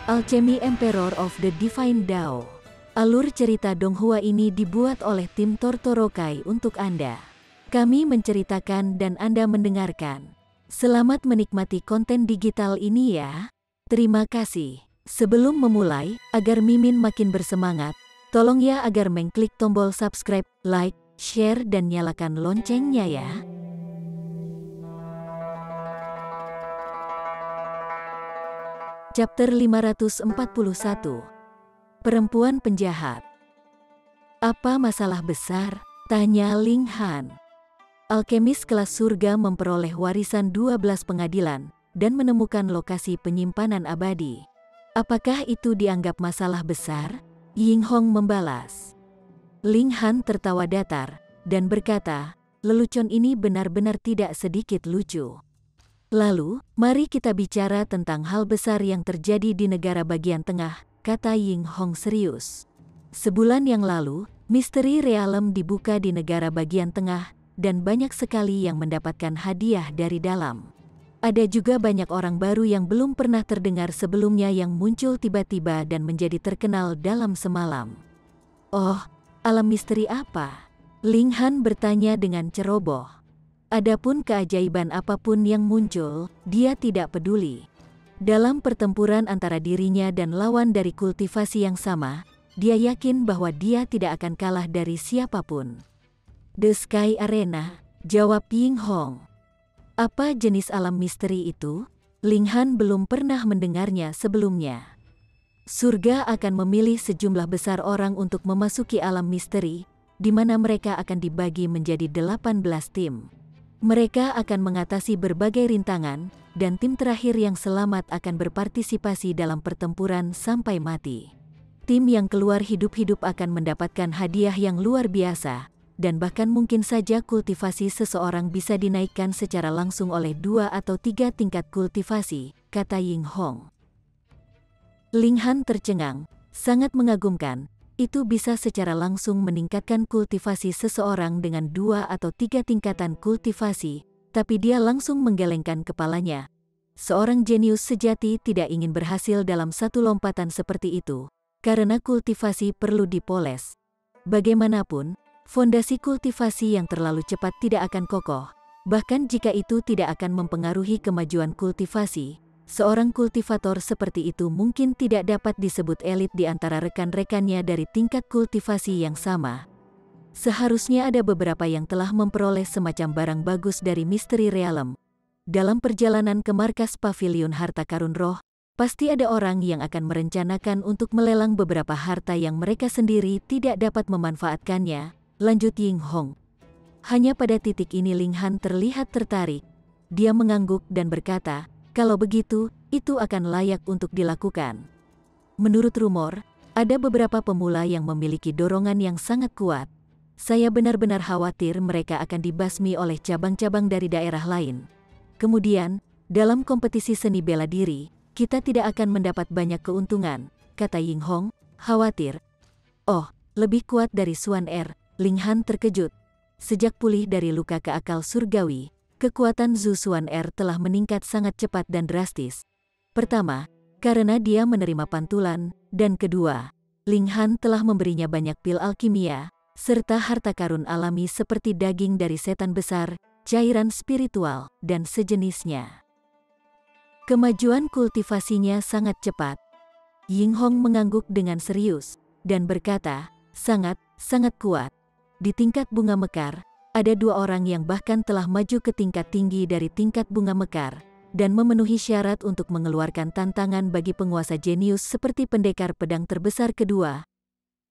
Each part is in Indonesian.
Alchemy Emperor of the Divine Dao. Alur cerita Donghua ini dibuat oleh tim Tortorokai untuk Anda. Kami menceritakan dan Anda mendengarkan. Selamat menikmati konten digital ini ya. Terima kasih. Sebelum memulai, agar Mimin makin bersemangat, tolong ya agar mengklik tombol subscribe, like, share dan nyalakan loncengnya ya. Chapter 541. Perempuan penjahat. Apa masalah besar? Tanya Ling Han. Alkemis kelas surga memperoleh warisan 12 pengadilan dan menemukan lokasi penyimpanan abadi. Apakah itu dianggap masalah besar? Ying Hong membalas. Ling Han tertawa datar dan berkata, lelucon ini benar-benar tidak sedikit lucu. Lalu, mari kita bicara tentang hal besar yang terjadi di negara bagian tengah, kata Ying Hong serius. Sebulan yang lalu, misteri realem dibuka di negara bagian tengah, dan banyak sekali yang mendapatkan hadiah dari dalam. Ada juga banyak orang baru yang belum pernah terdengar sebelumnya yang muncul tiba-tiba dan menjadi terkenal dalam semalam. Oh, alam misteri apa? Ling Han bertanya dengan ceroboh. Adapun keajaiban apapun yang muncul, dia tidak peduli. Dalam pertempuran antara dirinya dan lawan dari kultivasi yang sama, dia yakin bahwa dia tidak akan kalah dari siapapun. The Sky Arena, jawab Ying Hong. Apa jenis alam misteri itu? Ling Han belum pernah mendengarnya sebelumnya. Surga akan memilih sejumlah besar orang untuk memasuki alam misteri, di mana mereka akan dibagi menjadi 18 tim. Mereka akan mengatasi berbagai rintangan, dan tim terakhir yang selamat akan berpartisipasi dalam pertempuran sampai mati. Tim yang keluar hidup-hidup akan mendapatkan hadiah yang luar biasa, dan bahkan mungkin saja kultivasi seseorang bisa dinaikkan secara langsung oleh 2 atau 3 tingkat kultivasi, kata Ying Hong. Ling Han tercengang, sangat mengagumkan. Itu bisa secara langsung meningkatkan kultivasi seseorang dengan 2 atau 3 tingkatan kultivasi, tapi dia langsung menggelengkan kepalanya. Seorang jenius sejati tidak ingin berhasil dalam satu lompatan seperti itu, karena kultivasi perlu dipoles. Bagaimanapun, fondasi kultivasi yang terlalu cepat tidak akan kokoh, bahkan jika itu tidak akan mempengaruhi kemajuan kultivasi. Seorang kultivator seperti itu mungkin tidak dapat disebut elit di antara rekan-rekannya dari tingkat kultivasi yang sama. Seharusnya ada beberapa yang telah memperoleh semacam barang bagus dari misteri realem. Dalam perjalanan ke markas pavilion harta karun roh, pasti ada orang yang akan merencanakan untuk melelang beberapa harta yang mereka sendiri tidak dapat memanfaatkannya, lanjut Ying Hong. Hanya pada titik ini Ling Han terlihat tertarik. Dia mengangguk dan berkata, kalau begitu, itu akan layak untuk dilakukan. Menurut rumor, ada beberapa pemula yang memiliki dorongan yang sangat kuat. Saya benar-benar khawatir mereka akan dibasmi oleh cabang-cabang dari daerah lain. Kemudian, dalam kompetisi seni bela diri, kita tidak akan mendapat banyak keuntungan, kata Ying Hong, khawatir. Oh, lebih kuat dari Suan Er, Ling Han terkejut. Sejak pulih dari luka ke akal surgawi, kekuatan Zhu Suan Er telah meningkat sangat cepat dan drastis. Pertama, karena dia menerima pantulan, dan kedua, Ling Han telah memberinya banyak pil alkimia, serta harta karun alami seperti daging dari setan besar, cairan spiritual, dan sejenisnya. Kemajuan kultivasinya sangat cepat. Ying Hong mengangguk dengan serius, dan berkata, sangat kuat. Di tingkat bunga mekar, ada 2 orang yang bahkan telah maju ke tingkat tinggi dari tingkat bunga mekar, dan memenuhi syarat untuk mengeluarkan tantangan bagi penguasa jenius seperti pendekar pedang terbesar kedua.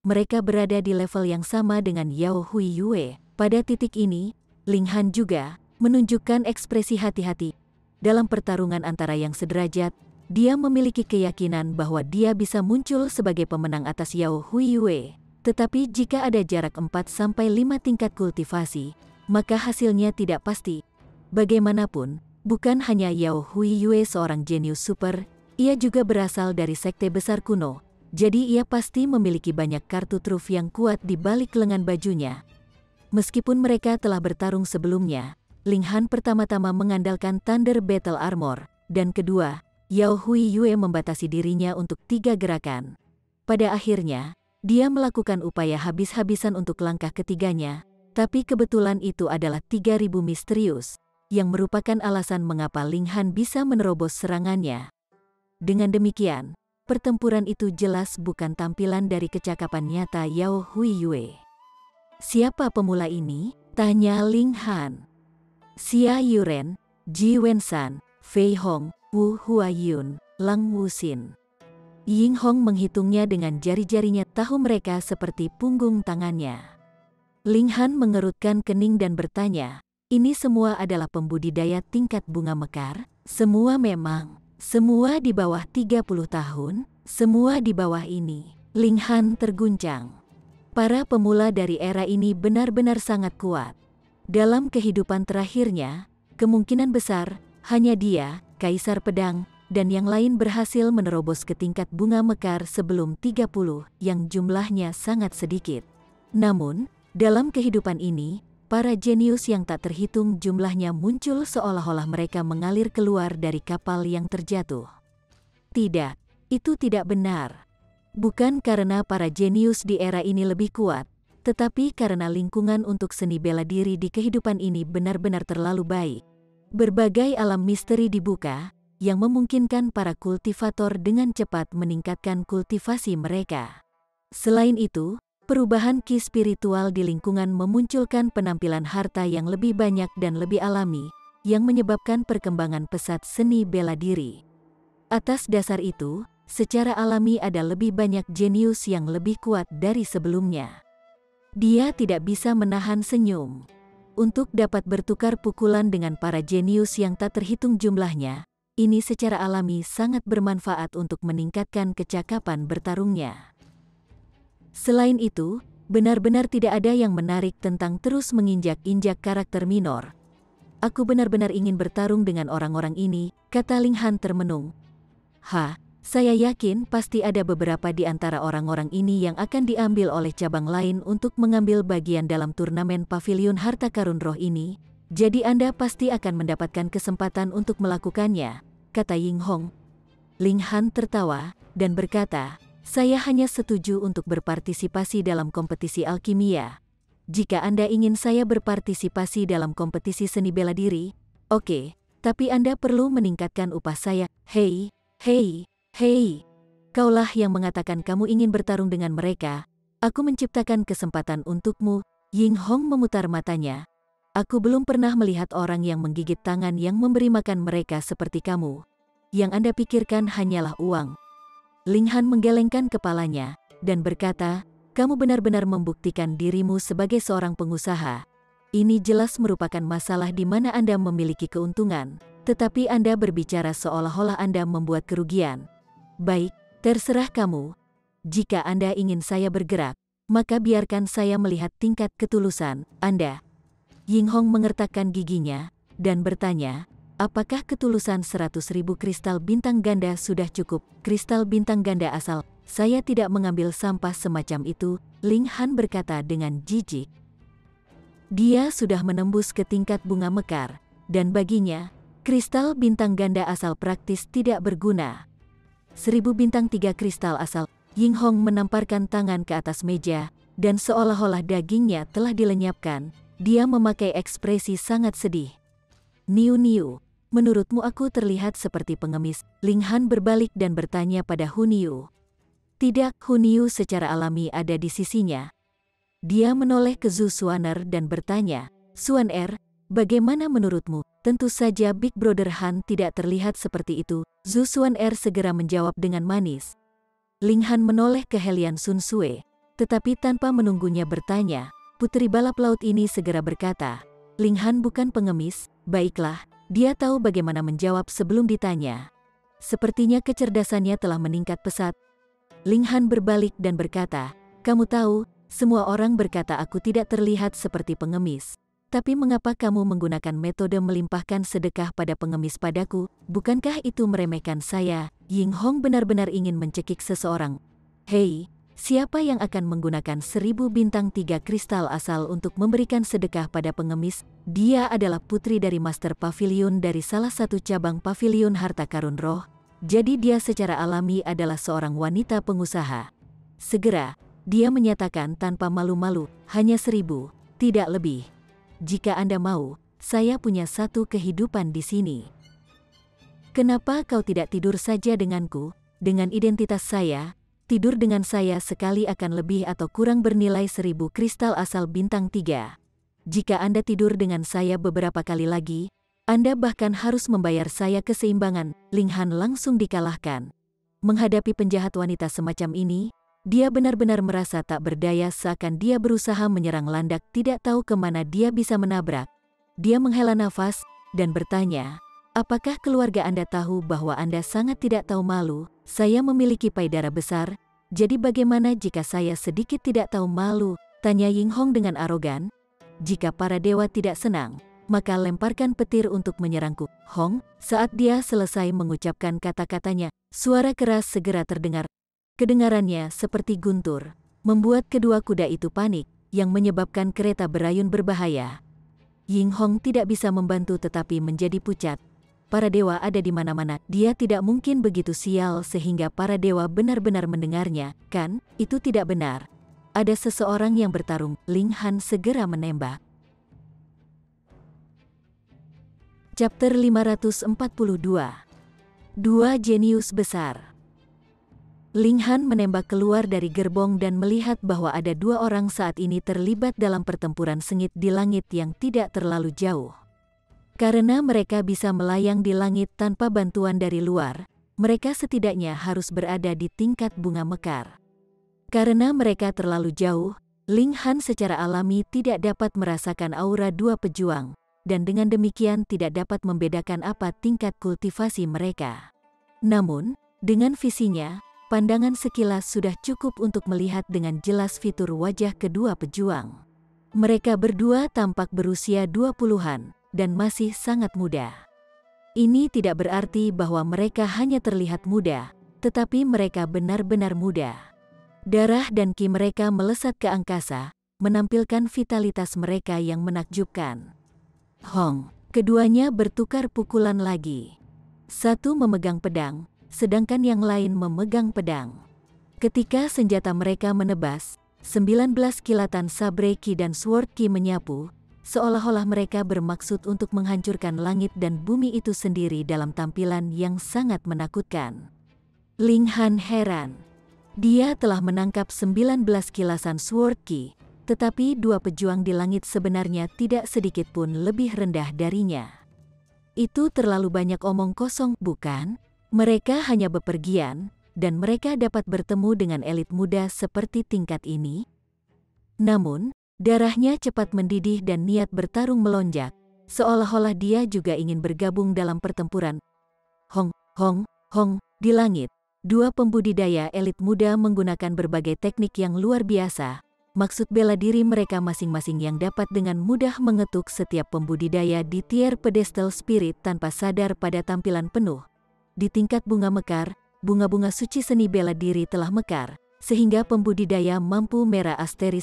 Mereka berada di level yang sama dengan Yao Hui Yue. Pada titik ini, Ling Han juga menunjukkan ekspresi hati-hati. Dalam pertarungan antara yang sederajat, dia memiliki keyakinan bahwa dia bisa muncul sebagai pemenang atas Yao Hui Yue. Tetapi jika ada jarak 4-5 tingkat kultivasi, maka hasilnya tidak pasti. Bagaimanapun, bukan hanya Yao Hui Yue seorang jenius super, ia juga berasal dari sekte besar kuno, jadi ia pasti memiliki banyak kartu truf yang kuat di balik lengan bajunya. Meskipun mereka telah bertarung sebelumnya, Ling Han pertama-tama mengandalkan Thunder Battle Armor, dan kedua, Yao Huiyue membatasi dirinya untuk 3 gerakan. Pada akhirnya, dia melakukan upaya habis-habisan untuk langkah ketiganya, tapi kebetulan itu adalah 3000 misterius, yang merupakan alasan mengapa Ling Han bisa menerobos serangannya. Dengan demikian, pertempuran itu jelas bukan tampilan dari kecakapan nyata Yao Huiyue. "Siapa pemula ini?" tanya Ling Han. "Xia Yuren, Ji Wensan, Fei Hong, Wu Huayun, Lang Wuxin." Ying Hong menghitungnya dengan jari-jarinya, tahu mereka seperti punggung tangannya. Ling Han mengerutkan kening dan bertanya, "Ini semua adalah pembudidaya tingkat bunga mekar? Semua memang? Semua di bawah 30 tahun? Semua di bawah ini?" Ling Han terguncang. Para pemula dari era ini benar-benar sangat kuat. Dalam kehidupan terakhirnya, kemungkinan besar, hanya dia, Kaisar Pedang, dan yang lain berhasil menerobos ke tingkat bunga mekar sebelum 30, yang jumlahnya sangat sedikit. Namun, dalam kehidupan ini, para jenius yang tak terhitung jumlahnya muncul seolah-olah mereka mengalir keluar dari kapal yang terjatuh. Tidak, itu tidak benar. Bukan karena para jenius di era ini lebih kuat, tetapi karena lingkungan untuk seni bela diri di kehidupan ini benar-benar terlalu baik. Berbagai alam misteri dibuka, yang memungkinkan para kultivator dengan cepat meningkatkan kultivasi mereka. Selain itu, perubahan ki spiritual di lingkungan memunculkan penampilan harta yang lebih banyak dan lebih alami, yang menyebabkan perkembangan pesat seni bela diri. Atas dasar itu, secara alami ada lebih banyak jenius yang lebih kuat dari sebelumnya. Dia tidak bisa menahan senyum. Untuk dapat bertukar pukulan dengan para jenius yang tak terhitung jumlahnya, ini secara alami sangat bermanfaat untuk meningkatkan kecakapan bertarungnya. Selain itu, benar-benar tidak ada yang menarik tentang terus menginjak-injak karakter minor. "Aku benar-benar ingin bertarung dengan orang-orang ini," kata Ling Han termenung. Saya yakin pasti ada beberapa di antara orang-orang ini yang akan diambil oleh cabang lain untuk mengambil bagian dalam turnamen Paviliun Harta Karun Roh ini. Jadi Anda pasti akan mendapatkan kesempatan untuk melakukannya, kata Ying Hong. Ling Han tertawa dan berkata, "Saya hanya setuju untuk berpartisipasi dalam kompetisi alkimia. Jika Anda ingin saya berpartisipasi dalam kompetisi seni bela diri, oke, tapi Anda perlu meningkatkan upah saya." Hei, kaulah yang mengatakan kamu ingin bertarung dengan mereka. Aku menciptakan kesempatan untukmu." Ying Hong memutar matanya. "Aku belum pernah melihat orang yang menggigit tangan yang memberi makan mereka seperti kamu. Yang Anda pikirkan hanyalah uang." Ling Han menggelengkan kepalanya dan berkata, "Kamu benar-benar membuktikan dirimu sebagai seorang pengusaha. Ini jelas merupakan masalah di mana Anda memiliki keuntungan, tetapi Anda berbicara seolah-olah Anda membuat kerugian. Baik, terserah kamu. Jika Anda ingin saya bergerak, maka biarkan saya melihat tingkat ketulusan Anda." Ying Hong mengertakkan giginya dan bertanya, "Apakah ketulusan 100.000 kristal bintang ganda sudah cukup?" "Kristal bintang ganda asal, saya tidak mengambil sampah semacam itu," Ling Han berkata dengan jijik. Dia sudah menembus ke tingkat bunga mekar, dan baginya, kristal bintang ganda asal praktis tidak berguna. 1000 bintang 3 kristal asal. Ying Hong menamparkan tangan ke atas meja, dan seolah-olah dagingnya telah dilenyapkan, dia memakai ekspresi sangat sedih. "Niu, menurutmu aku terlihat seperti pengemis?" Ling Han berbalik dan bertanya pada Hu Niu. Tidak, Hu Niu secara alami ada di sisinya. Dia menoleh ke Zhu Xuaner dan bertanya, "Xuaner, bagaimana menurutmu?" "Tentu saja Big Brother Han tidak terlihat seperti itu," Zhu Xuaner segera menjawab dengan manis. Ling Han menoleh ke Helian Sun Sue, tetapi tanpa menunggunya bertanya, putri balap laut ini segera berkata, "Ling Han bukan pengemis." Baiklah, dia tahu bagaimana menjawab sebelum ditanya. Sepertinya kecerdasannya telah meningkat pesat. Ling Han berbalik dan berkata, "Kamu tahu, semua orang berkata aku tidak terlihat seperti pengemis. Tapi mengapa kamu menggunakan metode melimpahkan sedekah pada pengemis padaku? Bukankah itu meremehkan saya?" Ying Hong benar-benar ingin mencekik seseorang. "Hei, siapa yang akan menggunakan 1000 bintang 3 kristal asal untuk memberikan sedekah pada pengemis? Dia adalah putri dari Master Pavilion dari salah satu cabang Pavilion Harta Karun Roh. jadi dia secara alami adalah seorang wanita pengusaha. Segera, dia menyatakan tanpa malu-malu, hanya 1.000, tidak lebih. Jika Anda mau, saya punya satu kehidupan di sini. Kenapa kau tidak tidur saja denganku, dengan identitas saya? Tidur dengan saya sekali akan lebih atau kurang bernilai 1.000 kristal asal bintang 3. Jika Anda tidur dengan saya beberapa kali lagi, Anda bahkan harus membayar saya keseimbangan. Ling Han langsung dikalahkan. Menghadapi penjahat wanita semacam ini, dia benar-benar merasa tak berdaya seakan dia berusaha menyerang landak tidak tahu kemana dia bisa menabrak. Dia menghela nafas dan bertanya, apakah keluarga Anda tahu bahwa Anda sangat tidak tahu malu? Saya memiliki payudara besar, jadi bagaimana jika saya sedikit tidak tahu malu? Tanya Ying Hong dengan arogan. Jika para dewa tidak senang, maka lemparkan petir untuk menyerangku. Hong, saat dia selesai mengucapkan kata-katanya, suara keras segera terdengar. Kedengarannya seperti guntur, membuat kedua kuda itu panik, yang menyebabkan kereta berayun berbahaya. Ying Hong tidak bisa membantu tetapi menjadi pucat. Para dewa ada di mana-mana, dia tidak mungkin begitu sial sehingga para dewa benar-benar mendengarnya, kan? Itu tidak benar. Ada seseorang yang bertarung. Ling Han segera menembak. Chapter 542. Dua jenius besar. Ling Han menembak keluar dari gerbong dan melihat bahwa ada 2 orang saat ini terlibat dalam pertempuran sengit di langit yang tidak terlalu jauh. Karena mereka bisa melayang di langit tanpa bantuan dari luar, mereka setidaknya harus berada di tingkat bunga mekar. Karena mereka terlalu jauh, Ling Han secara alami tidak dapat merasakan aura 2 pejuang, dan dengan demikian tidak dapat membedakan apa tingkat kultivasi mereka. Namun, dengan visinya, pandangan sekilas sudah cukup untuk melihat dengan jelas fitur wajah kedua pejuang. Mereka berdua tampak berusia 20-an. Dan masih sangat muda. Ini tidak berarti bahwa mereka hanya terlihat muda, tetapi mereka benar-benar muda. Darah dan ki mereka melesat ke angkasa, menampilkan vitalitas mereka yang menakjubkan. Hong, keduanya bertukar pukulan lagi. Satu memegang pedang, sedangkan yang lain memegang pedang. Ketika senjata mereka menebas, 19 kilatan sabre ki dan sword ki menyapu, seolah-olah mereka bermaksud untuk menghancurkan langit dan bumi itu sendiri dalam tampilan yang sangat menakutkan. Ling Han heran. Dia telah menangkap 19 kilasan sword ki, tetapi 2 pejuang di langit sebenarnya tidak sedikit pun lebih rendah darinya. Itu terlalu banyak omong kosong, bukan? Mereka hanya bepergian, dan mereka dapat bertemu dengan elit muda seperti tingkat ini. Namun, darahnya cepat mendidih dan niat bertarung melonjak, seolah-olah dia juga ingin bergabung dalam pertempuran. Hong, Hong, Hong, di langit, 2 pembudidaya elit muda menggunakan berbagai teknik yang luar biasa, maksud bela diri mereka masing-masing yang dapat dengan mudah mengetuk setiap pembudidaya di tier pedestal spirit tanpa sadar pada tampilan penuh. Di tingkat bunga mekar, bunga-bunga suci seni bela diri telah mekar, sehingga pembudidaya mampu merah ki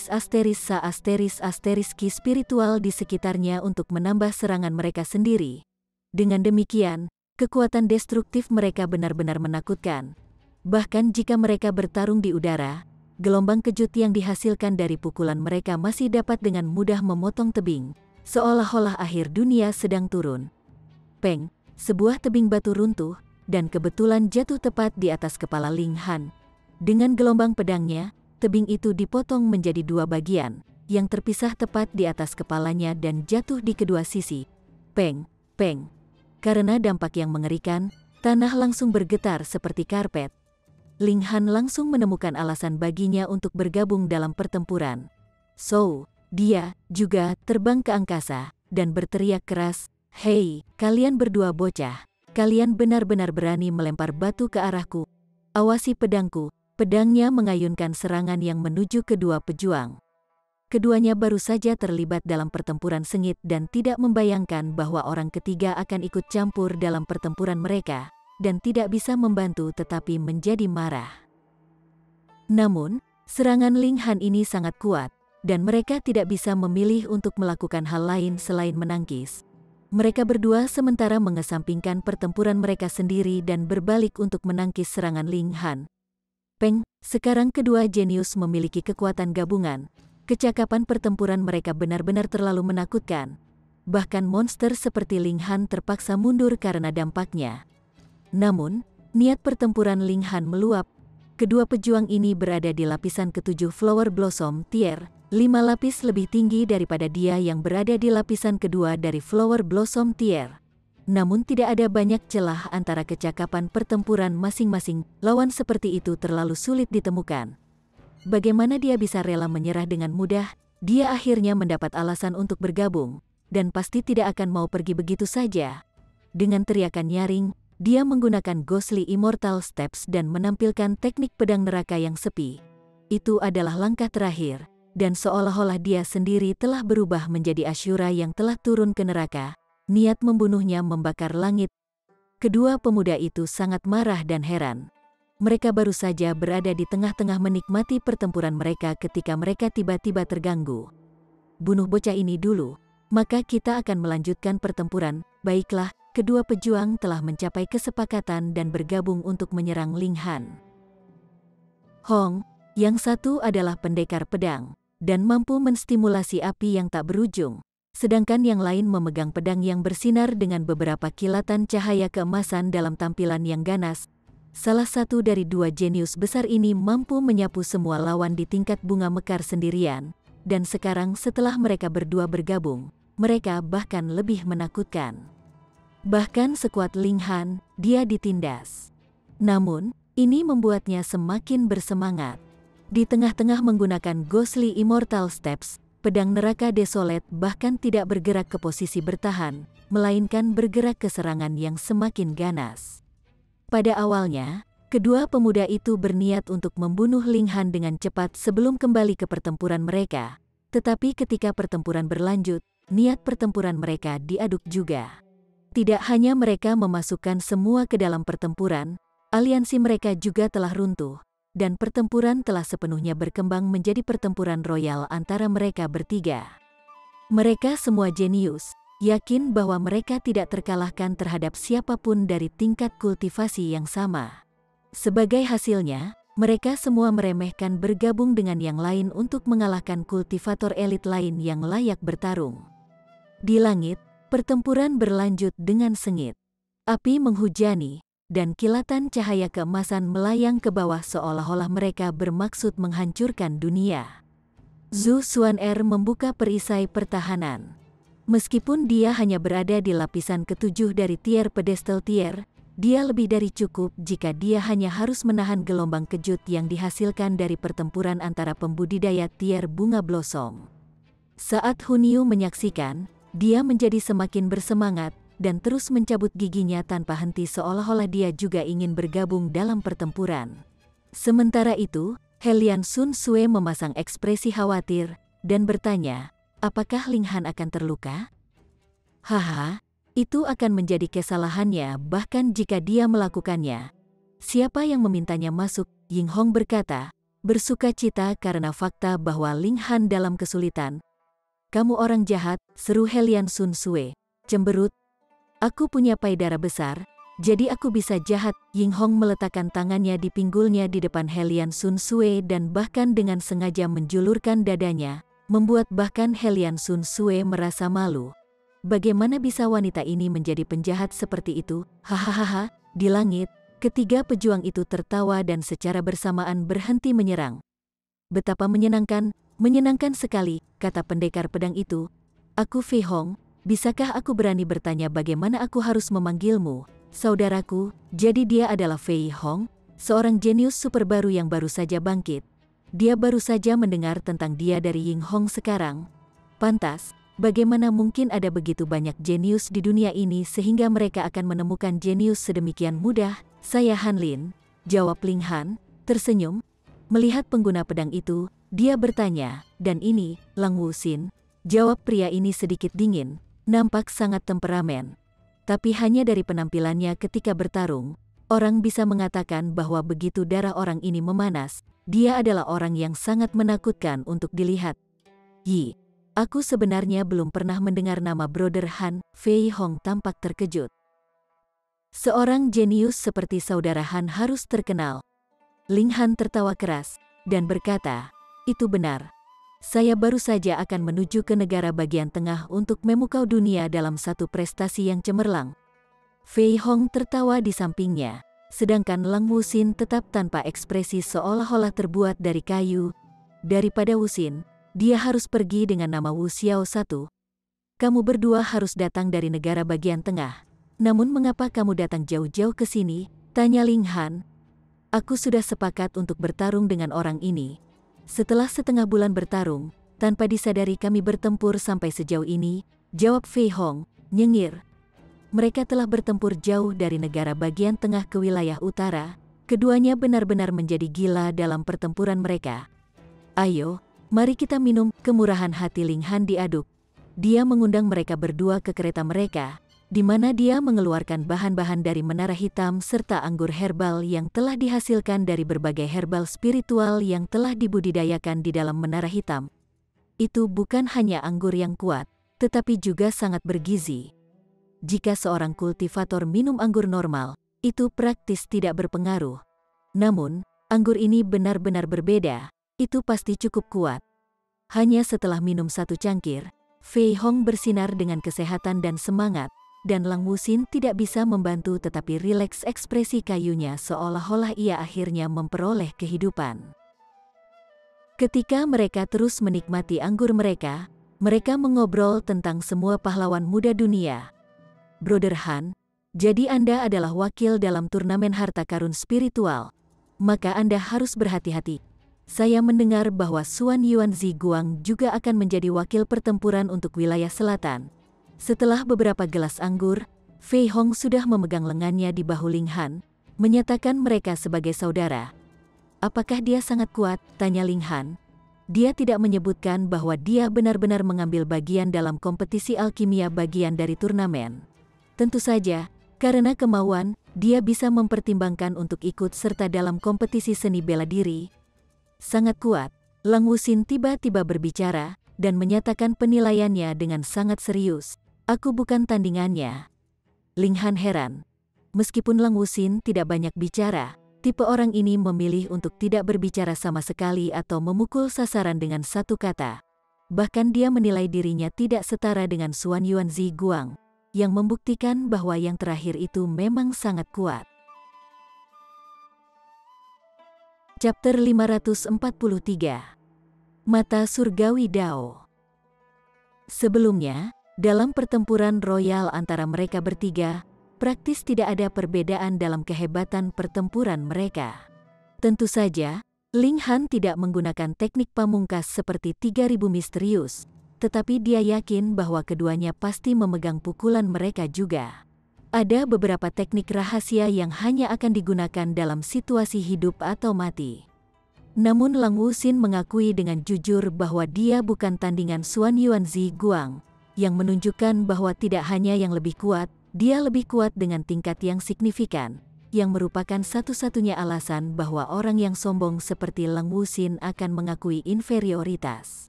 spiritual di sekitarnya untuk menambah serangan mereka sendiri. Dengan demikian, kekuatan destruktif mereka benar-benar menakutkan. Bahkan jika mereka bertarung di udara, gelombang kejut yang dihasilkan dari pukulan mereka masih dapat dengan mudah memotong tebing, seolah-olah akhir dunia sedang turun. Peng, sebuah tebing batu runtuh, dan kebetulan jatuh tepat di atas kepala Ling Han. Dengan gelombang pedangnya, tebing itu dipotong menjadi 2 bagian, yang terpisah tepat di atas kepalanya dan jatuh di kedua sisi. Peng, peng. Karena dampak yang mengerikan, tanah langsung bergetar seperti karpet. Ling Han langsung menemukan alasan baginya untuk bergabung dalam pertempuran. So, dia juga terbang ke angkasa, dan berteriak keras, "Hei, kalian berdua bocah, kalian benar-benar berani melempar batu ke arahku. Awasi pedangku." Pedangnya mengayunkan serangan yang menuju kedua pejuang. Keduanya baru saja terlibat dalam pertempuran sengit dan tidak membayangkan bahwa orang ketiga akan ikut campur dalam pertempuran mereka, dan tidak bisa membantu tetapi menjadi marah. Namun, serangan Ling Han ini sangat kuat, dan mereka tidak bisa memilih untuk melakukan hal lain selain menangkis. Mereka berdua sementara mengesampingkan pertempuran mereka sendiri dan berbalik untuk menangkis serangan Ling Han. Peng, sekarang kedua jenius memiliki kekuatan gabungan. Kecakapan pertempuran mereka benar-benar terlalu menakutkan. Bahkan monster seperti Ling Han terpaksa mundur karena dampaknya. Namun, niat pertempuran Ling Han meluap. Kedua pejuang ini berada di lapisan ketujuh Flower Blossom Tier, 5 lapis lebih tinggi daripada dia yang berada di lapisan kedua dari Flower Blossom Tier. Namun tidak ada banyak celah antara kecakapan pertempuran masing-masing, lawan seperti itu terlalu sulit ditemukan. Bagaimana dia bisa rela menyerah dengan mudah? Dia akhirnya mendapat alasan untuk bergabung, dan pasti tidak akan mau pergi begitu saja. Dengan teriakan nyaring, dia menggunakan Ghostly Immortal Steps dan menampilkan teknik pedang neraka yang sepi. Itu adalah langkah terakhir, dan seolah-olah dia sendiri telah berubah menjadi Ashura yang telah turun ke neraka. Niat membunuhnya membakar langit. Kedua pemuda itu sangat marah dan heran. Mereka baru saja berada di tengah-tengah menikmati pertempuran mereka ketika mereka tiba-tiba terganggu. Bunuh bocah ini dulu, maka kita akan melanjutkan pertempuran. Baiklah, kedua pejuang telah mencapai kesepakatan dan bergabung untuk menyerang Ling Han. Hong, yang satu adalah pendekar pedang, dan mampu menstimulasi api yang tak berujung. Sedangkan yang lain memegang pedang yang bersinar dengan beberapa kilatan cahaya keemasan dalam tampilan yang ganas. Salah satu dari dua jenius besar ini mampu menyapu semua lawan di tingkat bunga mekar sendirian, dan sekarang setelah mereka berdua bergabung, mereka bahkan lebih menakutkan. Bahkan sekuat Ling Han, dia ditindas. Namun, ini membuatnya semakin bersemangat. Di tengah-tengah menggunakan Ghostly Immortal Steps, pedang neraka Desolate bahkan tidak bergerak ke posisi bertahan, melainkan bergerak ke serangan yang semakin ganas. Pada awalnya, kedua pemuda itu berniat untuk membunuh Ling Han dengan cepat sebelum kembali ke pertempuran mereka. Tetapi ketika pertempuran berlanjut, niat pertempuran mereka diaduk juga. Tidak hanya mereka memasukkan semua ke dalam pertempuran, aliansi mereka juga telah runtuh. Dan pertempuran telah sepenuhnya berkembang menjadi pertempuran royal antara mereka bertiga. Mereka semua jenius, yakin bahwa mereka tidak terkalahkan terhadap siapapun dari tingkat kultivasi yang sama. Sebagai hasilnya, mereka semua meremehkan bergabung dengan yang lain untuk mengalahkan kultivator elit lain yang layak bertarung. Di langit, pertempuran berlanjut dengan sengit. Api menghujani, dan kilatan cahaya keemasan melayang ke bawah seolah-olah mereka bermaksud menghancurkan dunia. Zhu Xuan'er membuka perisai pertahanan. Meskipun dia hanya berada di lapisan ketujuh dari tier pedestal tier, dia lebih dari cukup jika dia hanya harus menahan gelombang kejut yang dihasilkan dari pertempuran antara pembudidaya tier bunga blossom. Saat Hunyu menyaksikan, dia menjadi semakin bersemangat, dan terus mencabut giginya tanpa henti seolah-olah dia juga ingin bergabung dalam pertempuran. Sementara itu, Helian Sun Sue memasang ekspresi khawatir, dan bertanya, apakah Ling Han akan terluka? Haha, itu akan menjadi kesalahannya bahkan jika dia melakukannya. Siapa yang memintanya masuk? Ying Hong berkata, bersuka cita karena fakta bahwa Ling Han dalam kesulitan. Kamu orang jahat, seru Helian Sun Sue, cemberut. Aku punya payudara besar, jadi aku bisa jahat. Ying Hong meletakkan tangannya di pinggulnya di depan Helian Sun Sue dan bahkan dengan sengaja menjulurkan dadanya, membuat bahkan Helian Sun Sue merasa malu. Bagaimana bisa wanita ini menjadi penjahat seperti itu? Hahaha, di langit, ketiga pejuang itu tertawa dan secara bersamaan berhenti menyerang. Betapa menyenangkan sekali, kata pendekar pedang itu. Aku Fei Hong. Bisakah aku berani bertanya bagaimana aku harus memanggilmu, saudaraku? Jadi dia adalah Fei Hong, seorang jenius super baru yang baru saja bangkit. Dia baru saja mendengar tentang dia dari Ying Hong sekarang. Pantas, bagaimana mungkin ada begitu banyak jenius di dunia ini sehingga mereka akan menemukan jenius sedemikian mudah? Saya Han Lin, jawab Ling Han, tersenyum. Melihat pengguna pedang itu, dia bertanya, dan ini, Lang Wuxin, jawab pria ini sedikit dingin. Nampak sangat temperamen. Tapi hanya dari penampilannya ketika bertarung, orang bisa mengatakan bahwa begitu darah orang ini memanas, dia adalah orang yang sangat menakutkan untuk dilihat. Yi, Aku sebenarnya belum pernah mendengar nama Brother Han. Fei Hong tampak terkejut. Seorang jenius seperti saudara Han harus terkenal. Ling Han tertawa keras dan berkata, itu benar. Saya baru saja akan menuju ke negara bagian tengah untuk memukau dunia dalam satu prestasi yang cemerlang. Fei Hong tertawa di sampingnya, sedangkan Lang Wuxin tetap tanpa ekspresi seolah-olah terbuat dari kayu. Daripada Wuxin, dia harus pergi dengan nama Wu Xiao 1. Kamu berdua harus datang dari negara bagian tengah. Namun mengapa kamu datang jauh-jauh ke sini? Tanya Ling Han. Aku sudah sepakat untuk bertarung dengan orang ini. Setelah setengah bulan bertarung, tanpa disadari kami bertempur sampai sejauh ini, jawab Fei Hong, nyengir. Mereka telah bertempur jauh dari negara bagian tengah ke wilayah utara. Keduanya benar-benar menjadi gila dalam pertempuran mereka. Ayo, mari kita minum. Kemurahan hati Ling Han diaduk. Dia mengundang mereka berdua ke kereta mereka, di mana dia mengeluarkan bahan-bahan dari menara hitam serta anggur herbal yang telah dihasilkan dari berbagai herbal spiritual yang telah dibudidayakan di dalam menara hitam. Itu bukan hanya anggur yang kuat, tetapi juga sangat bergizi. Jika seorang kultivator minum anggur normal, itu praktis tidak berpengaruh. Namun, anggur ini benar-benar berbeda. Itu pasti cukup kuat. Hanya setelah minum satu cangkir, Fei Hong bersinar dengan kesehatan dan semangat, dan Lang Wuxin tidak bisa membantu tetapi rileks ekspresi kayunya seolah-olah ia akhirnya memperoleh kehidupan. Ketika mereka terus menikmati anggur mereka mengobrol tentang semua pahlawan muda dunia. Brother Han, jadi Anda adalah wakil dalam turnamen harta karun spiritual. Maka Anda harus berhati-hati. Saya mendengar bahwa Xuan Yuan Ziguang juga akan menjadi wakil pertempuran untuk wilayah selatan. Setelah beberapa gelas anggur, Fei Hong sudah memegang lengannya di bahu Ling Han, menyatakan mereka sebagai saudara. Apakah dia sangat kuat? Tanya Ling Han. Dia tidak menyebutkan bahwa dia benar-benar mengambil bagian dalam kompetisi alkimia bagian dari turnamen. Tentu saja, karena kemauan, dia bisa mempertimbangkan untuk ikut serta dalam kompetisi seni bela diri. Sangat kuat, Lang Wuxin tiba-tiba berbicara, dan menyatakan penilaiannya dengan sangat serius. Aku bukan tandingannya. Ling Han heran. Meskipun Lang Wuxin tidak banyak bicara, tipe orang ini memilih untuk tidak berbicara sama sekali atau memukul sasaran dengan satu kata. Bahkan dia menilai dirinya tidak setara dengan Xuan Yuan Ziguang, yang membuktikan bahwa yang terakhir itu memang sangat kuat. Chapter 543. Mata Surgawi Dao. Sebelumnya, dalam pertempuran royal antara mereka bertiga, praktis tidak ada perbedaan dalam kehebatan pertempuran mereka. Tentu saja, Ling Han tidak menggunakan teknik pamungkas seperti 3000 misterius, tetapi dia yakin bahwa keduanya pasti memegang pukulan mereka juga. Ada beberapa teknik rahasia yang hanya akan digunakan dalam situasi hidup atau mati. Namun Lang Wuxin mengakui dengan jujur bahwa dia bukan tandingan Xuan Yuan Ziguang, yang menunjukkan bahwa tidak hanya yang lebih kuat, dia lebih kuat dengan tingkat yang signifikan, yang merupakan satu-satunya alasan bahwa orang yang sombong seperti Lang Wuxin akan mengakui inferioritas.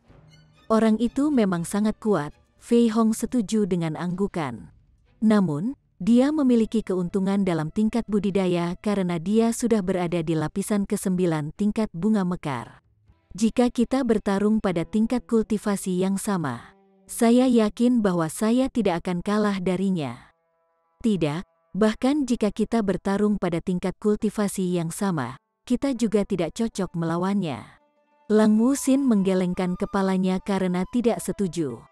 Orang itu memang sangat kuat, Fei Hong setuju dengan anggukan. Namun, dia memiliki keuntungan dalam tingkat budidaya karena dia sudah berada di lapisan ke-9 tingkat bunga mekar. Jika kita bertarung pada tingkat kultivasi yang sama, saya yakin bahwa saya tidak akan kalah darinya. Tidak, bahkan jika kita bertarung pada tingkat kultivasi yang sama, kita juga tidak cocok melawannya. Lang Wuxin menggelengkan kepalanya karena tidak setuju.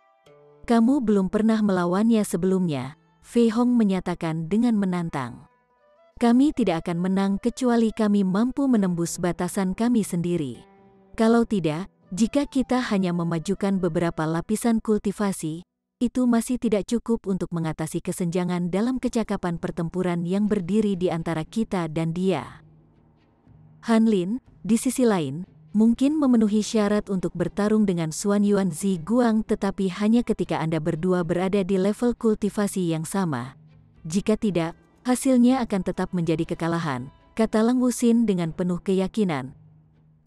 Kamu belum pernah melawannya sebelumnya, Fei Hong menyatakan dengan menantang. Kami tidak akan menang kecuali kami mampu menembus batasan kami sendiri. Kalau tidak, jika kita hanya memajukan beberapa lapisan kultivasi, itu masih tidak cukup untuk mengatasi kesenjangan dalam kecakapan pertempuran yang berdiri di antara kita dan dia. Han Lin, di sisi lain, mungkin memenuhi syarat untuk bertarung dengan Xuan Yuan Ziguang, tetapi hanya ketika Anda berdua berada di level kultivasi yang sama. Jika tidak, hasilnya akan tetap menjadi kekalahan, kata Lang Wuxin dengan penuh keyakinan.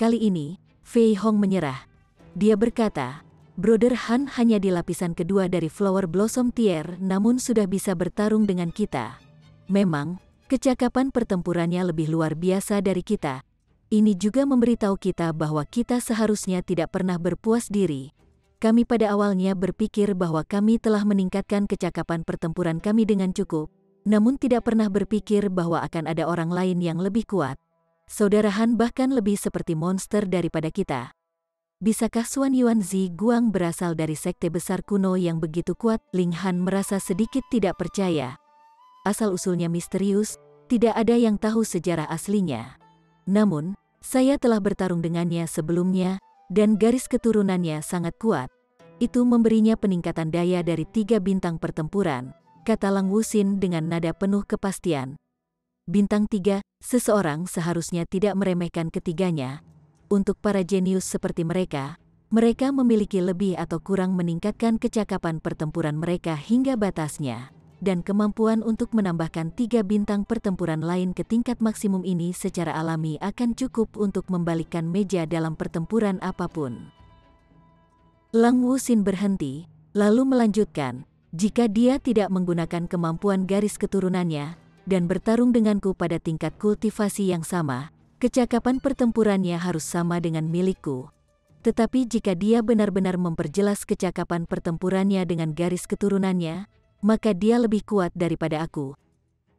Kali ini, Fei Hong menyerah. Dia berkata, Brother Han hanya di lapisan kedua dari Flower Blossom Tier namun sudah bisa bertarung dengan kita. Memang, kecakapan pertempurannya lebih luar biasa dari kita. Ini juga memberitahu kita bahwa kita seharusnya tidak pernah berpuas diri. Kami pada awalnya berpikir bahwa kami telah meningkatkan kecakapan pertempuran kami dengan cukup, namun tidak pernah berpikir bahwa akan ada orang lain yang lebih kuat. Saudara Han bahkan lebih seperti monster daripada kita. Bisakah Xuan Yuan Zi Guang berasal dari sekte besar kuno yang begitu kuat? Ling Han merasa sedikit tidak percaya. Asal-usulnya misterius, tidak ada yang tahu sejarah aslinya. Namun, saya telah bertarung dengannya sebelumnya, dan garis keturunannya sangat kuat. Itu memberinya peningkatan daya dari 3 bintang pertempuran, kata Lang Wuxin dengan nada penuh kepastian. Bintang 3, seseorang seharusnya tidak meremehkan ketiganya. Untuk para jenius seperti mereka, mereka memiliki lebih atau kurang meningkatkan kecakapan pertempuran mereka hingga batasnya, dan kemampuan untuk menambahkan 3 bintang pertempuran lain ke tingkat maksimum ini secara alami akan cukup untuk membalikkan meja dalam pertempuran apapun. Lang Wuxin berhenti, lalu melanjutkan, jika dia tidak menggunakan kemampuan garis keturunannya, dan bertarung denganku pada tingkat kultivasi yang sama, kecakapan pertempurannya harus sama dengan milikku. Tetapi jika dia benar-benar memperjelas kecakapan pertempurannya dengan garis keturunannya, maka dia lebih kuat daripada aku.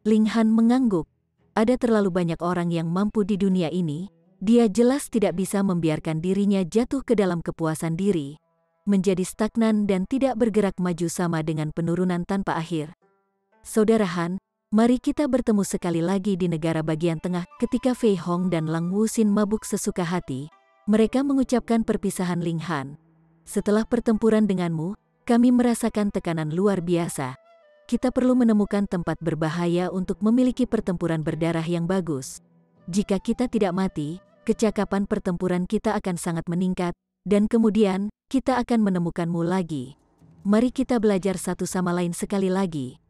Ling Han mengangguk. Ada terlalu banyak orang yang mampu di dunia ini, dia jelas tidak bisa membiarkan dirinya jatuh ke dalam kepuasan diri, menjadi stagnan dan tidak bergerak maju sama dengan penurunan tanpa akhir. Saudara Han, mari kita bertemu sekali lagi di negara bagian tengah. Ketika Fei Hong dan Lang Wuxin mabuk sesuka hati, mereka mengucapkan perpisahan Ling Han. Setelah pertempuran denganmu, kami merasakan tekanan luar biasa. Kita perlu menemukan tempat berbahaya untuk memiliki pertempuran berdarah yang bagus. Jika kita tidak mati, kecakapan pertempuran kita akan sangat meningkat, dan kemudian, kita akan menemukanmu lagi. Mari kita belajar satu sama lain sekali lagi.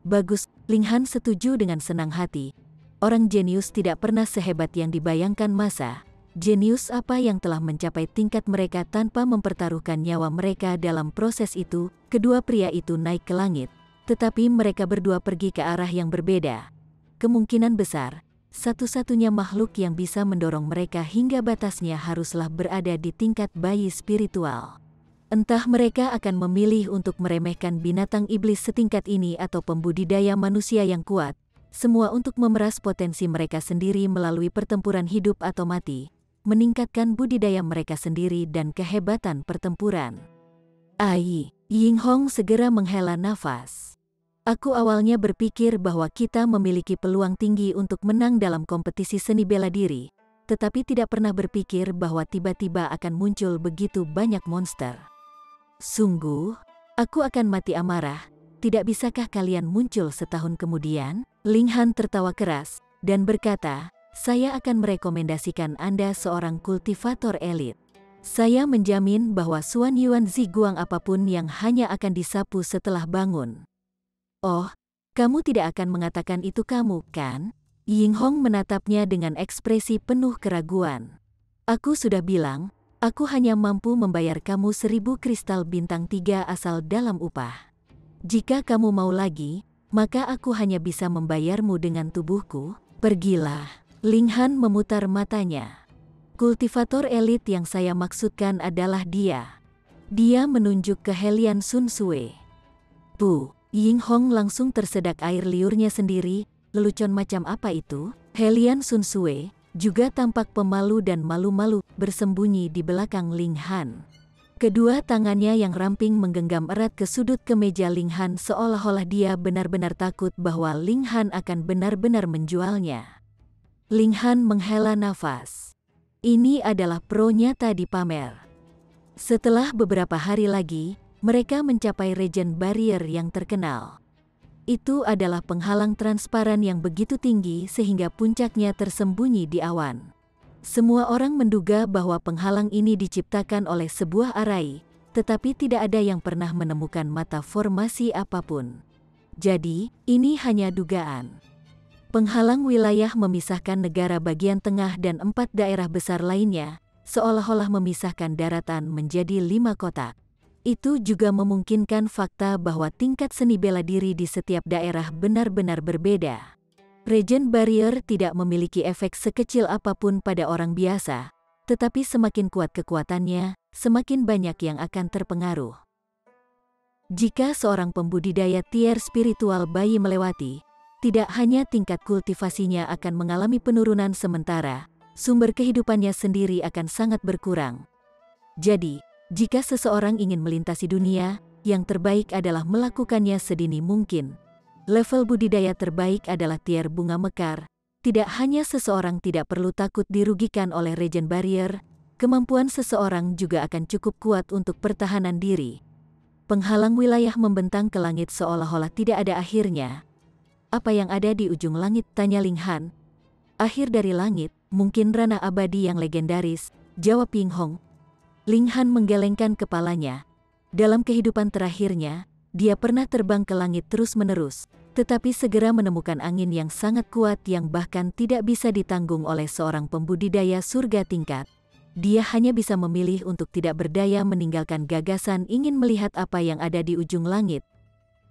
Bagus, Ling Han setuju dengan senang hati. Orang jenius tidak pernah sehebat yang dibayangkan masa. Jenius apa yang telah mencapai tingkat mereka tanpa mempertaruhkan nyawa mereka dalam proses itu? Kedua pria itu naik ke langit, tetapi mereka berdua pergi ke arah yang berbeda. Kemungkinan besar, satu-satunya makhluk yang bisa mendorong mereka hingga batasnya haruslah berada di tingkat bayi spiritual. Entah mereka akan memilih untuk meremehkan binatang iblis setingkat ini atau pembudidaya manusia yang kuat, semua untuk memeras potensi mereka sendiri melalui pertempuran hidup atau mati, meningkatkan budidaya mereka sendiri dan kehebatan pertempuran. Ai, Ying Hong segera menghela nafas. Aku awalnya berpikir bahwa kita memiliki peluang tinggi untuk menang dalam kompetisi seni bela diri, tetapi tidak pernah berpikir bahwa tiba-tiba akan muncul begitu banyak monster. Sungguh, aku akan mati amarah. Tidak bisakah kalian muncul setahun kemudian? Ling Han tertawa keras dan berkata, saya akan merekomendasikan Anda seorang kultivator elit. Saya menjamin bahwa Xuan Yuan Zi Guang apapun yang hanya akan disapu setelah bangun. Oh, kamu tidak akan mengatakan itu kamu, kan? Ying Hong menatapnya dengan ekspresi penuh keraguan. Aku sudah bilang, aku hanya mampu membayar kamu 1000 kristal bintang 3 asal dalam upah. Jika kamu mau lagi, maka aku hanya bisa membayarmu dengan tubuhku. Pergilah. Ling Han memutar matanya. Kultivator elit yang saya maksudkan adalah dia. Dia menunjuk ke Helian Sun Sue. Puh, Ying Hong langsung tersedak air liurnya sendiri. Lelucon macam apa itu? Helian Sun Sue juga tampak pemalu dan malu-malu bersembunyi di belakang Ling Han. Kedua tangannya yang ramping menggenggam erat ke sudut kemeja Ling Han seolah-olah dia benar-benar takut bahwa Ling Han akan benar-benar menjualnya. Ling Han menghela nafas. Ini adalah pro nyata di pamer. Setelah beberapa hari lagi, mereka mencapai Regent Barrier yang terkenal. Itu adalah penghalang transparan yang begitu tinggi sehingga puncaknya tersembunyi di awan. Semua orang menduga bahwa penghalang ini diciptakan oleh sebuah arai, tetapi tidak ada yang pernah menemukan mata formasi apapun. Jadi, ini hanya dugaan. Penghalang wilayah memisahkan negara bagian tengah dan 4 daerah besar lainnya, seolah-olah memisahkan daratan menjadi 5 kotak. Itu juga memungkinkan fakta bahwa tingkat seni bela diri di setiap daerah benar-benar berbeda. Regen barrier tidak memiliki efek sekecil apapun pada orang biasa, tetapi semakin kuat kekuatannya, semakin banyak yang akan terpengaruh. Jika seorang pembudidaya tier spiritual bayi melewati, tidak hanya tingkat kultivasinya akan mengalami penurunan sementara, sumber kehidupannya sendiri akan sangat berkurang. Jadi, jika seseorang ingin melintasi dunia, yang terbaik adalah melakukannya sedini mungkin. Level budidaya terbaik adalah tier bunga mekar. Tidak hanya seseorang tidak perlu takut dirugikan oleh regen barrier, kemampuan seseorang juga akan cukup kuat untuk pertahanan diri. Penghalang wilayah membentang ke langit seolah-olah tidak ada akhirnya. Apa yang ada di ujung langit? Tanya Ling Han. Akhir dari langit, mungkin ranah abadi yang legendaris, jawab Ying Hong. Ling Han menggelengkan kepalanya. Dalam kehidupan terakhirnya, dia pernah terbang ke langit terus-menerus, tetapi segera menemukan angin yang sangat kuat yang bahkan tidak bisa ditanggung oleh seorang pembudidaya surga tingkat. Dia hanya bisa memilih untuk tidak berdaya meninggalkan gagasan ingin melihat apa yang ada di ujung langit.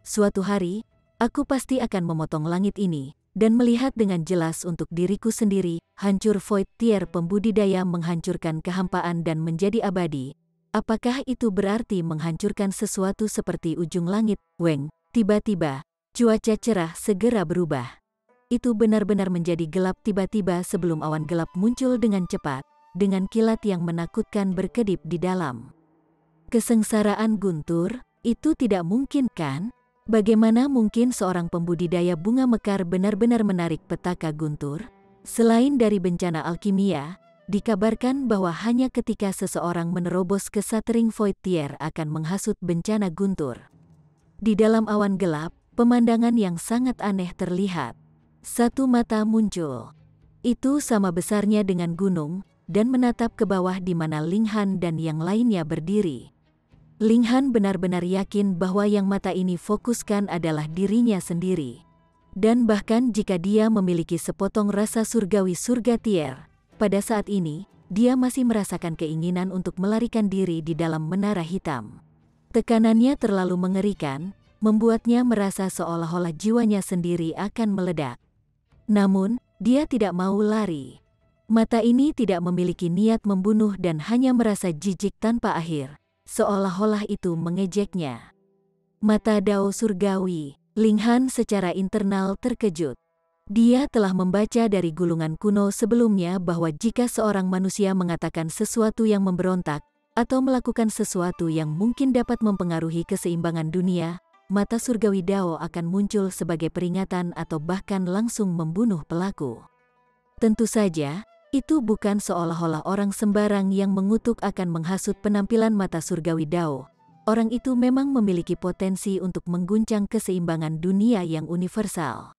Suatu hari, aku pasti akan memotong langit ini, dan melihat dengan jelas untuk diriku sendiri, hancur void tier pembudidaya menghancurkan kehampaan dan menjadi abadi. Apakah itu berarti menghancurkan sesuatu seperti ujung langit? Weng, tiba-tiba, cuaca cerah segera berubah. Itu benar-benar menjadi gelap tiba-tiba sebelum awan gelap muncul dengan cepat, dengan kilat yang menakutkan berkedip di dalam. Kesengsaraan Guntur, itu tidak mungkin kan? Bagaimana mungkin seorang pembudidaya bunga mekar benar-benar menarik petaka Guntur? Selain dari bencana alkimia, dikabarkan bahwa hanya ketika seseorang menerobos ke Shattering Void Tier akan menghasut bencana Guntur. Di dalam awan gelap, pemandangan yang sangat aneh terlihat. Satu mata muncul. Itu sama besarnya dengan gunung, dan menatap ke bawah di mana Ling Han dan yang lainnya berdiri. Ling Han benar-benar yakin bahwa yang mata ini fokuskan adalah dirinya sendiri. Dan bahkan jika dia memiliki sepotong rasa surgawi surga tier, pada saat ini, dia masih merasakan keinginan untuk melarikan diri di dalam menara hitam. Tekanannya terlalu mengerikan, membuatnya merasa seolah-olah jiwanya sendiri akan meledak. Namun, dia tidak mau lari. Mata ini tidak memiliki niat membunuh dan hanya merasa jijik tanpa akhir. Seolah-olah itu mengejeknya. Mata Dao surgawi, Ling Han secara internal terkejut. Dia telah membaca dari gulungan kuno sebelumnya bahwa jika seorang manusia mengatakan sesuatu yang memberontak, atau melakukan sesuatu yang mungkin dapat mempengaruhi keseimbangan dunia, mata surgawi Dao akan muncul sebagai peringatan atau bahkan langsung membunuh pelaku. Tentu saja, itu bukan seolah-olah orang sembarang yang mengutuk akan menghasut penampilan mata surgawi Dao. Orang itu memang memiliki potensi untuk mengguncang keseimbangan dunia yang universal.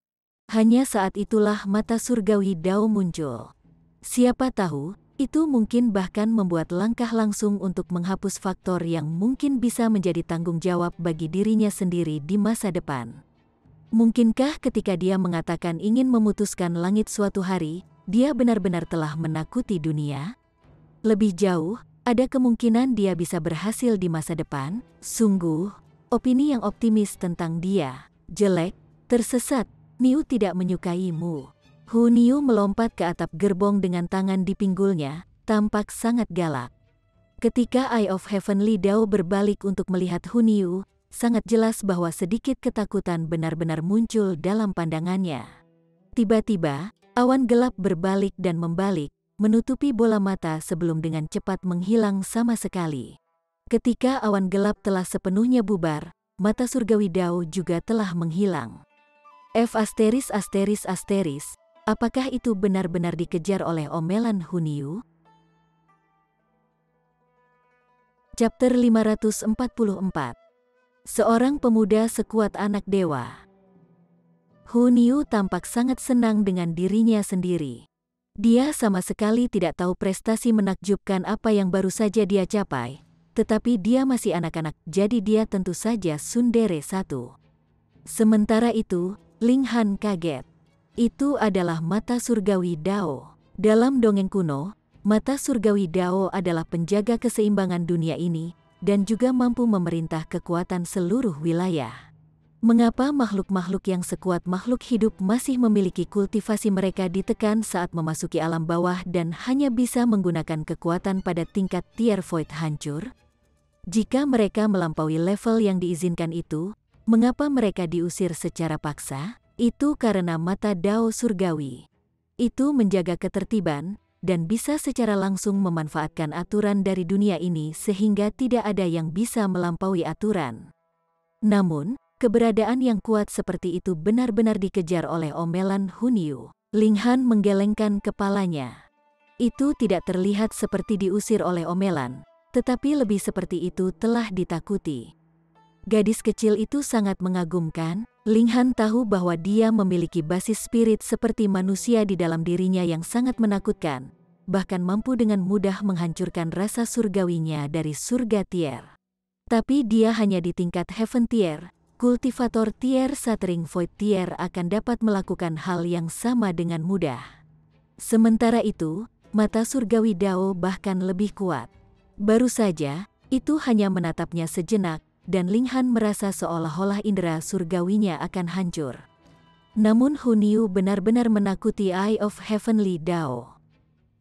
Hanya saat itulah mata surgawi Dao muncul. Siapa tahu, itu mungkin bahkan membuat langkah langsung untuk menghapus faktor yang mungkin bisa menjadi tanggung jawab bagi dirinya sendiri di masa depan. Mungkinkah ketika dia mengatakan ingin memutuskan langit suatu hari, dia benar-benar telah menakuti dunia? Lebih jauh, ada kemungkinan dia bisa berhasil di masa depan. Sungguh, opini yang optimis tentang dia. Jelek, tersesat, Niu tidak menyukaimu. Hu Niu melompat ke atap gerbong dengan tangan di pinggulnya, tampak sangat galak. Ketika Eye of Heavenly Dao berbalik untuk melihat Hu Niu, sangat jelas bahwa sedikit ketakutan benar-benar muncul dalam pandangannya. Tiba-tiba, awan gelap berbalik dan membalik, menutupi bola mata sebelum dengan cepat menghilang sama sekali. Ketika awan gelap telah sepenuhnya bubar, mata surgawi Dao juga telah menghilang. Apakah itu benar-benar dikejar oleh omelan Hu Niu? Chapter 544. Seorang pemuda sekuat anak dewa. Hu Niu tampak sangat senang dengan dirinya sendiri. Dia sama sekali tidak tahu prestasi menakjubkan apa yang baru saja dia capai, tetapi dia masih anak-anak, jadi dia tentu saja tsundere satu. Sementara itu, Ling Han kaget. Itu adalah mata surgawi Dao. Dalam dongeng kuno, Mata surgawi Dao adalah penjaga keseimbangan dunia ini dan juga mampu memerintah kekuatan seluruh wilayah. Mengapa makhluk-makhluk yang sekuat makhluk hidup masih memiliki kultivasi mereka ditekan saat memasuki alam bawah dan hanya bisa menggunakan kekuatan pada tingkat tier void hancur? Jika mereka melampaui level yang diizinkan itu, mengapa mereka diusir secara paksa? Itu karena mata Dao surgawi. Itu menjaga ketertiban dan bisa secara langsung memanfaatkan aturan dari dunia ini sehingga tidak ada yang bisa melampaui aturan. Namun, keberadaan yang kuat seperti itu benar-benar dikejar oleh omelan Hunyu. Ling Han menggelengkan kepalanya. Itu tidak terlihat seperti diusir oleh omelan, tetapi lebih seperti itu telah ditakuti. Gadis kecil itu sangat mengagumkan. Ling Han tahu bahwa dia memiliki basis spirit seperti manusia di dalam dirinya yang sangat menakutkan, bahkan mampu dengan mudah menghancurkan rasa surgawinya dari surga tier. Tapi dia hanya di tingkat heaven tier. Kultivator tier Shattering Void tier akan dapat melakukan hal yang sama dengan mudah. Sementara itu, mata surgawi Dao bahkan lebih kuat. Baru saja, itu hanya menatapnya sejenak, dan Ling Han merasa seolah-olah indera surgawinya akan hancur. Namun Hunyu benar-benar menakuti Eye of Heavenly Dao.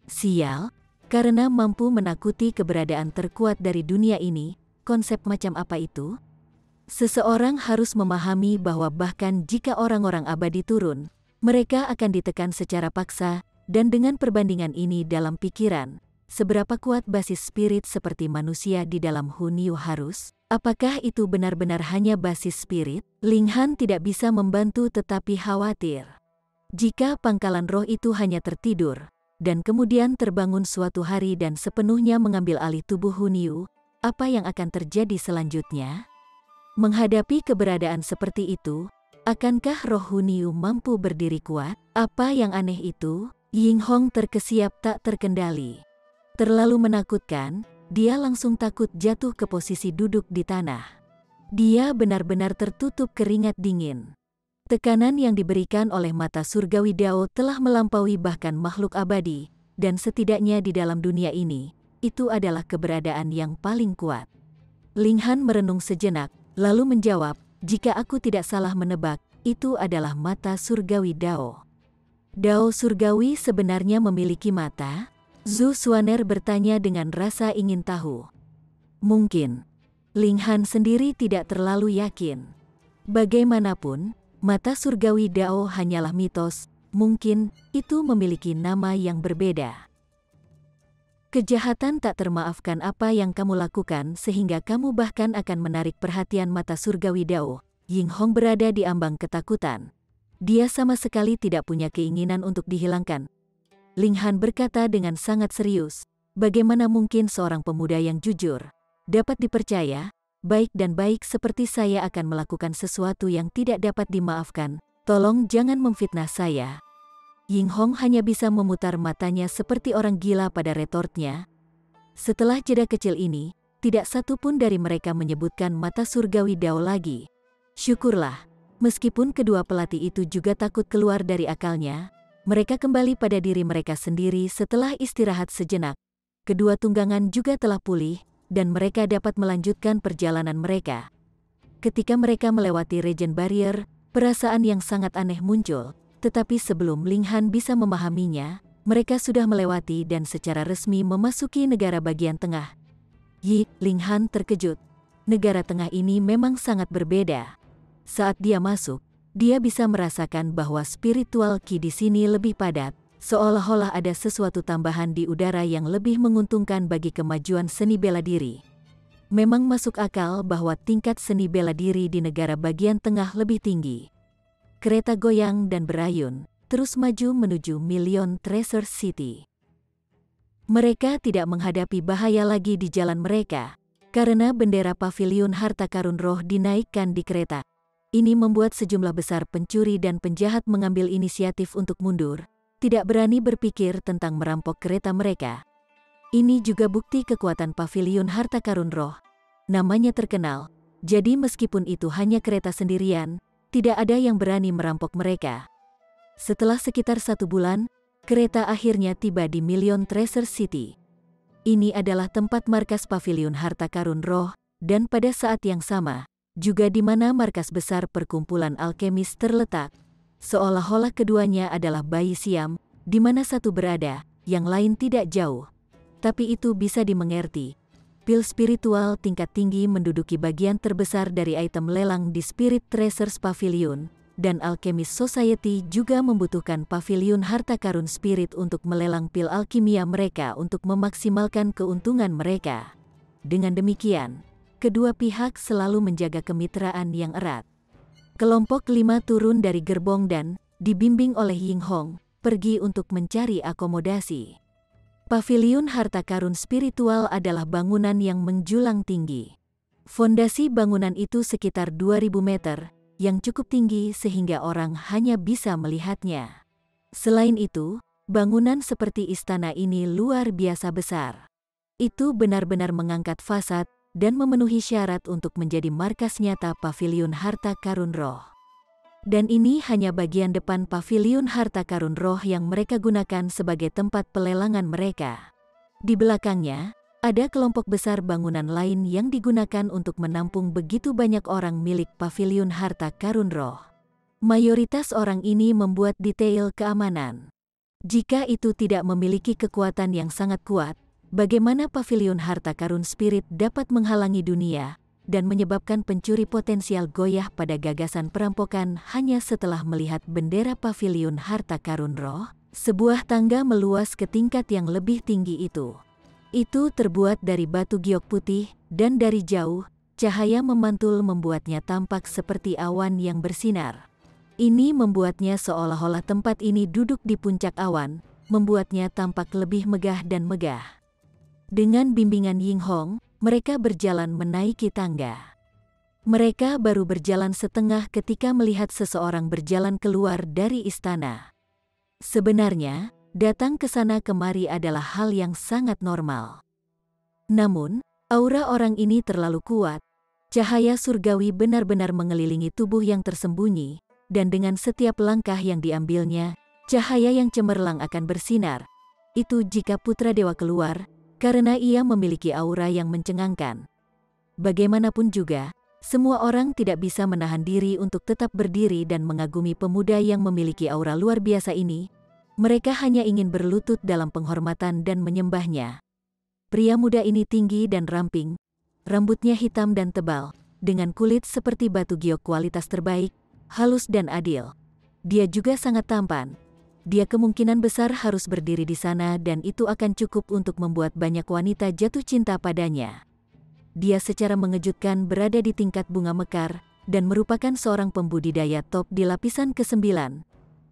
Sial, karena mampu menakuti keberadaan terkuat dari dunia ini, konsep macam apa itu? Seseorang harus memahami bahwa bahkan jika orang-orang abadi turun, mereka akan ditekan secara paksa, dan dengan perbandingan ini dalam pikiran, seberapa kuat basis spirit seperti manusia di dalam Hunyu harus? Apakah itu benar-benar hanya basis spirit? Ling Han tidak bisa membantu tetapi khawatir. Jika pangkalan roh itu hanya tertidur, dan kemudian terbangun suatu hari dan sepenuhnya mengambil alih tubuh Hunyu, apa yang akan terjadi selanjutnya? Menghadapi keberadaan seperti itu, akankah roh Hunyu mampu berdiri kuat? Apa yang aneh itu? Ying Hong terkesiap tak terkendali. Terlalu menakutkan. Dia langsung takut jatuh ke posisi duduk di tanah. Dia benar-benar tertutup keringat dingin. Tekanan yang diberikan oleh mata surgawi Dao telah melampaui bahkan makhluk abadi, dan setidaknya di dalam dunia ini, itu adalah keberadaan yang paling kuat. Ling Han merenung sejenak, lalu menjawab, jika aku tidak salah menebak, itu adalah mata surgawi Dao. Dao surgawi sebenarnya memiliki mata? Zhu Xuaner bertanya dengan rasa ingin tahu. Mungkin. Ling Han sendiri tidak terlalu yakin. Bagaimanapun, mata surgawi Dao hanyalah mitos, mungkin itu memiliki nama yang berbeda. Kejahatan tak termaafkan apa yang kamu lakukan sehingga kamu bahkan akan menarik perhatian mata surgawi Dao. Ying Hong berada di ambang ketakutan. Dia sama sekali tidak punya keinginan untuk dihilangkan. Ling Han berkata dengan sangat serius, bagaimana mungkin seorang pemuda yang jujur, dapat dipercaya, baik dan baik seperti saya akan melakukan sesuatu yang tidak dapat dimaafkan, tolong jangan memfitnah saya. Ying Hong hanya bisa memutar matanya seperti orang gila pada retortnya. Setelah jeda kecil ini, tidak satu pun dari mereka menyebutkan mata surgawi Dao lagi. Syukurlah, meskipun kedua pelatih itu juga takut keluar dari akalnya, mereka kembali pada diri mereka sendiri setelah istirahat sejenak. Kedua tunggangan juga telah pulih, dan mereka dapat melanjutkan perjalanan mereka. Ketika mereka melewati Regen Barrier, perasaan yang sangat aneh muncul, tetapi sebelum Ling Han bisa memahaminya, mereka sudah melewati dan secara resmi memasuki negara bagian tengah. Ling Han terkejut. Negara tengah ini memang sangat berbeda. Saat dia masuk, dia bisa merasakan bahwa spiritual ki di sini lebih padat, seolah-olah ada sesuatu tambahan di udara yang lebih menguntungkan bagi kemajuan seni bela diri. Memang masuk akal bahwa tingkat seni bela diri di negara bagian tengah lebih tinggi. Kereta goyang dan berayun, terus maju menuju Million Treasure City. Mereka tidak menghadapi bahaya lagi di jalan mereka, karena bendera pavilion harta karun roh dinaikkan di kereta. Ini membuat sejumlah besar pencuri dan penjahat mengambil inisiatif untuk mundur, tidak berani berpikir tentang merampok kereta mereka. Ini juga bukti kekuatan pavilion harta karun roh. Namanya terkenal, jadi meskipun itu hanya kereta sendirian, tidak ada yang berani merampok mereka. Setelah sekitar 1 bulan, kereta akhirnya tiba di Million Treasure City. Ini adalah tempat markas Paviliun Harta Karun Roh, dan pada saat yang sama, juga di mana markas besar perkumpulan alkemis terletak. Seolah-olah keduanya adalah bayi Siam, di mana satu berada, yang lain tidak jauh. Tapi itu bisa dimengerti. Pil spiritual tingkat tinggi menduduki bagian terbesar dari item lelang di Spirit Treasures Pavilion, dan Alchemist Society juga membutuhkan Paviliun Harta Karun Spirit untuk melelang pil alkimia mereka untuk memaksimalkan keuntungan mereka. Dengan demikian, kedua pihak selalu menjaga kemitraan yang erat. Kelompok 5 turun dari gerbong dan, dibimbing oleh Ying Hong, pergi untuk mencari akomodasi. Paviliun Harta Karun Spiritual adalah bangunan yang menjulang tinggi. Fondasi bangunan itu sekitar 2000 meter, yang cukup tinggi sehingga orang hanya bisa melihatnya. Selain itu, bangunan seperti istana ini luar biasa besar. Itu benar-benar mengangkat fasad dan memenuhi syarat untuk menjadi markas nyata Paviliun Harta Karun Roh. Dan ini hanya bagian depan Paviliun Harta Karun Roh yang mereka gunakan sebagai tempat pelelangan mereka. Di belakangnya, ada kelompok besar bangunan lain yang digunakan untuk menampung begitu banyak orang milik Paviliun Harta Karun Roh. Mayoritas orang ini membuat detail keamanan. Jika itu tidak memiliki kekuatan yang sangat kuat, bagaimana Paviliun Harta Karun Spirit dapat menghalangi dunia dan menyebabkan pencuri potensial goyah pada gagasan perampokan hanya setelah melihat bendera Paviliun Harta Karun Roh? Sebuah tangga meluas ke tingkat yang lebih tinggi itu. Itu terbuat dari batu giok putih, dan dari jauh, cahaya memantul membuatnya tampak seperti awan yang bersinar. Ini membuatnya seolah-olah tempat ini duduk di puncak awan, membuatnya tampak lebih megah dan megah. Dengan bimbingan Ying Hong, mereka berjalan menaiki tangga. Mereka baru berjalan setengah ketika melihat seseorang berjalan keluar dari istana. Sebenarnya, datang ke sana kemari adalah hal yang sangat normal. Namun, aura orang ini terlalu kuat. Cahaya surgawi benar-benar mengelilingi tubuh yang tersembunyi, dan dengan setiap langkah yang diambilnya, cahaya yang cemerlang akan bersinar. Itu jika putra dewa keluar, karena ia memiliki aura yang mencengangkan. Bagaimanapun juga, semua orang tidak bisa menahan diri untuk tetap berdiri dan mengagumi pemuda yang memiliki aura luar biasa ini. Mereka hanya ingin berlutut dalam penghormatan dan menyembahnya. Pria muda ini tinggi dan ramping, rambutnya hitam dan tebal, dengan kulit seperti batu giok kualitas terbaik, halus dan adil. Dia juga sangat tampan. Dia kemungkinan besar harus berdiri di sana dan itu akan cukup untuk membuat banyak wanita jatuh cinta padanya. Dia secara mengejutkan berada di tingkat bunga mekar dan merupakan seorang pembudidaya top di lapisan ke-9.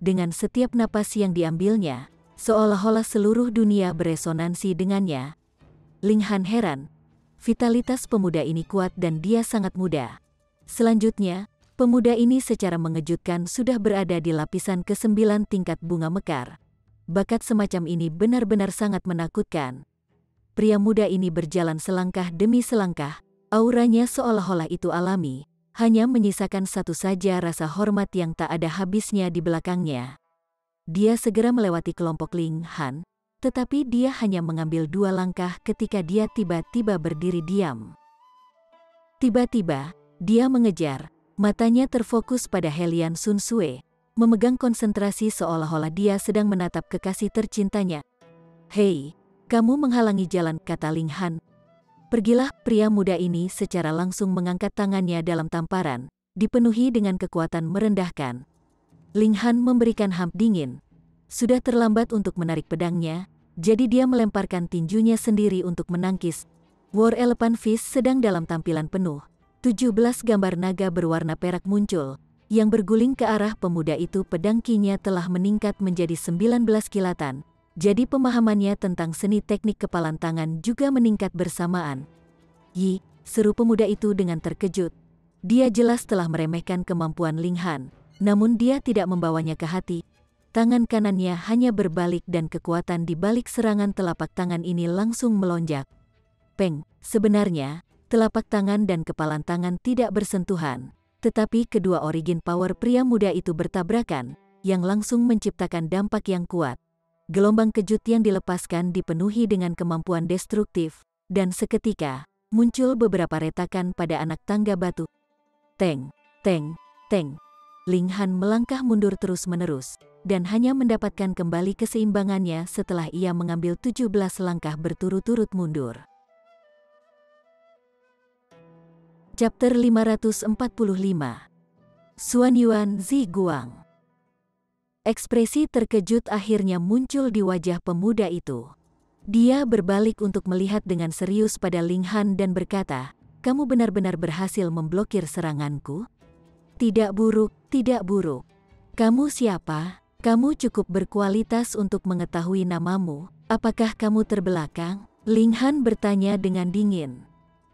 Dengan setiap napas yang diambilnya, seolah-olah seluruh dunia beresonansi dengannya. Ling Han heran. Vitalitas pemuda ini kuat dan dia sangat muda. Selanjutnya, pemuda ini secara mengejutkan sudah berada di lapisan ke-9 tingkat bunga mekar. Bakat semacam ini benar-benar sangat menakutkan. Pria muda ini berjalan selangkah demi selangkah, auranya seolah-olah itu alami, hanya menyisakan satu saja rasa hormat yang tak ada habisnya di belakangnya. Dia segera melewati kelompok Ling Han, tetapi dia hanya mengambil 2 langkah ketika dia tiba-tiba berdiri diam. Tiba-tiba, dia mengejar. Matanya terfokus pada Helian Sun Sue, memegang konsentrasi seolah-olah dia sedang menatap kekasih tercintanya. "Hei, kamu menghalangi jalan," kata Ling Han. "Pergilah." Pria muda ini secara langsung mengangkat tangannya dalam tamparan, dipenuhi dengan kekuatan merendahkan. Ling Han memberikan hamp dingin. Sudah terlambat untuk menarik pedangnya, jadi dia melemparkan tinjunya sendiri untuk menangkis. War Elephant Fist sedang dalam tampilan penuh. 17 gambar naga berwarna perak muncul, yang berguling ke arah pemuda itu. Pedang Qi-nya telah meningkat menjadi 19 kilatan, jadi pemahamannya tentang seni teknik kepalan tangan juga meningkat bersamaan. "Yi," seru pemuda itu dengan terkejut. Dia jelas telah meremehkan kemampuan Ling Han, namun dia tidak membawanya ke hati. Tangan kanannya hanya berbalik dan kekuatan di balik serangan telapak tangan ini langsung melonjak. Peng, sebenarnya, telapak tangan dan kepalan tangan tidak bersentuhan, tetapi kedua origin power pria muda itu bertabrakan, yang langsung menciptakan dampak yang kuat. gelombang kejut yang dilepaskan dipenuhi dengan kemampuan destruktif, dan seketika, muncul beberapa retakan pada anak tangga batu. Teng, teng, teng. Ling Han melangkah mundur terus-menerus, dan hanya mendapatkan kembali keseimbangannya setelah ia mengambil 17 langkah berturut-turut mundur. Chapter 545. Xuan Yuan Zi Guang. Ekspresi terkejut akhirnya muncul di wajah pemuda itu. Dia berbalik untuk melihat dengan serius pada Ling Han dan berkata, "Kamu benar-benar berhasil memblokir seranganku? Tidak buruk, tidak buruk. Kamu siapa? Kamu cukup berkualitas untuk mengetahui namamu. Apakah kamu terbelakang?" Ling Han bertanya dengan dingin.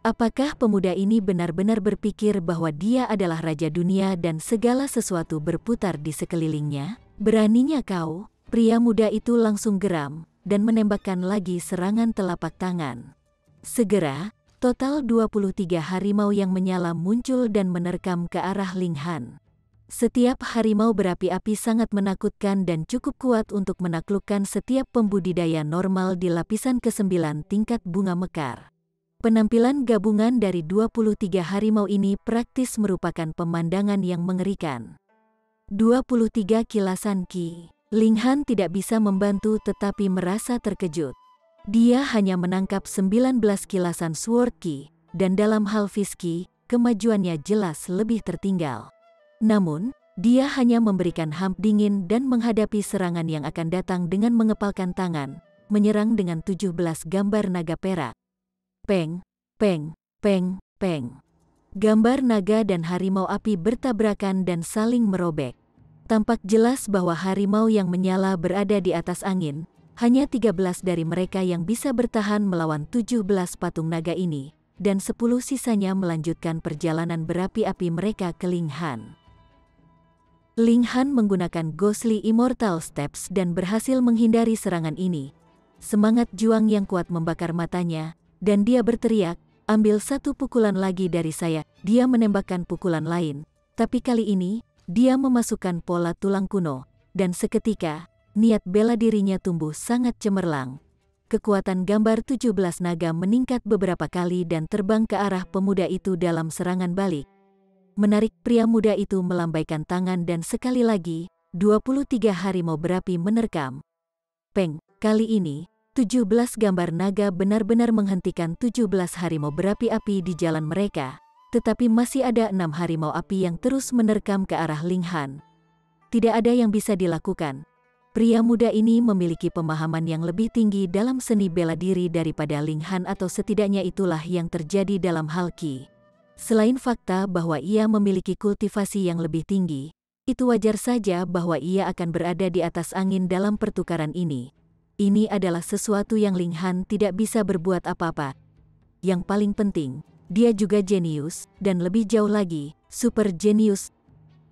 Apakah pemuda ini benar-benar berpikir bahwa dia adalah raja dunia dan segala sesuatu berputar di sekelilingnya? Beraninya kau? Pria muda itu langsung geram dan menembakkan lagi serangan telapak tangan. Segera, total 23 harimau yang menyala muncul dan menerkam ke arah Ling Han. Setiap harimau berapi-api sangat menakutkan dan cukup kuat untuk menaklukkan setiap pembudidaya normal di lapisan ke-9 tingkat bunga mekar. Penampilan gabungan dari 23 harimau ini praktis merupakan pemandangan yang mengerikan. 23 kilasan ki. Ling Han tidak bisa membantu tetapi merasa terkejut. Dia hanya menangkap 19 kilasan sword ki, dan dalam hal fiski, kemajuannya jelas lebih tertinggal. Namun, dia hanya memberikan hamp dingin dan menghadapi serangan yang akan datang dengan mengepalkan tangan, menyerang dengan 17 gambar naga perak. Peng, peng, peng, peng. Gambar naga dan harimau api bertabrakan dan saling merobek. Tampak jelas bahwa harimau yang menyala berada di atas angin. Hanya 13 dari mereka yang bisa bertahan melawan 17 patung naga ini, dan 10 sisanya melanjutkan perjalanan berapi-api mereka ke Ling Han. Ling Han menggunakan Ghostly Immortal Steps dan berhasil menghindari serangan ini. Semangat juang yang kuat membakar matanya, dan dia berteriak, "Ambil satu pukulan lagi dari saya." Dia menembakkan pukulan lain, tapi kali ini, dia memasukkan pola tulang kuno, dan seketika, niat bela dirinya tumbuh sangat cemerlang. Kekuatan gambar 17 naga meningkat beberapa kali dan terbang ke arah pemuda itu dalam serangan balik. Menarik, pria muda itu melambaikan tangan dan sekali lagi, 23 harimau berapi menerkam. Peng, kali ini, 17 gambar naga benar-benar menghentikan 17 harimau berapi-api di jalan mereka, tetapi masih ada 6 harimau api yang terus menerkam ke arah Ling Han. Tidak ada yang bisa dilakukan. Pria muda ini memiliki pemahaman yang lebih tinggi dalam seni bela diri daripada Ling Han, atau setidaknya itulah yang terjadi dalam hal ki. Selain fakta bahwa ia memiliki kultivasi yang lebih tinggi, itu wajar saja bahwa ia akan berada di atas angin dalam pertukaran ini. Ini adalah sesuatu yang Ling Han tidak bisa berbuat apa-apa. Yang paling penting, dia juga jenius, dan lebih jauh lagi, super jenius.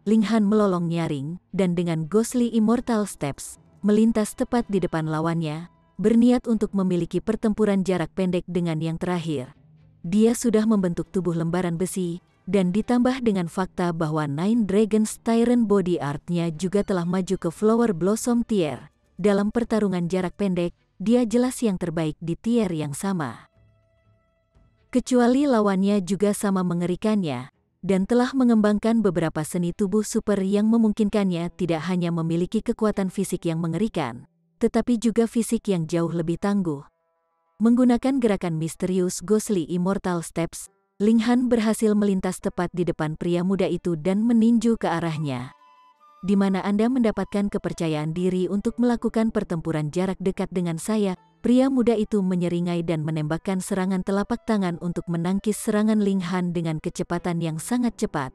Ling Han melolong nyaring, dan dengan Ghostly Immortal Steps, melintas tepat di depan lawannya, berniat untuk memiliki pertempuran jarak pendek dengan yang terakhir. Dia sudah membentuk tubuh lembaran besi, dan ditambah dengan fakta bahwa Nine Dragons Tyrant Body Art-nya juga telah maju ke Flower Blossom Tier. Dalam pertarungan jarak pendek, dia jelas yang terbaik di tier yang sama. Kecuali lawannya juga sama mengerikannya, dan telah mengembangkan beberapa seni tubuh super yang memungkinkannya tidak hanya memiliki kekuatan fisik yang mengerikan, tetapi juga fisik yang jauh lebih tangguh. Menggunakan gerakan misterius Ghostly Immortal Steps, Ling Han berhasil melintas tepat di depan pria muda itu dan meninju ke arahnya. Di mana Anda mendapatkan kepercayaan diri untuk melakukan pertempuran jarak dekat dengan saya? Pria muda itu menyeringai dan menembakkan serangan telapak tangan untuk menangkis serangan Ling Han dengan kecepatan yang sangat cepat.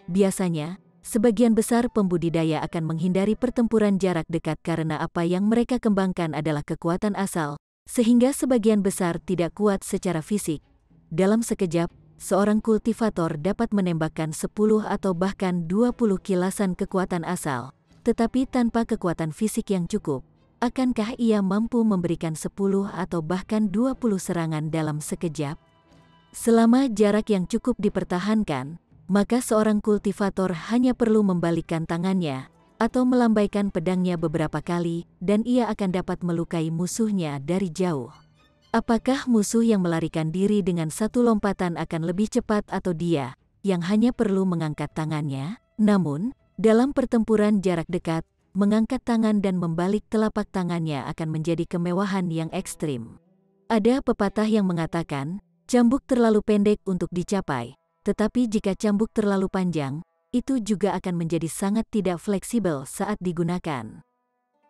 Biasanya, sebagian besar pembudidaya akan menghindari pertempuran jarak dekat karena apa yang mereka kembangkan adalah kekuatan asal, sehingga sebagian besar tidak kuat secara fisik. Dalam sekejap, seorang kultivator dapat menembakkan 10 atau bahkan 20 kilasan kekuatan asal, tetapi tanpa kekuatan fisik yang cukup. Akankah ia mampu memberikan 10 atau bahkan 20 serangan dalam sekejap? Selama jarak yang cukup dipertahankan, maka seorang kultivator hanya perlu membalikkan tangannya, atau melambaikan pedangnya beberapa kali, dan ia akan dapat melukai musuhnya dari jauh. Apakah musuh yang melarikan diri dengan satu lompatan akan lebih cepat atau dia yang hanya perlu mengangkat tangannya? Namun, dalam pertempuran jarak dekat, mengangkat tangan dan membalik telapak tangannya akan menjadi kemewahan yang ekstrim. Ada pepatah yang mengatakan, cambuk terlalu pendek untuk dicapai, tetapi jika cambuk terlalu panjang, itu juga akan menjadi sangat tidak fleksibel saat digunakan.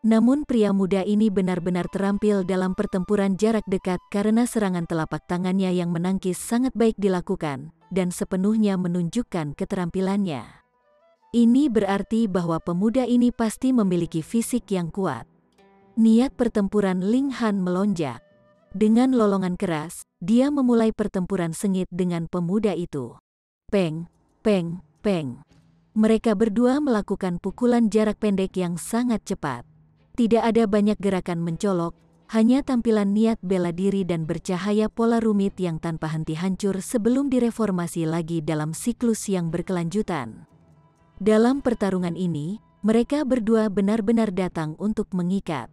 Namun pria muda ini benar-benar terampil dalam pertempuran jarak dekat karena serangan telapak tangannya yang menangkis sangat baik dilakukan, dan sepenuhnya menunjukkan keterampilannya. Ini berarti bahwa pemuda ini pasti memiliki fisik yang kuat. Niat pertempuran Ling Han melonjak. Dengan lolongan keras, dia memulai pertempuran sengit dengan pemuda itu. Peng, peng, peng. Mereka berdua melakukan pukulan jarak pendek yang sangat cepat. Tidak ada banyak gerakan mencolok, hanya tampilan niat bela diri dan bercahaya pola rumit yang tanpa henti hancur sebelum direformasi lagi dalam siklus yang berkelanjutan. Dalam pertarungan ini, mereka berdua benar-benar datang untuk mengikat.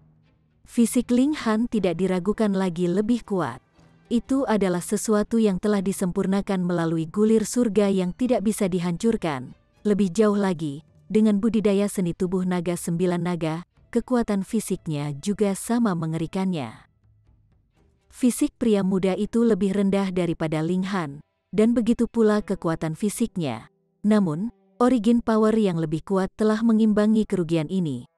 Fisik Ling Han tidak diragukan lagi lebih kuat. Itu adalah sesuatu yang telah disempurnakan melalui gulir surga yang tidak bisa dihancurkan. Lebih jauh lagi, dengan budidaya seni tubuh naga 9 naga, kekuatan fisiknya juga sama mengerikannya. Fisik pria muda itu lebih rendah daripada Ling Han, dan begitu pula kekuatan fisiknya. Namun, origin power yang lebih kuat telah mengimbangi kerugian ini.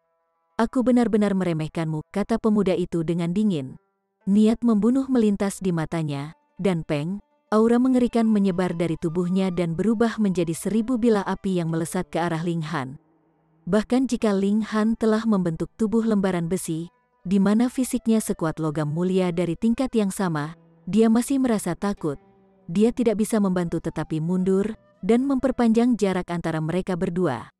Aku benar-benar meremehkanmu, kata pemuda itu dengan dingin. Niat membunuh melintas di matanya, dan peng, aura mengerikan menyebar dari tubuhnya dan berubah menjadi 1000 bilah api yang melesat ke arah Ling Han. Bahkan jika Ling Han telah membentuk tubuh lembaran besi, di mana fisiknya sekuat logam mulia dari tingkat yang sama, dia masih merasa takut. Dia tidak bisa membantu tetapi mundur, dan memperpanjang jarak antara mereka berdua.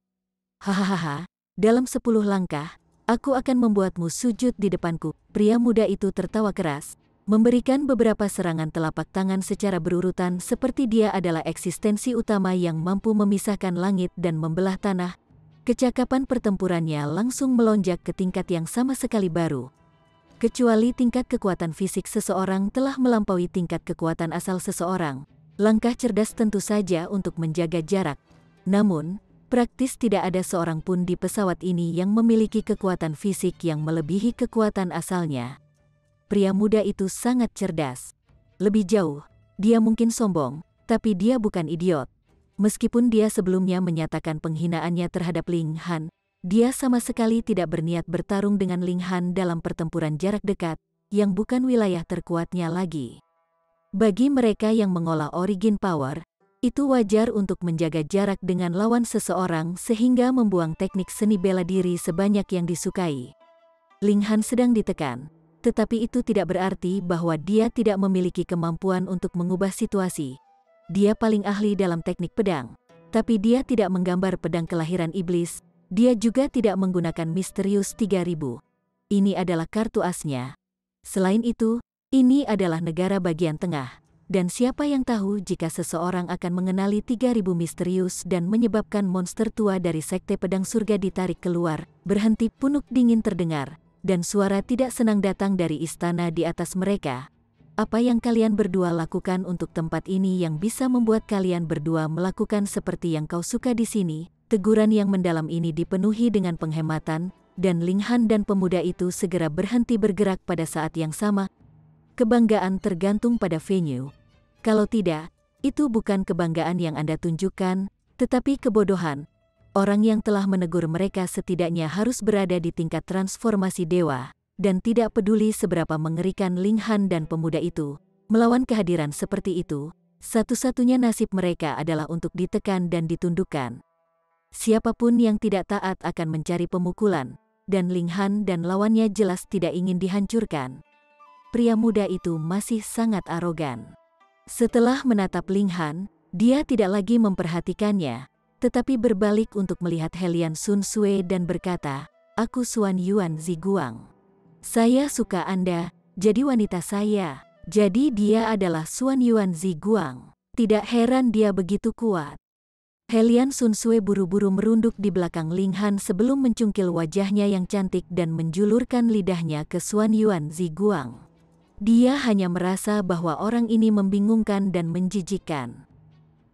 Hahaha, dalam 10 langkah, aku akan membuatmu sujud di depanku. Pria muda itu tertawa keras, memberikan beberapa serangan telapak tangan secara berurutan seperti dia adalah eksistensi utama yang mampu memisahkan langit dan membelah tanah. Kecakapan pertempurannya langsung melonjak ke tingkat yang sama sekali baru. Kecuali tingkat kekuatan fisik seseorang telah melampaui tingkat kekuatan asal seseorang, langkah cerdas tentu saja untuk menjaga jarak. Namun, praktis tidak ada seorang pun di pesawat ini yang memiliki kekuatan fisik yang melebihi kekuatan asalnya. Pria muda itu sangat cerdas. Lebih jauh, dia mungkin sombong, tapi dia bukan idiot. Meskipun dia sebelumnya menyatakan penghinaannya terhadap Ling Han, dia sama sekali tidak berniat bertarung dengan Ling Han dalam pertempuran jarak dekat, yang bukan wilayah terkuatnya lagi. Bagi mereka yang mengolah origin power, itu wajar untuk menjaga jarak dengan lawan seseorang sehingga membuang teknik seni bela diri sebanyak yang disukai. Ling Han sedang ditekan, tetapi itu tidak berarti bahwa dia tidak memiliki kemampuan untuk mengubah situasi. Dia paling ahli dalam teknik pedang, tapi dia tidak menggambar pedang kelahiran iblis, dia juga tidak menggunakan Misterius 3000. Ini adalah kartu asnya. Selain itu, ini adalah negara bagian tengah, dan siapa yang tahu jika seseorang akan mengenali 3000 misterius dan menyebabkan monster tua dari sekte pedang surga ditarik keluar. Berhenti, punuk dingin terdengar, dan suara tidak senang datang dari istana di atas mereka. Apa yang kalian berdua lakukan untuk tempat ini yang bisa membuat kalian berdua melakukan seperti yang kau suka di sini? Teguran yang mendalam ini dipenuhi dengan penghematan, dan Ling Han dan pemuda itu segera berhenti bergerak pada saat yang sama. Kebanggaan tergantung pada venue. Kalau tidak, itu bukan kebanggaan yang Anda tunjukkan, tetapi kebodohan. Orang yang telah menegur mereka setidaknya harus berada di tingkat transformasi dewa. Dan tidak peduli seberapa mengerikan Ling Han dan pemuda itu, melawan kehadiran seperti itu, satu-satunya nasib mereka adalah untuk ditekan dan ditundukkan. Siapapun yang tidak taat akan mencari pemukulan, dan Ling Han dan lawannya jelas tidak ingin dihancurkan. Pria muda itu masih sangat arogan. Setelah menatap Ling Han, dia tidak lagi memperhatikannya, tetapi berbalik untuk melihat Helian Sun Sue dan berkata, "Aku Xuan Yuan Ziguang. Saya suka Anda, jadi wanita saya." Jadi dia adalah Xuan Yuan Ziguang. Tidak heran dia begitu kuat. Helian Sun Sue buru-buru merunduk di belakang Ling Han sebelum mencungkil wajahnya yang cantik dan menjulurkan lidahnya ke Xuan Yuan Ziguang. Dia hanya merasa bahwa orang ini membingungkan dan menjijikkan.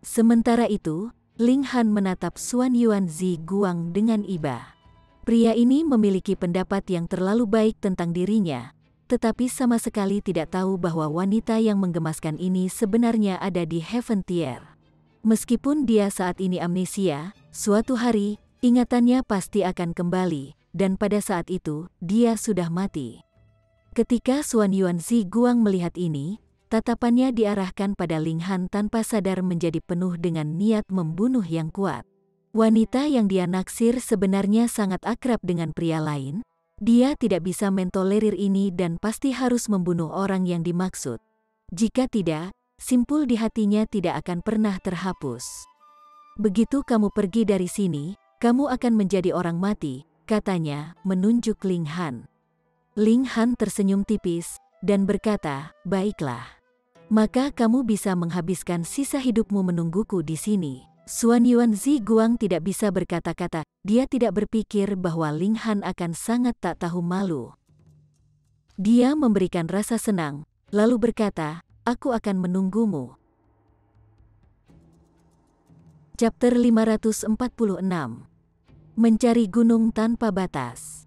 Sementara itu, Ling Han menatap Xuan Yuan Ziguang dengan iba. Pria ini memiliki pendapat yang terlalu baik tentang dirinya, tetapi sama sekali tidak tahu bahwa wanita yang menggemaskan ini sebenarnya ada di Heaven Tier. Meskipun dia saat ini amnesia, suatu hari, ingatannya pasti akan kembali, dan pada saat itu, dia sudah mati. Ketika Xuan Yuan Ziguang melihat ini, tatapannya diarahkan pada Ling Han tanpa sadar menjadi penuh dengan niat membunuh yang kuat. Wanita yang dia naksir sebenarnya sangat akrab dengan pria lain. Dia tidak bisa mentolerir ini dan pasti harus membunuh orang yang dimaksud. Jika tidak, simpul di hatinya tidak akan pernah terhapus. Begitu kamu pergi dari sini, kamu akan menjadi orang mati, katanya, menunjuk Ling Han. Ling Han tersenyum tipis dan berkata, baiklah. Maka kamu bisa menghabiskan sisa hidupmu menungguku di sini. Xuan Yuan Ziguang tidak bisa berkata-kata, dia tidak berpikir bahwa Ling Han akan sangat tak tahu malu. Dia memberikan rasa senang, lalu berkata, aku akan menunggumu. Chapter 546. Mencari gunung tanpa batas.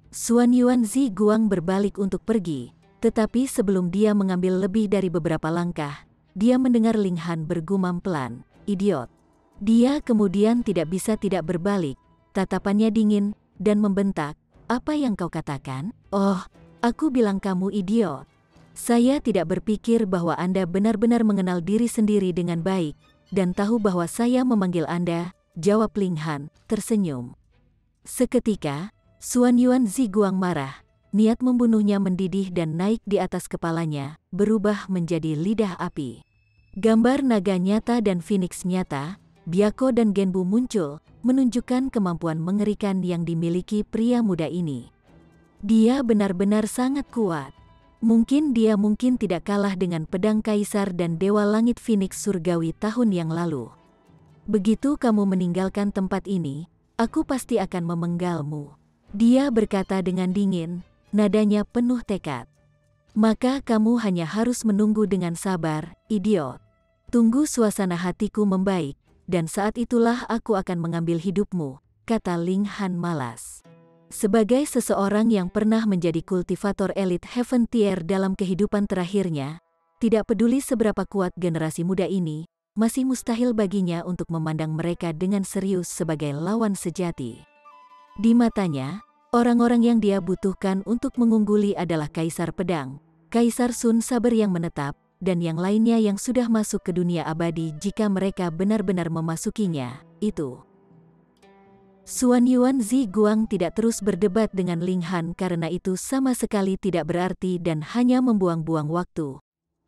Xuan Yuan Ziguang berbalik untuk pergi, tetapi sebelum dia mengambil lebih dari beberapa langkah, dia mendengar Ling Han bergumam pelan, idiot. Dia kemudian tidak bisa tidak berbalik, tatapannya dingin, dan membentak, apa yang kau katakan? Oh, aku bilang kamu idiot. Saya tidak berpikir bahwa Anda benar-benar mengenal diri sendiri dengan baik, dan tahu bahwa saya memanggil Anda, jawab Ling Han, tersenyum. Seketika, Xuan Yuan Ziguang marah, niat membunuhnya mendidih dan naik di atas kepalanya, berubah menjadi lidah api. Gambar naga nyata dan phoenix nyata, Byako dan Genbu muncul, menunjukkan kemampuan mengerikan yang dimiliki pria muda ini. Dia benar-benar sangat kuat. Mungkin tidak kalah dengan pedang kaisar dan dewa langit phoenix surgawi tahun yang lalu. Begitu kamu meninggalkan tempat ini, aku pasti akan memenggalmu. Dia berkata dengan dingin, nadanya penuh tekad. Maka kamu hanya harus menunggu dengan sabar, idiot. Tunggu suasana hatiku membaik, dan saat itulah aku akan mengambil hidupmu, kata Ling Han malas. Sebagai seseorang yang pernah menjadi kultivator elit Heaven Tier dalam kehidupan terakhirnya, tidak peduli seberapa kuat generasi muda ini, masih mustahil baginya untuk memandang mereka dengan serius sebagai lawan sejati. Di matanya, orang-orang yang dia butuhkan untuk mengungguli adalah Kaisar Pedang, Kaisar Sun Saber yang menetap, dan yang lainnya yang sudah masuk ke dunia abadi jika mereka benar-benar memasukinya, itu. Xuan Yuan Ziguang tidak terus berdebat dengan Ling Han karena itu sama sekali tidak berarti dan hanya membuang-buang waktu.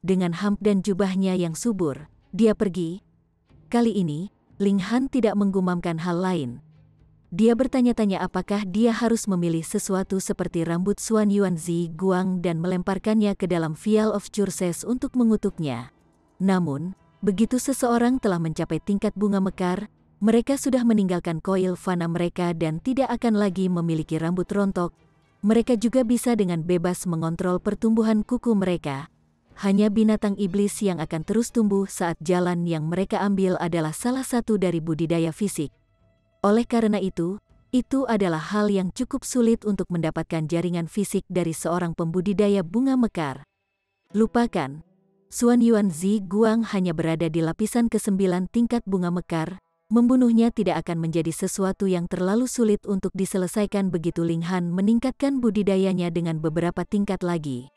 Dengan hamp dan jubahnya yang subur, dia pergi. Kali ini, Ling Han tidak menggumamkan hal lain. Dia bertanya-tanya apakah dia harus memilih sesuatu seperti rambut Xuan Yuan Ziguang dan melemparkannya ke dalam Vial of Curses untuk mengutuknya. Namun, begitu seseorang telah mencapai tingkat bunga mekar, mereka sudah meninggalkan koil fana mereka dan tidak akan lagi memiliki rambut rontok. Mereka juga bisa dengan bebas mengontrol pertumbuhan kuku mereka. Hanya binatang iblis yang akan terus tumbuh saat jalan yang mereka ambil adalah salah satu dari budidaya fisik. Oleh karena itu adalah hal yang cukup sulit untuk mendapatkan jaringan fisik dari seorang pembudidaya bunga mekar. Lupakan, Xuan Yuan Ziguang hanya berada di lapisan ke-9 tingkat bunga mekar, membunuhnya tidak akan menjadi sesuatu yang terlalu sulit untuk diselesaikan begitu Ling Han meningkatkan budidayanya dengan beberapa tingkat lagi.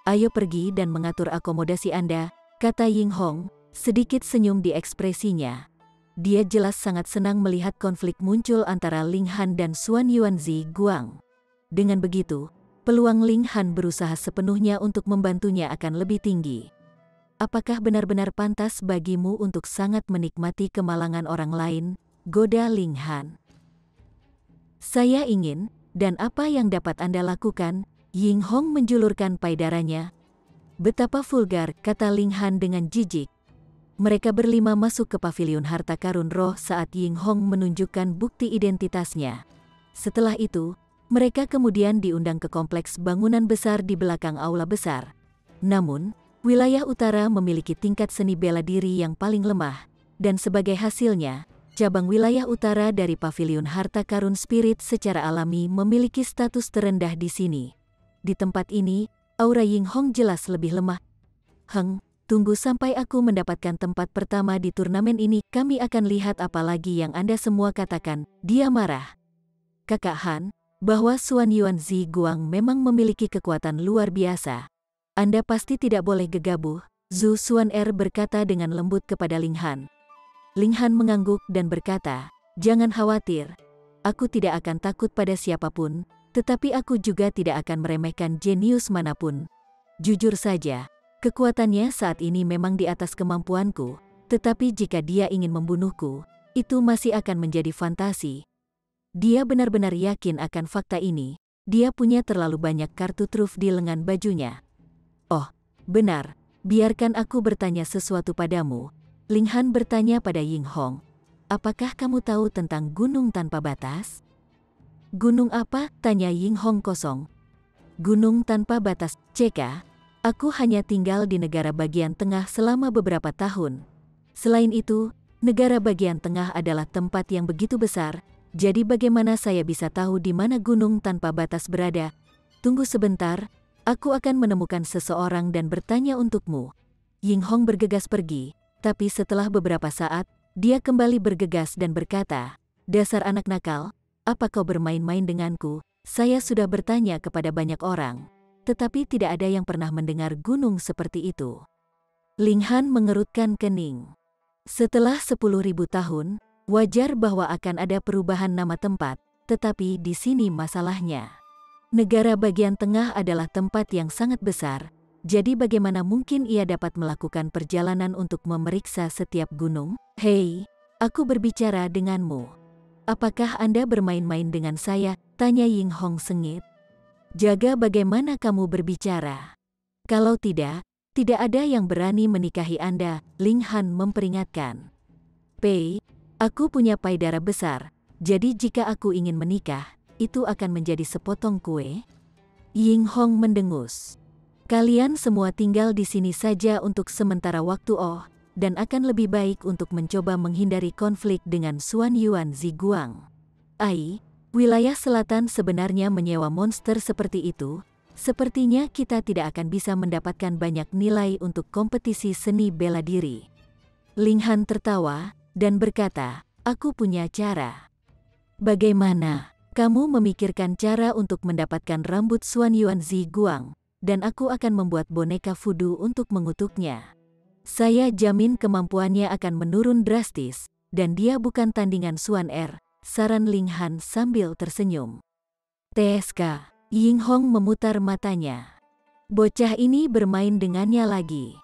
Ayo pergi dan mengatur akomodasi Anda, kata Ying Hong, sedikit senyum di ekspresinya. Dia jelas sangat senang melihat konflik muncul antara Ling Han dan Xuan Yuan Ziguang. Dengan begitu, peluang Ling Han berusaha sepenuhnya untuk membantunya akan lebih tinggi. Apakah benar-benar pantas bagimu untuk sangat menikmati kemalangan orang lain? Goda Ling Han. Saya ingin, dan apa yang dapat Anda lakukan? Ying Hong menjulurkan payudaranya. Betapa vulgar, kata Ling Han dengan jijik. mereka berlima masuk ke pavilion harta karun roh saat Ying Hong menunjukkan bukti identitasnya. Setelah itu, mereka kemudian diundang ke kompleks bangunan besar di belakang aula besar. Namun, wilayah utara memiliki tingkat seni bela diri yang paling lemah, dan sebagai hasilnya, cabang wilayah utara dari pavilion harta karun spirit secara alami memiliki status terendah di sini. Di tempat ini, aura Ying Hong jelas lebih lemah. Tunggu sampai aku mendapatkan tempat pertama di turnamen ini, kami akan lihat apa lagi yang Anda semua katakan. Dia marah. Kakak Han, bahwa Xuan Yuan Zi Guang memang memiliki kekuatan luar biasa. Anda pasti tidak boleh gegabah, Zhu Xuan berkata dengan lembut kepada Ling Han. Ling Han mengangguk dan berkata, jangan khawatir. Aku tidak akan takut pada siapapun, tetapi aku juga tidak akan meremehkan jenius manapun. Jujur saja, kekuatannya saat ini memang di atas kemampuanku, tetapi jika dia ingin membunuhku, itu masih akan menjadi fantasi. Dia benar-benar yakin akan fakta ini. Dia punya terlalu banyak kartu truf di lengan bajunya. Oh, benar. Biarkan aku bertanya sesuatu padamu. Ling Han bertanya pada Ying Hong. Apakah kamu tahu tentang gunung tanpa batas? Gunung apa? Tanya Ying Hong kosong. Gunung tanpa batas, CK. Aku hanya tinggal di negara bagian tengah selama beberapa tahun. Selain itu, negara bagian tengah adalah tempat yang begitu besar, jadi bagaimana saya bisa tahu di mana gunung tanpa batas berada? Tunggu sebentar, aku akan menemukan seseorang dan bertanya untukmu. Ying Hong bergegas pergi, tapi setelah beberapa saat, dia kembali bergegas dan berkata, dasar anak nakal, apa kau bermain-main denganku? Saya sudah bertanya kepada banyak orang, tetapi tidak ada yang pernah mendengar gunung seperti itu. Ling Han mengerutkan kening. Setelah 10.000 tahun, wajar bahwa akan ada perubahan nama tempat, tetapi di sini masalahnya. Negara bagian tengah adalah tempat yang sangat besar, jadi bagaimana mungkin ia dapat melakukan perjalanan untuk memeriksa setiap gunung? Hei, aku berbicara denganmu. Apakah Anda bermain-main dengan saya? Tanya Ying Hong sengit. Jaga bagaimana kamu berbicara. Kalau tidak, tidak ada yang berani menikahi Anda, Ling Han memperingatkan. Aku punya payudara besar, jadi jika aku ingin menikah, itu akan menjadi sepotong kue. Ying Hong mendengus. Kalian semua tinggal di sini saja untuk sementara waktu dan akan lebih baik untuk mencoba menghindari konflik dengan Xuan Yuan Zi Guang. Wilayah selatan sebenarnya menyewa monster seperti itu. Sepertinya kita tidak akan bisa mendapatkan banyak nilai untuk kompetisi seni bela diri. Ling Han tertawa dan berkata, aku punya cara. Bagaimana? Kamu memikirkan cara untuk mendapatkan rambut Xuan Yuan Zi Guang, dan aku akan membuat boneka voodoo untuk mengutuknya. Saya jamin kemampuannya akan menurun drastis, dan dia bukan tandingan Xuan saran Ling Han sambil tersenyum. TSK, Ying Hong memutar matanya. Bocah ini bermain dengannya lagi.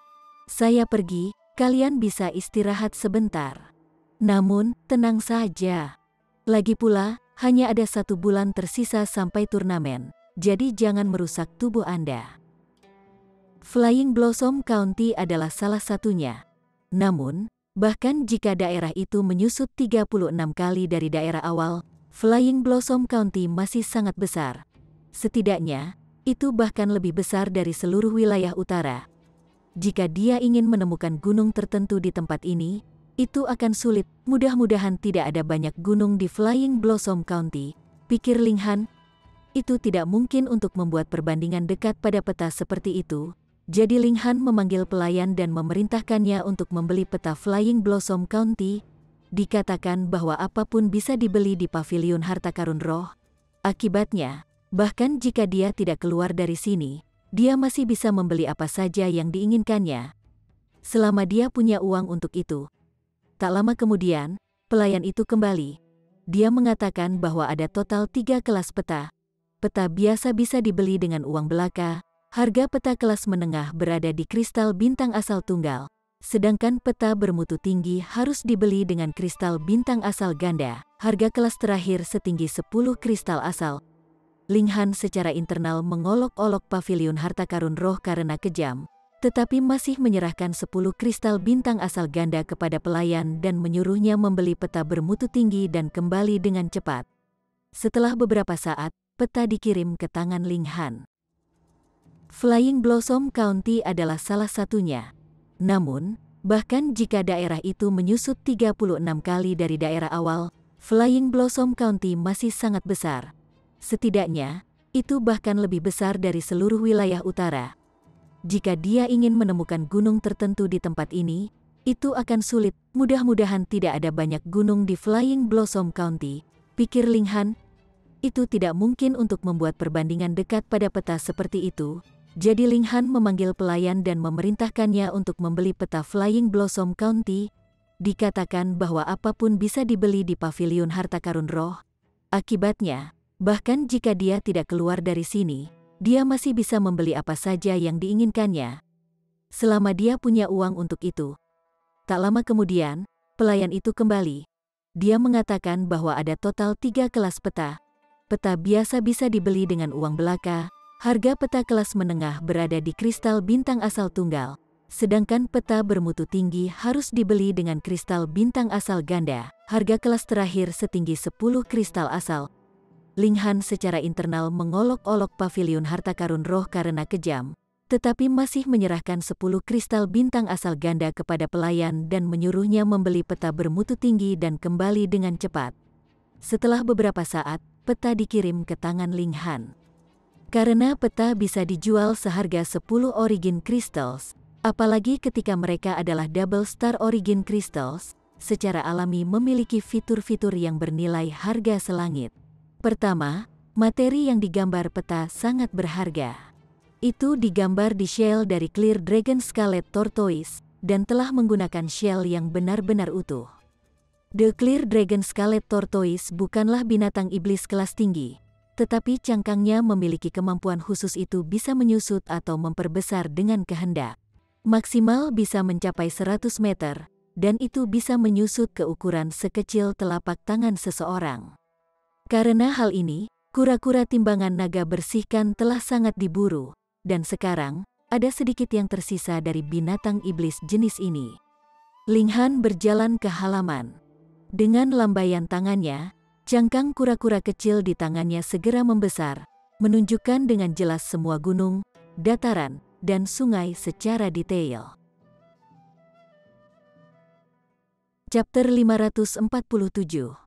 Saya pergi, kalian bisa istirahat sebentar. Namun, tenang saja. Lagi pula, hanya ada 1 bulan tersisa sampai turnamen, jadi jangan merusak tubuh Anda. Flying Blossom County adalah salah satunya. Namun, bahkan jika daerah itu menyusut 36 kali dari daerah awal, Flying Blossom County masih sangat besar. Setidaknya, itu bahkan lebih besar dari seluruh wilayah utara. Jika dia ingin menemukan gunung tertentu di tempat ini, itu akan sulit. Mudah-mudahan tidak ada banyak gunung di Flying Blossom County, pikir Ling Han. Itu tidak mungkin untuk membuat perbandingan dekat pada peta seperti itu. Jadi Ling Han memanggil pelayan dan memerintahkannya untuk membeli peta Flying Blossom County. Dikatakan bahwa apapun bisa dibeli di pavilion harta karun roh. Akibatnya, bahkan jika dia tidak keluar dari sini, dia masih bisa membeli apa saja yang diinginkannya. Selama dia punya uang untuk itu. Tak lama kemudian, pelayan itu kembali. Dia mengatakan bahwa ada total 3 kelas peta. Peta biasa bisa dibeli dengan uang belaka. Harga peta kelas menengah berada di kristal bintang asal tunggal. Sedangkan peta bermutu tinggi harus dibeli dengan kristal bintang asal ganda. Harga kelas terakhir setinggi 10 kristal asal. Ling Han secara internal mengolok-olok pavilion harta karun roh karena kejam. tetapi masih menyerahkan 10 kristal bintang asal ganda kepada pelayan dan menyuruhnya membeli peta bermutu tinggi dan kembali dengan cepat. Setelah beberapa saat, peta dikirim ke tangan Ling Han. Flying Blossom County adalah salah satunya. Namun, bahkan jika daerah itu menyusut 36 kali dari daerah awal, Flying Blossom County masih sangat besar. Setidaknya, itu bahkan lebih besar dari seluruh wilayah utara. Jika dia ingin menemukan gunung tertentu di tempat ini, itu akan sulit. Mudah-mudahan tidak ada banyak gunung di Flying Blossom County, pikir Ling Han. Itu tidak mungkin untuk membuat perbandingan dekat pada peta seperti itu. Jadi Ling Han memanggil pelayan dan memerintahkannya untuk membeli peta Flying Blossom County. Dikatakan bahwa apapun bisa dibeli di paviliun harta karun roh. Akibatnya, bahkan jika dia tidak keluar dari sini, dia masih bisa membeli apa saja yang diinginkannya. Selama dia punya uang untuk itu. Tak lama kemudian, pelayan itu kembali. Dia mengatakan bahwa ada total 3 kelas peta. Peta biasa bisa dibeli dengan uang belaka. Harga peta kelas menengah berada di kristal bintang asal tunggal, sedangkan peta bermutu tinggi harus dibeli dengan kristal bintang asal ganda. Harga kelas terakhir setinggi 10 kristal asal. Ling Han secara internal mengolok-olok paviliun harta karun roh karena kejam, tetapi masih menyerahkan 10 kristal bintang asal ganda kepada pelayan dan menyuruhnya membeli peta bermutu tinggi dan kembali dengan cepat. Setelah beberapa saat, peta dikirim ke tangan Ling Han. Karena peta bisa dijual seharga 10 origin crystals, apalagi ketika mereka adalah double star origin crystals, secara alami memiliki fitur-fitur yang bernilai harga selangit. Pertama, materi yang digambar peta sangat berharga. Itu digambar di shell dari Clear Dragon Scarlet Tortoise, dan telah menggunakan shell yang benar-benar utuh. The Clear Dragon Scarlet Tortoise bukanlah binatang iblis kelas tinggi, tetapi cangkangnya memiliki kemampuan khusus itu bisa menyusut atau memperbesar dengan kehendak. Maksimal bisa mencapai 100 meter, dan itu bisa menyusut ke ukuran sekecil telapak tangan seseorang. Karena hal ini, kura-kura timbangan naga bersihkan telah sangat diburu, dan sekarang, ada sedikit yang tersisa dari binatang iblis jenis ini. Ling Han berjalan ke halaman. Dengan lambaian tangannya, cangkang kura-kura kecil di tangannya segera membesar, menunjukkan dengan jelas semua gunung, dataran, dan sungai secara detail. Chapter 547.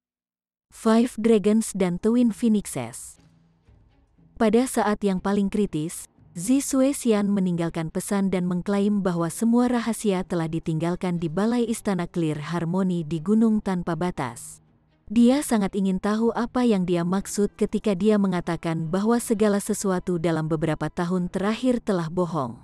Five Dragons dan Twin Phoenixes. Pada saat yang paling kritis, Zi Suexian meninggalkan pesan dan mengklaim bahwa semua rahasia telah ditinggalkan di balai istana Clear Harmony di Gunung Tanpa Batas. Dia sangat ingin tahu apa yang dia maksud ketika dia mengatakan bahwa segala sesuatu dalam beberapa tahun terakhir telah bohong.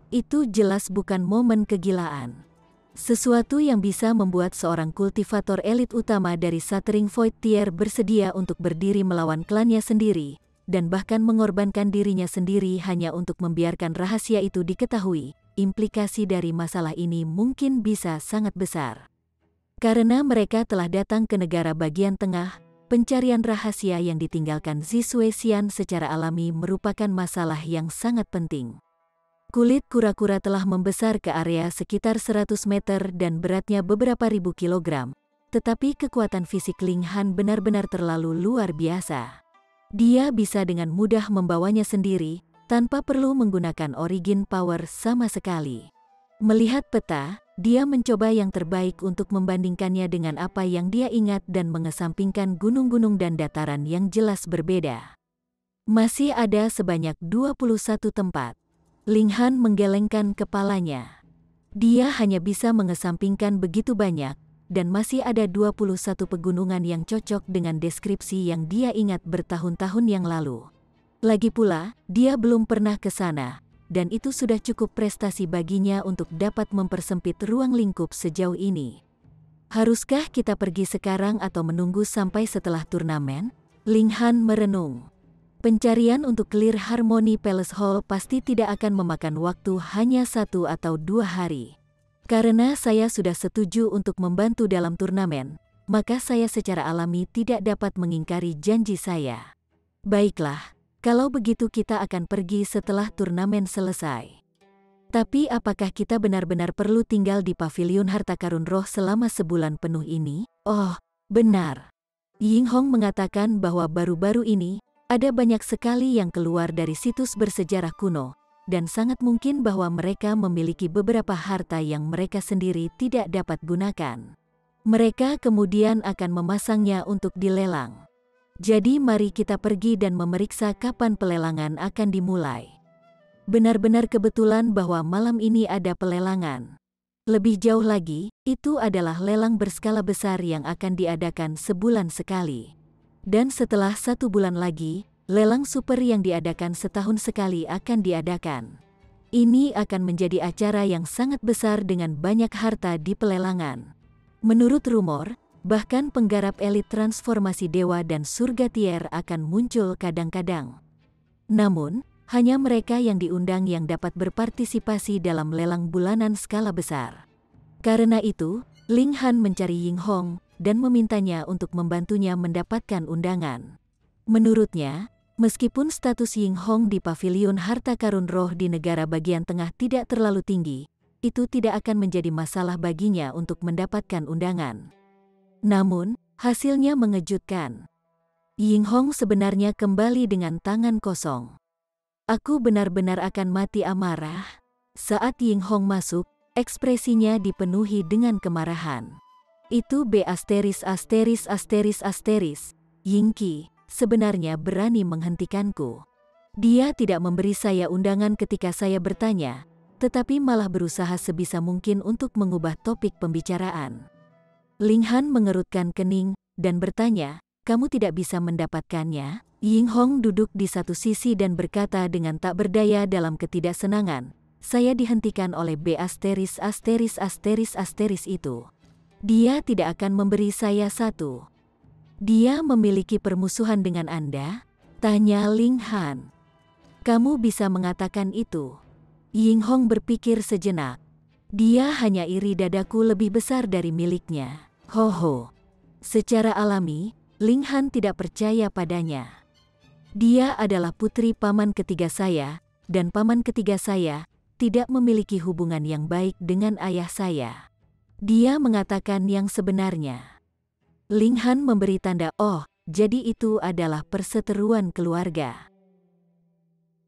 Itu jelas bukan momen kegilaan. Sesuatu yang bisa membuat seorang kultivator elit utama dari Shattering Void Tier bersedia untuk berdiri melawan klannya sendiri, dan bahkan mengorbankan dirinya sendiri hanya untuk membiarkan rahasia itu diketahui. Implikasi dari masalah ini mungkin bisa sangat besar. Karena mereka telah datang ke negara bagian tengah, pencarian rahasia yang ditinggalkan Zi Suexian secara alami merupakan masalah yang sangat penting. Kulit kura-kura telah membesar ke area sekitar 100 meter dan beratnya beberapa ribu kilogram, tetapi kekuatan fisik Ling Han benar-benar terlalu luar biasa. Dia bisa dengan mudah membawanya sendiri, tanpa perlu menggunakan origin power sama sekali. Melihat peta, dia mencoba yang terbaik untuk membandingkannya dengan apa yang dia ingat dan mengesampingkan gunung-gunung dan dataran yang jelas berbeda. Masih ada sebanyak 21 tempat. Ling Han menggelengkan kepalanya. Dia hanya bisa mengesampingkan begitu banyak, dan masih ada 21 pegunungan yang cocok dengan deskripsi yang dia ingat bertahun-tahun yang lalu. Lagi pula, dia belum pernah ke sana, dan itu sudah cukup prestasi baginya untuk dapat mempersempit ruang lingkup sejauh ini. Haruskah kita pergi sekarang atau menunggu sampai setelah turnamen? Ling Han merenung. Pencarian untuk Clear Harmony Palace Hall pasti tidak akan memakan waktu hanya 1 atau 2 hari. Karena saya sudah setuju untuk membantu dalam turnamen, maka saya secara alami tidak dapat mengingkari janji saya. Baiklah, kalau begitu kita akan pergi setelah turnamen selesai. Tapi apakah kita benar-benar perlu tinggal di pavilion harta karun roh selama sebulan penuh ini? Oh, benar. Yinghong mengatakan bahwa baru-baru ini, ada banyak sekali yang keluar dari situs bersejarah kuno, dan sangat mungkin bahwa mereka memiliki beberapa harta yang mereka sendiri tidak dapat gunakan. Mereka kemudian akan memasangnya untuk dilelang. Jadi mari kita pergi dan memeriksa kapan pelelangan akan dimulai. Benar-benar kebetulan bahwa malam ini ada pelelangan. Lebih jauh lagi, itu adalah lelang berskala besar yang akan diadakan sebulan sekali. Dan setelah 1 bulan lagi, lelang super yang diadakan setahun sekali akan diadakan. Ini akan menjadi acara yang sangat besar dengan banyak harta di pelelangan. Menurut rumor, bahkan penggarap elit transformasi dewa dan surga tier akan muncul kadang-kadang. Namun, hanya mereka yang diundang yang dapat berpartisipasi dalam lelang bulanan skala besar. Karena itu, Ling Han mencari Yinghong dan memintanya untuk membantunya mendapatkan undangan. Menurutnya, meskipun status Yinghong di pavilion harta karun roh di negara bagian tengah tidak terlalu tinggi, itu tidak akan menjadi masalah baginya untuk mendapatkan undangan. Namun, hasilnya mengejutkan. Yinghong sebenarnya kembali dengan tangan kosong. Aku benar-benar akan mati amarah. Saat Yinghong masuk, ekspresinya dipenuhi dengan kemarahan. Itu B******. Yingqi sebenarnya berani menghentikanku. Dia tidak memberi saya undangan ketika saya bertanya, tetapi malah berusaha sebisa mungkin untuk mengubah topik pembicaraan. Ling Han mengerutkan kening dan bertanya, kamu tidak bisa mendapatkannya? Yinghong duduk di satu sisi dan berkata dengan tak berdaya dalam ketidaksenangan, saya dihentikan oleh B****** itu. Dia tidak akan memberi saya satu. Dia memiliki permusuhan dengan Anda? Tanya Ling Han. Kamu bisa mengatakan itu. Yinghong berpikir sejenak. Dia hanya iri dadaku lebih besar dari miliknya. Hoho. Secara alami, Ling Han tidak percaya padanya. Dia adalah putri paman ketiga saya, dan paman ketiga saya tidak memiliki hubungan yang baik dengan ayah saya. Dia mengatakan yang sebenarnya. Ling Han memberi tanda, oh, jadi itu adalah perseteruan keluarga.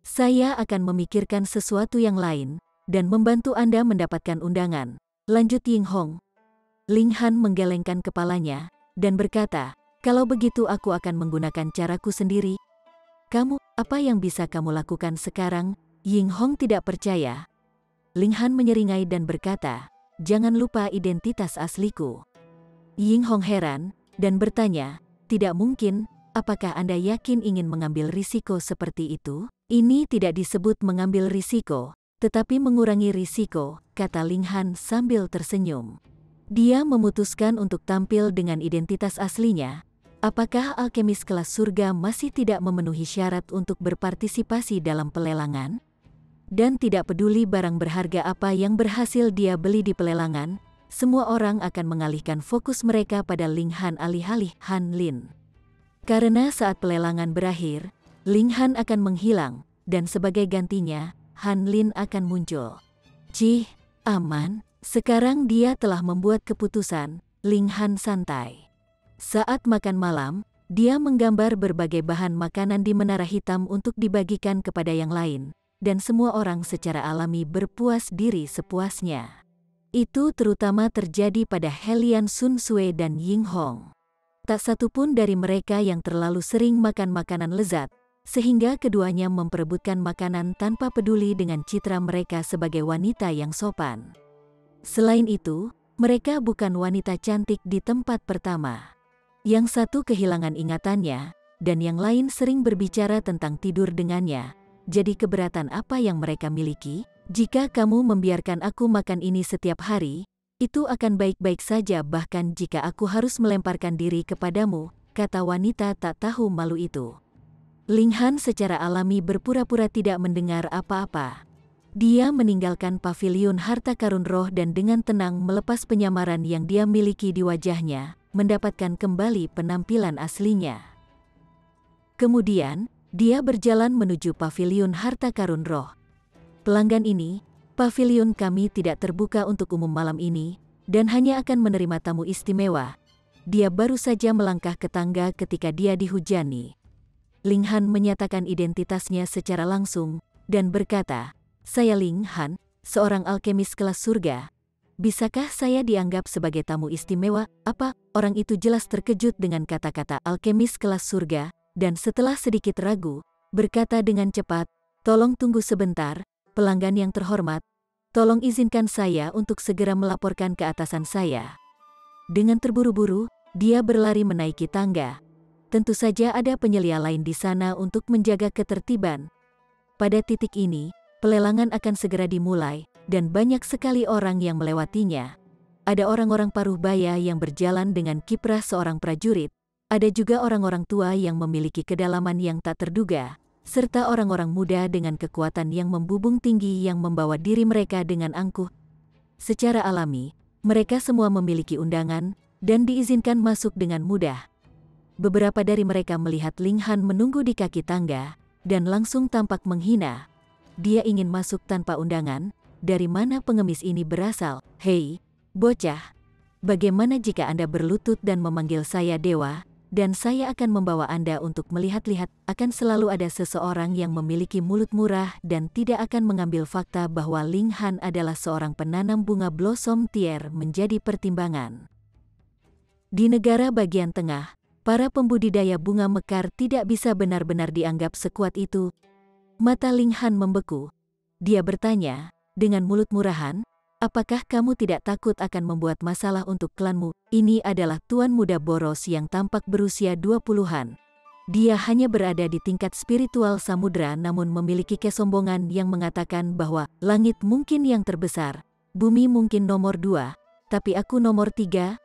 Saya akan memikirkan sesuatu yang lain, dan membantu Anda mendapatkan undangan, lanjut Yinghong. Ling Han menggelengkan kepalanya, dan berkata, kalau begitu aku akan menggunakan caraku sendiri. Kamu, apa yang bisa kamu lakukan sekarang? Yinghong tidak percaya. Ling Han menyeringai dan berkata, jangan lupa identitas asliku. Yinghong heran, dan bertanya, tidak mungkin, apakah Anda yakin ingin mengambil risiko seperti itu? Ini tidak disebut mengambil risiko, tetapi mengurangi risiko, kata Ling Han sambil tersenyum. Dia memutuskan untuk tampil dengan identitas aslinya. Apakah alkemis kelas surga masih tidak memenuhi syarat untuk berpartisipasi dalam pelelangan? Dan tidak peduli barang berharga apa yang berhasil dia beli di pelelangan, semua orang akan mengalihkan fokus mereka pada Ling Han alih-alih Han Lin. Karena saat pelelangan berakhir, Ling Han akan menghilang, dan sebagai gantinya, Han Lin akan muncul. Cih, aman, sekarang dia telah membuat keputusan, Ling Han santai. Saat makan malam, dia menggambar berbagai bahan makanan di menara hitam untuk dibagikan kepada yang lain, dan semua orang secara alami berpuas diri sepuasnya. Itu terutama terjadi pada Helian Sun Sue dan Yinghong. Tak satu pun dari mereka yang terlalu sering makan makanan lezat, sehingga keduanya memperebutkan makanan tanpa peduli dengan citra mereka sebagai wanita yang sopan. Selain itu, mereka bukan wanita cantik di tempat pertama. Yang satu kehilangan ingatannya, dan yang lain sering berbicara tentang tidur dengannya. Jadi keberatan apa yang mereka miliki? Jika kamu membiarkan aku makan ini setiap hari, itu akan baik-baik saja bahkan jika aku harus melemparkan diri kepadamu, kata wanita tak tahu malu itu. Ling Han secara alami berpura-pura tidak mendengar apa-apa. Dia meninggalkan pavilion harta karun roh dan dengan tenang melepas penyamaran yang dia miliki di wajahnya, mendapatkan kembali penampilan aslinya. Kemudian, dia berjalan menuju pavilion harta karun roh. Pelanggan ini, Pavilion kami tidak terbuka untuk umum malam ini, dan hanya akan menerima tamu istimewa. Dia baru saja melangkah ke tangga ketika dia dihujani. Ling Han menyatakan identitasnya secara langsung, dan berkata, "Saya Ling Han, seorang alkemis kelas surga. Bisakah saya dianggap sebagai tamu istimewa?" "Apa?" Orang itu jelas terkejut dengan kata-kata alkemis kelas surga, dan setelah sedikit ragu, berkata dengan cepat, "Tolong tunggu sebentar, pelanggan yang terhormat. Tolong izinkan saya untuk segera melaporkan ke atasan saya." Dengan terburu-buru, dia berlari menaiki tangga. Tentu saja ada penyelia lain di sana untuk menjaga ketertiban. Pada titik ini, pelelangan akan segera dimulai, dan banyak sekali orang yang melewatinya. Ada orang-orang paruh baya yang berjalan dengan kiprah seorang prajurit. Ada juga orang-orang tua yang memiliki kedalaman yang tak terduga, serta orang-orang muda dengan kekuatan yang membubung tinggi yang membawa diri mereka dengan angkuh. Secara alami, mereka semua memiliki undangan, dan diizinkan masuk dengan mudah. Beberapa dari mereka melihat Ling Han menunggu di kaki tangga, dan langsung tampak menghina. Dia ingin masuk tanpa undangan. Dari mana pengemis ini berasal? "Hei, bocah. Bagaimana jika Anda berlutut dan memanggil saya dewa? Dan saya akan membawa Anda untuk melihat-lihat." Akan selalu ada seseorang yang memiliki mulut murah dan tidak akan mengambil fakta bahwa Ling Han adalah seorang penanam bunga blossom tier menjadi pertimbangan. Di negara bagian tengah, para pembudidaya bunga mekar tidak bisa benar-benar dianggap sekuat itu. Mata Ling Han membeku. Dia bertanya, dengan mulut murahan, "Apakah kamu tidak takut akan membuat masalah untuk klanmu?" Ini adalah tuan muda boros yang tampak berusia 20-an. Dia hanya berada di tingkat spiritual samudra namun memiliki kesombongan yang mengatakan bahwa langit mungkin yang terbesar, bumi mungkin nomor 2, tapi aku nomor 3.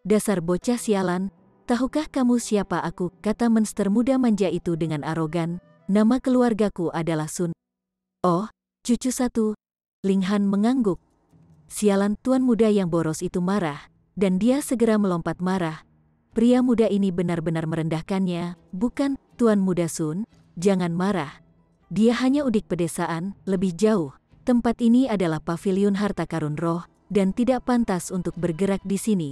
"Dasar bocah sialan, tahukah kamu siapa aku?" kata monster muda manja itu dengan arogan. "Nama keluargaku adalah Sun." "Oh, cucu satu." Ling Han mengangguk. Sialan, tuan muda yang boros itu marah, dan dia segera melompat marah. Pria muda ini benar-benar merendahkannya. "Bukan, Tuan Muda Sun, jangan marah. Dia hanya udik pedesaan, lebih jauh. Tempat ini adalah pavilion harta karun roh, dan tidak pantas untuk bergerak di sini."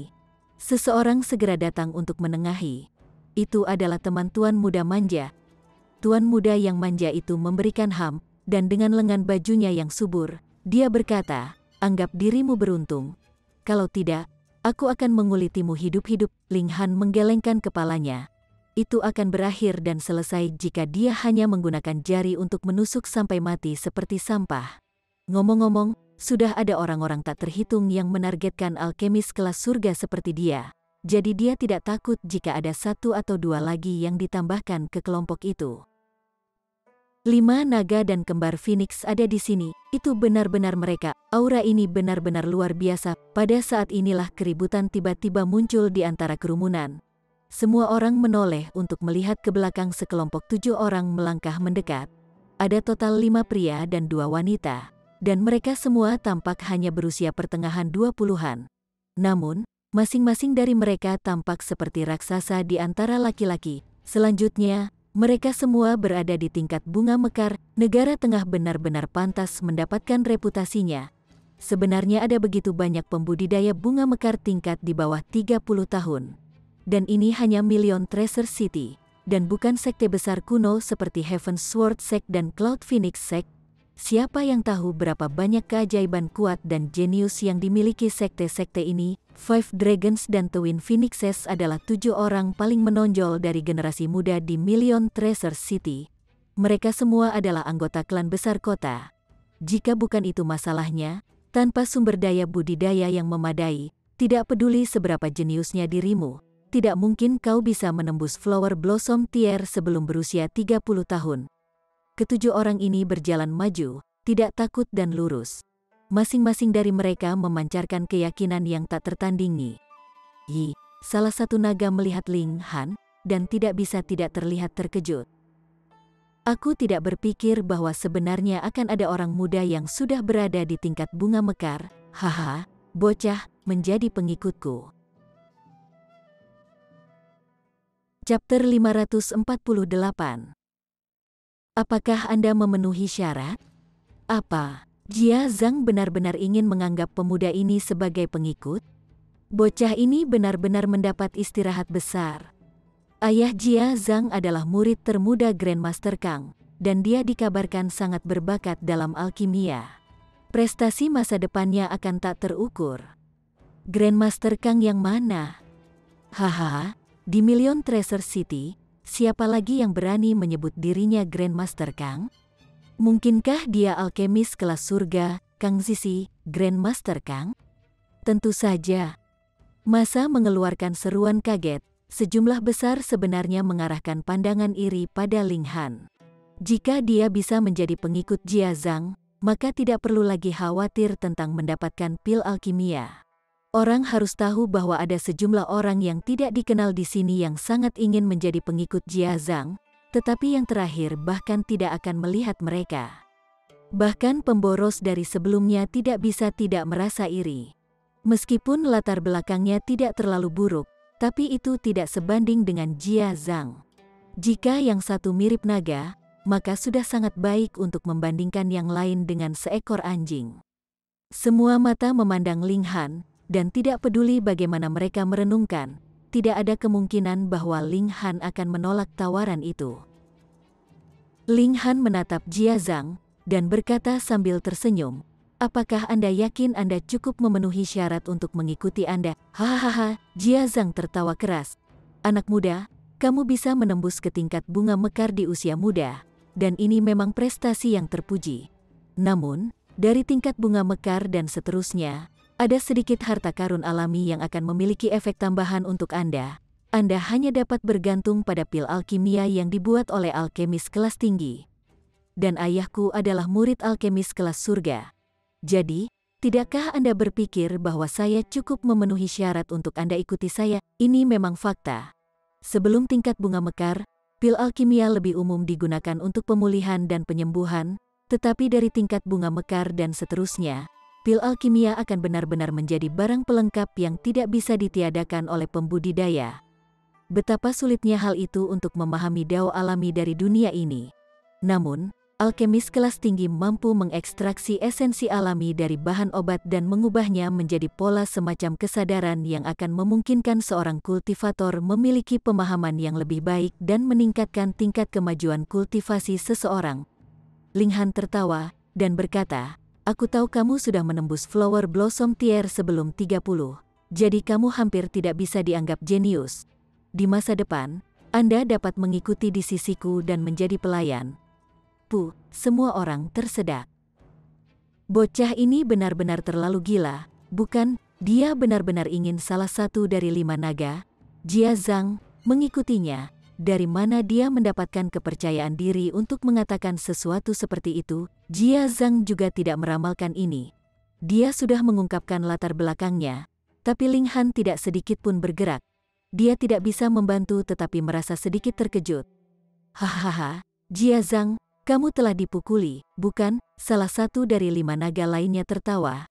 Seseorang segera datang untuk menengahi. Itu adalah teman tuan muda manja. Tuan muda yang manja itu memberikan ham, dan dengan lengan bajunya yang subur, dia berkata, "Anggap dirimu beruntung. Kalau tidak, aku akan mengulitimu hidup-hidup." Ling Han menggelengkan kepalanya. Itu akan berakhir dan selesai jika dia hanya menggunakan jari untuk menusuk sampai mati seperti sampah. Ngomong-ngomong, sudah ada orang-orang tak terhitung yang menargetkan alkemis kelas surga seperti dia. Jadi dia tidak takut jika ada 1 atau 2 lagi yang ditambahkan ke kelompok itu. 5 naga dan kembar Phoenix ada di sini. Itu benar-benar mereka. Aura ini benar-benar luar biasa. Pada saat inilah keributan tiba-tiba muncul di antara kerumunan. Semua orang menoleh untuk melihat ke belakang. Sekelompok 7 orang melangkah mendekat. Ada total 5 pria dan 2 wanita. Dan mereka semua tampak hanya berusia pertengahan 20-an. Namun, masing-masing dari mereka tampak seperti raksasa di antara laki-laki. Selanjutnya, mereka semua berada di tingkat bunga mekar. Negara tengah benar-benar pantas mendapatkan reputasinya. Sebenarnya ada begitu banyak pembudidaya bunga mekar tingkat di bawah 30 tahun. Dan ini hanya Million Treasure City, dan bukan sekte besar kuno seperti Heaven's Sword Sect dan Cloud Phoenix Sect. Siapa yang tahu berapa banyak keajaiban kuat dan jenius yang dimiliki sekte-sekte ini? Five Dragons dan Twin Phoenixes adalah 7 orang paling menonjol dari generasi muda di Million Treasure City. Mereka semua adalah anggota klan besar kota. Jika bukan itu masalahnya, tanpa sumber daya budidaya yang memadai, tidak peduli seberapa jeniusnya dirimu, tidak mungkin kau bisa menembus Flower Blossom Tier sebelum berusia 30 tahun. Ketujuh orang ini berjalan maju, tidak takut dan lurus. Masing-masing dari mereka memancarkan keyakinan yang tak tertandingi. "Yi," salah satu naga melihat Ling Han, dan tidak bisa tidak terlihat terkejut. "Aku tidak berpikir bahwa sebenarnya akan ada orang muda yang sudah berada di tingkat bunga mekar. Haha, bocah, menjadi pengikutku." Chapter 548. Apakah Anda memenuhi syarat? Apa? Jia Zhang benar-benar ingin menganggap pemuda ini sebagai pengikut? Bocah ini benar-benar mendapat istirahat besar. Ayah Jia Zhang adalah murid termuda Grandmaster Kang, dan dia dikabarkan sangat berbakat dalam alkimia. Prestasi masa depannya akan tak terukur. Grandmaster Kang yang mana? Haha, di Million Treasure City, siapa lagi yang berani menyebut dirinya Grandmaster Kang? Mungkinkah dia alkemis kelas surga, Kang Zizi, Grandmaster Kang? Tentu saja. Masa mengeluarkan seruan kaget. Sejumlah besar sebenarnya mengarahkan pandangan iri pada Ling Han. Jika dia bisa menjadi pengikut Jia Zhang, maka tidak perlu lagi khawatir tentang mendapatkan pil alkimia. Orang harus tahu bahwa ada sejumlah orang yang tidak dikenal di sini yang sangat ingin menjadi pengikut Jia Zhang, tetapi yang terakhir bahkan tidak akan melihat mereka. Bahkan pemboros dari sebelumnya tidak bisa tidak merasa iri. Meskipun latar belakangnya tidak terlalu buruk, tapi itu tidak sebanding dengan Jia Zhang. Jika yang satu mirip naga, maka sudah sangat baik untuk membandingkan yang lain dengan seekor anjing. Semua mata memandang Ling Han, dan tidak peduli bagaimana mereka merenungkan, tidak ada kemungkinan bahwa Ling Han akan menolak tawaran itu. Ling Han menatap Jia Zhang, dan berkata sambil tersenyum, "Apakah Anda yakin Anda cukup memenuhi syarat untuk mengikuti Anda?" Hahaha, Jia Zhang tertawa keras. "Anak muda, kamu bisa menembus ke tingkat bunga mekar di usia muda, dan ini memang prestasi yang terpuji. Namun, dari tingkat bunga mekar dan seterusnya, ada sedikit harta karun alami yang akan memiliki efek tambahan untuk Anda. Anda hanya dapat bergantung pada pil alkimia yang dibuat oleh alkemis kelas tinggi. Dan ayahku adalah murid alkemis kelas surga. Jadi, tidakkah Anda berpikir bahwa saya cukup memenuhi syarat untuk Anda ikuti saya? Ini memang fakta. Sebelum tingkat bunga mekar, pil alkimia lebih umum digunakan untuk pemulihan dan penyembuhan, tetapi dari tingkat bunga mekar dan seterusnya, pil alkimia akan benar-benar menjadi barang pelengkap yang tidak bisa ditiadakan oleh pembudidaya. Betapa sulitnya hal itu untuk memahami dao alami dari dunia ini. Namun, alkemis kelas tinggi mampu mengekstraksi esensi alami dari bahan obat dan mengubahnya menjadi pola semacam kesadaran yang akan memungkinkan seorang kultivator memiliki pemahaman yang lebih baik dan meningkatkan tingkat kemajuan kultivasi seseorang. Ling Han tertawa dan berkata, "Aku tahu kamu sudah menembus Flower Blossom Tier sebelum 30, jadi kamu hampir tidak bisa dianggap jenius. Di masa depan, Anda dapat mengikuti di sisiku dan menjadi pelayan." Semua orang tersedak. Bocah ini benar-benar terlalu gila, bukan? Dia benar-benar ingin salah satu dari 5 naga. Jia Zhang mengikutinya. Dari mana dia mendapatkan kepercayaan diri untuk mengatakan sesuatu seperti itu? Jia Zhang juga tidak meramalkan ini. Dia sudah mengungkapkan latar belakangnya, tapi Ling Han tidak sedikit pun bergerak. Dia tidak bisa membantu tetapi merasa sedikit terkejut. Hahaha, Jia Zhang, kamu telah dipukuli, bukan? Salah satu dari 5 naga lainnya tertawa.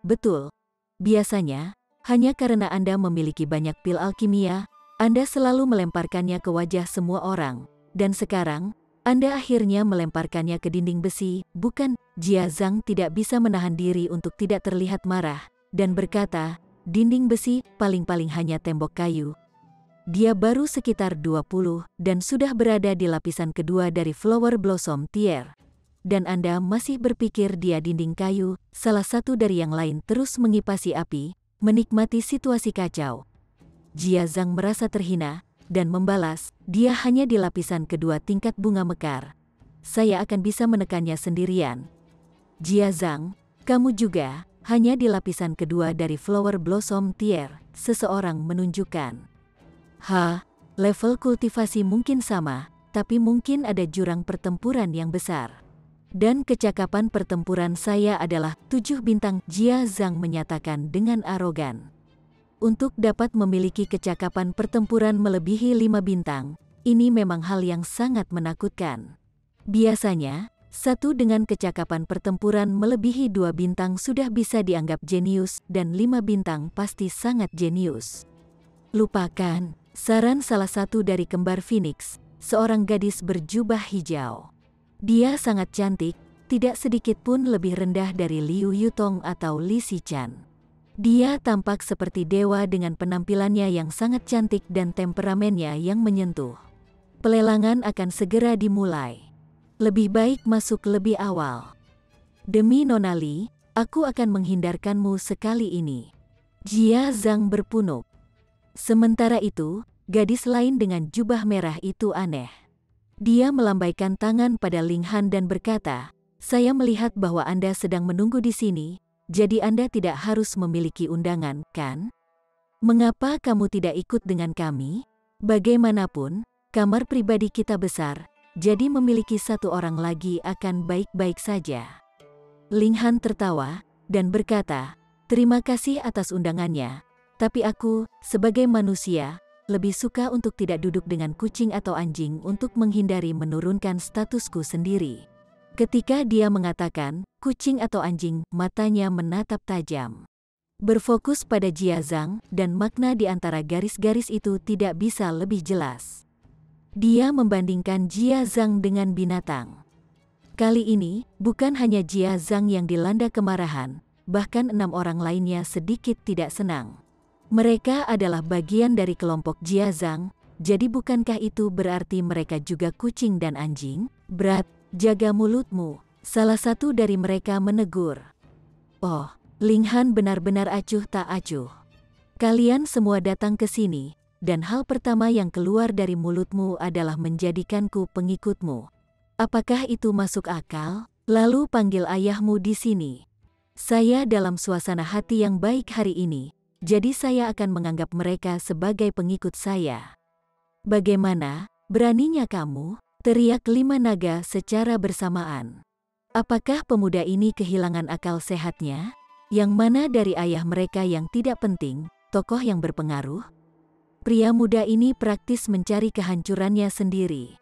Betul. Biasanya, hanya karena Anda memiliki banyak pil alkimia, Anda selalu melemparkannya ke wajah semua orang. Dan sekarang, Anda akhirnya melemparkannya ke dinding besi, bukan? Jia Zhang tidak bisa menahan diri untuk tidak terlihat marah, dan berkata, "Dinding besi, paling-paling hanya tembok kayu." Dia baru sekitar 20 dan sudah berada di lapisan kedua dari Flower Blossom Tier. Dan Anda masih berpikir dia dinding kayu? Salah satu dari yang lain terus mengipasi api, menikmati situasi kacau. Jia Zhang merasa terhina, dan membalas, "Dia hanya di lapisan kedua tingkat bunga mekar. Saya akan bisa menekannya sendirian." Jia Zhang, kamu juga, hanya di lapisan kedua dari Flower Blossom Tier, seseorang menunjukkan. Level kultivasi mungkin sama, tapi mungkin ada jurang pertempuran yang besar. Dan kecakapan pertempuran saya adalah 7 bintang, Jia Zhang menyatakan dengan arogan. Untuk dapat memiliki kecakapan pertempuran melebihi 5 bintang, ini memang hal yang sangat menakutkan. Biasanya, satu dengan kecakapan pertempuran melebihi 2 bintang sudah bisa dianggap jenius dan 5 bintang pasti sangat jenius. Lupakan. Saran salah satu dari kembar Phoenix, seorang gadis berjubah hijau. Dia sangat cantik, tidak sedikit pun lebih rendah dari Liu Yutong atau Li Xichan. Dia tampak seperti dewa dengan penampilannya yang sangat cantik dan temperamennya yang menyentuh. Pelelangan akan segera dimulai. Lebih baik masuk lebih awal. Demi Nona Li, aku akan menghindarkanmu sekali ini. Jia Zhang berpunuk. Sementara itu, gadis lain dengan jubah merah itu aneh. Dia melambaikan tangan pada Ling Han dan berkata, "Saya melihat bahwa Anda sedang menunggu di sini, jadi Anda tidak harus memiliki undangan, kan? Mengapa kamu tidak ikut dengan kami? Bagaimanapun, kamar pribadi kita besar, jadi memiliki satu orang lagi akan baik-baik saja." Ling Han tertawa dan berkata, "Terima kasih atas undangannya. Tapi aku, sebagai manusia, lebih suka untuk tidak duduk dengan kucing atau anjing untuk menghindari menurunkan statusku sendiri." Ketika dia mengatakan, kucing atau anjing, matanya menatap tajam. Berfokus pada Jia Zhang, dan makna di antara garis-garis itu tidak bisa lebih jelas. Dia membandingkan Jia Zhang dengan binatang. Kali ini, bukan hanya Jia Zhang yang dilanda kemarahan, bahkan 6 orang lainnya sedikit tidak senang. Mereka adalah bagian dari kelompok Jia Zhang, jadi bukankah itu berarti mereka juga kucing dan anjing? Brat, jaga mulutmu, salah satu dari mereka menegur. Oh, Ling Han benar-benar acuh tak acuh. Kalian semua datang ke sini, dan hal pertama yang keluar dari mulutmu adalah menjadikanku pengikutmu. Apakah itu masuk akal? Lalu panggil ayahmu di sini. Saya dalam suasana hati yang baik hari ini, jadi saya akan menganggap mereka sebagai pengikut saya. Bagaimana, beraninya kamu? Teriak 5 naga secara bersamaan. Apakah pemuda ini kehilangan akal sehatnya? Yang mana dari ayah mereka yang tidak penting, tokoh yang berpengaruh? Pria muda ini praktis mencari kehancurannya sendiri.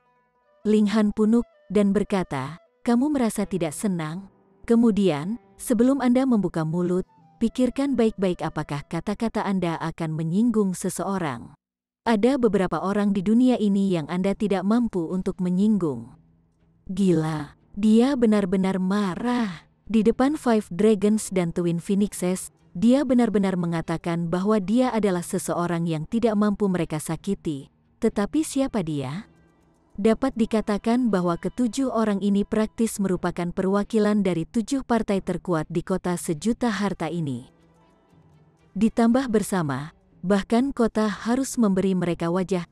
Ling Han punuk dan berkata, "Kamu merasa tidak senang? Kemudian, sebelum Anda membuka mulut, pikirkan baik-baik apakah kata-kata Anda akan menyinggung seseorang. Ada beberapa orang di dunia ini yang Anda tidak mampu untuk menyinggung." Gila, dia benar-benar marah. Di depan Five Dragons dan Twin Phoenixes, dia benar-benar mengatakan bahwa dia adalah seseorang yang tidak mampu mereka sakiti. Tetapi siapa dia? Dapat dikatakan bahwa ketujuh orang ini praktis merupakan perwakilan dari 7 partai terkuat di kota sejuta harta ini. Ditambah bersama, bahkan kota harus memberi mereka wajah.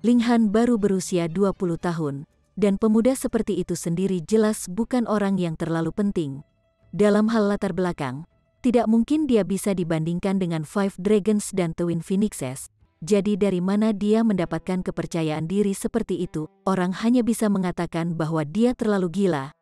Ling Han baru berusia 20 tahun, dan pemuda seperti itu sendiri jelas bukan orang yang terlalu penting. Dalam hal latar belakang, tidak mungkin dia bisa dibandingkan dengan Five Dragons dan Twin Phoenixes. Jadi dari mana dia mendapatkan kepercayaan diri seperti itu? Orang hanya bisa mengatakan bahwa dia terlalu gila.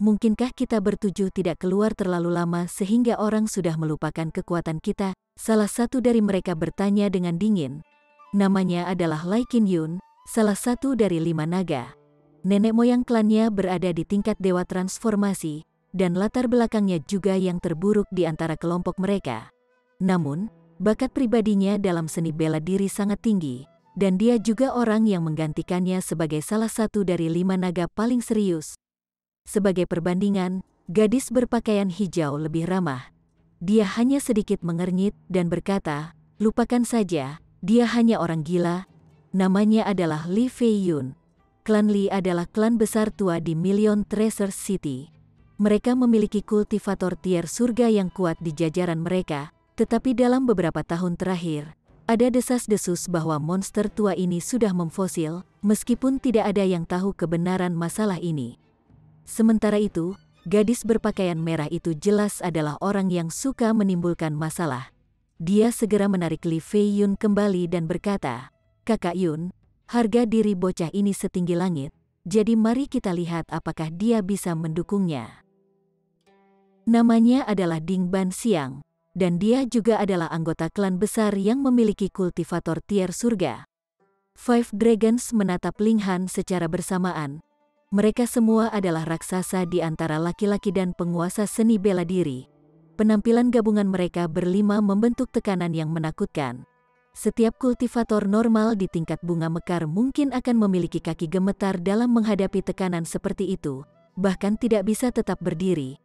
Mungkinkah kita bertujuh tidak keluar terlalu lama sehingga orang sudah melupakan kekuatan kita? Salah satu dari mereka bertanya dengan dingin. Namanya adalah Lai Qinyun, salah satu dari 5 naga. Nenek moyang klannya berada di tingkat dewa transformasi, dan latar belakangnya juga yang terburuk di antara kelompok mereka. Namun, bakat pribadinya dalam seni bela diri sangat tinggi, dan dia juga orang yang menggantikannya sebagai salah satu dari 5 naga paling serius. Sebagai perbandingan, gadis berpakaian hijau lebih ramah. Dia hanya sedikit mengernyit dan berkata, "Lupakan saja, dia hanya orang gila." Namanya adalah Li Fei Yun. Klan Li adalah klan besar tua di Million Treasure City. Mereka memiliki kultivator tier surga yang kuat di jajaran mereka. Tetapi dalam beberapa tahun terakhir, ada desas-desus bahwa monster tua ini sudah memfosil, meskipun tidak ada yang tahu kebenaran masalah ini. Sementara itu, gadis berpakaian merah itu jelas adalah orang yang suka menimbulkan masalah. Dia segera menarik Li Fei Yun kembali dan berkata, "Kakak Yun, harga diri bocah ini setinggi langit, jadi mari kita lihat apakah dia bisa mendukungnya." Namanya adalah Ding Ban Xiang, dan dia juga adalah anggota klan besar yang memiliki kultivator tier surga. Five Dragons menatap Ling Han secara bersamaan. Mereka semua adalah raksasa di antara laki-laki dan penguasa seni bela diri. Penampilan gabungan mereka berlima membentuk tekanan yang menakutkan. Setiap kultivator normal di tingkat bunga mekar mungkin akan memiliki kaki gemetar dalam menghadapi tekanan seperti itu. bahkan tidak bisa tetap berdiri.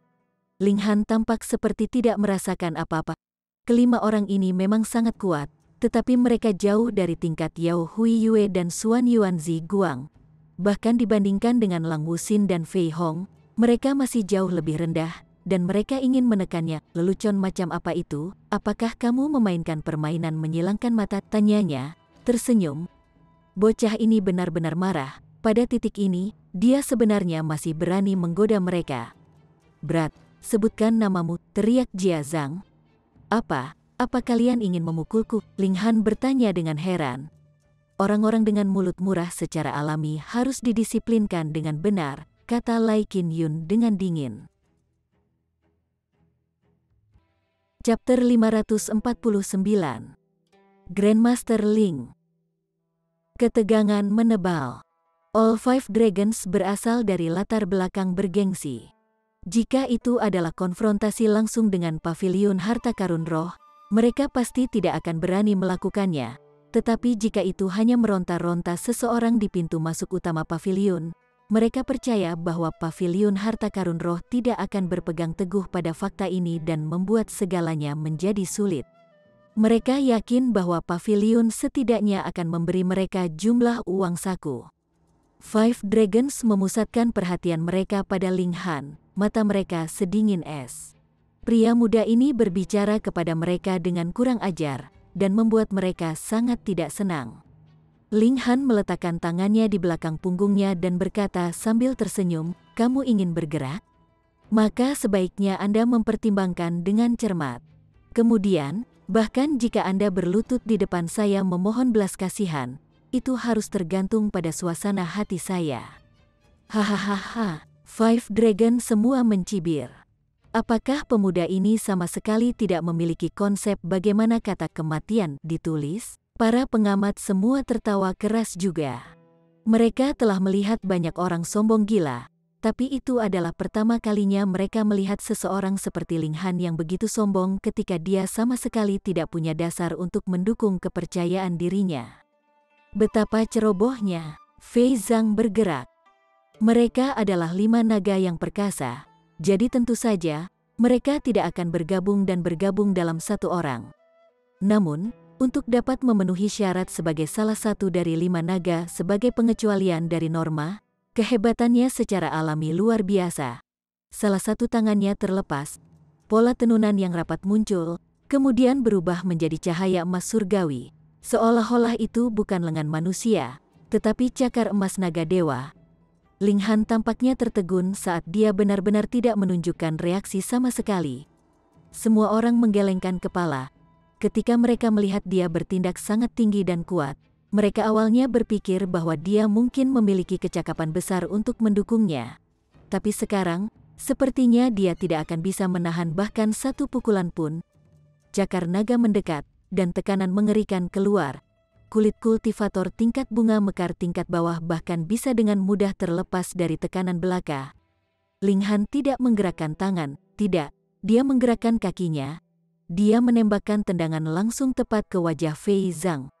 Ling Han tampak seperti tidak merasakan apa-apa. Kelima orang ini memang sangat kuat, tetapi mereka jauh dari tingkat Yao Hui Yue dan Xuan Yuanzi Guang. Bahkan dibandingkan dengan Lang Wuxin dan Fei Hong, mereka masih jauh lebih rendah, dan mereka ingin menekannya. Lelucon macam apa itu? Apakah kamu memainkan permainan menyilangkan mata? Tanyanya, tersenyum. Bocah ini benar-benar marah. Pada titik ini, dia sebenarnya masih berani menggoda mereka. Berat, sebutkan namamu, teriak Jia Zhang. Apa kalian ingin memukulku? Ling Han bertanya dengan heran. Orang-orang dengan mulut murah secara alami harus didisiplinkan dengan benar, kata Lai Qin Yun dengan dingin. Chapter 549. Grandmaster Ling. Ketegangan menebal. All Five Dragons berasal dari latar belakang bergengsi. Jika itu adalah konfrontasi langsung dengan paviliun harta karun roh, mereka pasti tidak akan berani melakukannya. Tetapi jika itu hanya meronta-ronta seseorang di pintu masuk utama paviliun, mereka percaya bahwa paviliun harta karun roh tidak akan berpegang teguh pada fakta ini dan membuat segalanya menjadi sulit. Mereka yakin bahwa paviliun setidaknya akan memberi mereka jumlah uang saku. Five Dragons memusatkan perhatian mereka pada Ling Han, mata mereka sedingin es. Pria muda ini berbicara kepada mereka dengan kurang ajar, dan membuat mereka sangat tidak senang. Ling Han meletakkan tangannya di belakang punggungnya dan berkata sambil tersenyum, "Kamu ingin bergerak? Maka sebaiknya Anda mempertimbangkan dengan cermat. Kemudian, bahkan jika Anda berlutut di depan saya memohon belas kasihan, itu harus tergantung pada suasana hati saya." Hahaha, Five Dragon semua mencibir. Apakah pemuda ini sama sekali tidak memiliki konsep bagaimana kata kematian ditulis? Para pengamat semua tertawa keras juga. Mereka telah melihat banyak orang sombong gila, tapi itu adalah pertama kalinya mereka melihat seseorang seperti Ling Han yang begitu sombong ketika dia sama sekali tidak punya dasar untuk mendukung kepercayaan dirinya. Betapa cerobohnya. Fei Zhang bergerak. Mereka adalah 5 naga yang perkasa, jadi tentu saja mereka tidak akan bergabung dalam satu orang. Namun, untuk dapat memenuhi syarat sebagai salah satu dari 5 naga sebagai pengecualian dari norma, kehebatannya secara alami luar biasa. Salah satu tangannya terlepas, pola tenunan yang rapat muncul, kemudian berubah menjadi cahaya emas surgawi. Seolah-olah itu bukan lengan manusia, tetapi cakar emas naga dewa. Ling Han tampaknya tertegun saat dia benar-benar tidak menunjukkan reaksi sama sekali. Semua orang menggelengkan kepala. Ketika mereka melihat dia bertindak sangat tinggi dan kuat, mereka awalnya berpikir bahwa dia mungkin memiliki kecakapan besar untuk mendukungnya. Tapi sekarang, sepertinya dia tidak akan bisa menahan bahkan satu pukulan pun. Cakar naga mendekat, dan tekanan mengerikan keluar. Kulit kultivator tingkat bunga mekar tingkat bawah bahkan bisa dengan mudah terlepas dari tekanan belaka. Ling Han tidak menggerakkan tangan, tidak, dia menggerakkan kakinya. Dia menembakkan tendangan langsung tepat ke wajah Fei Zhang.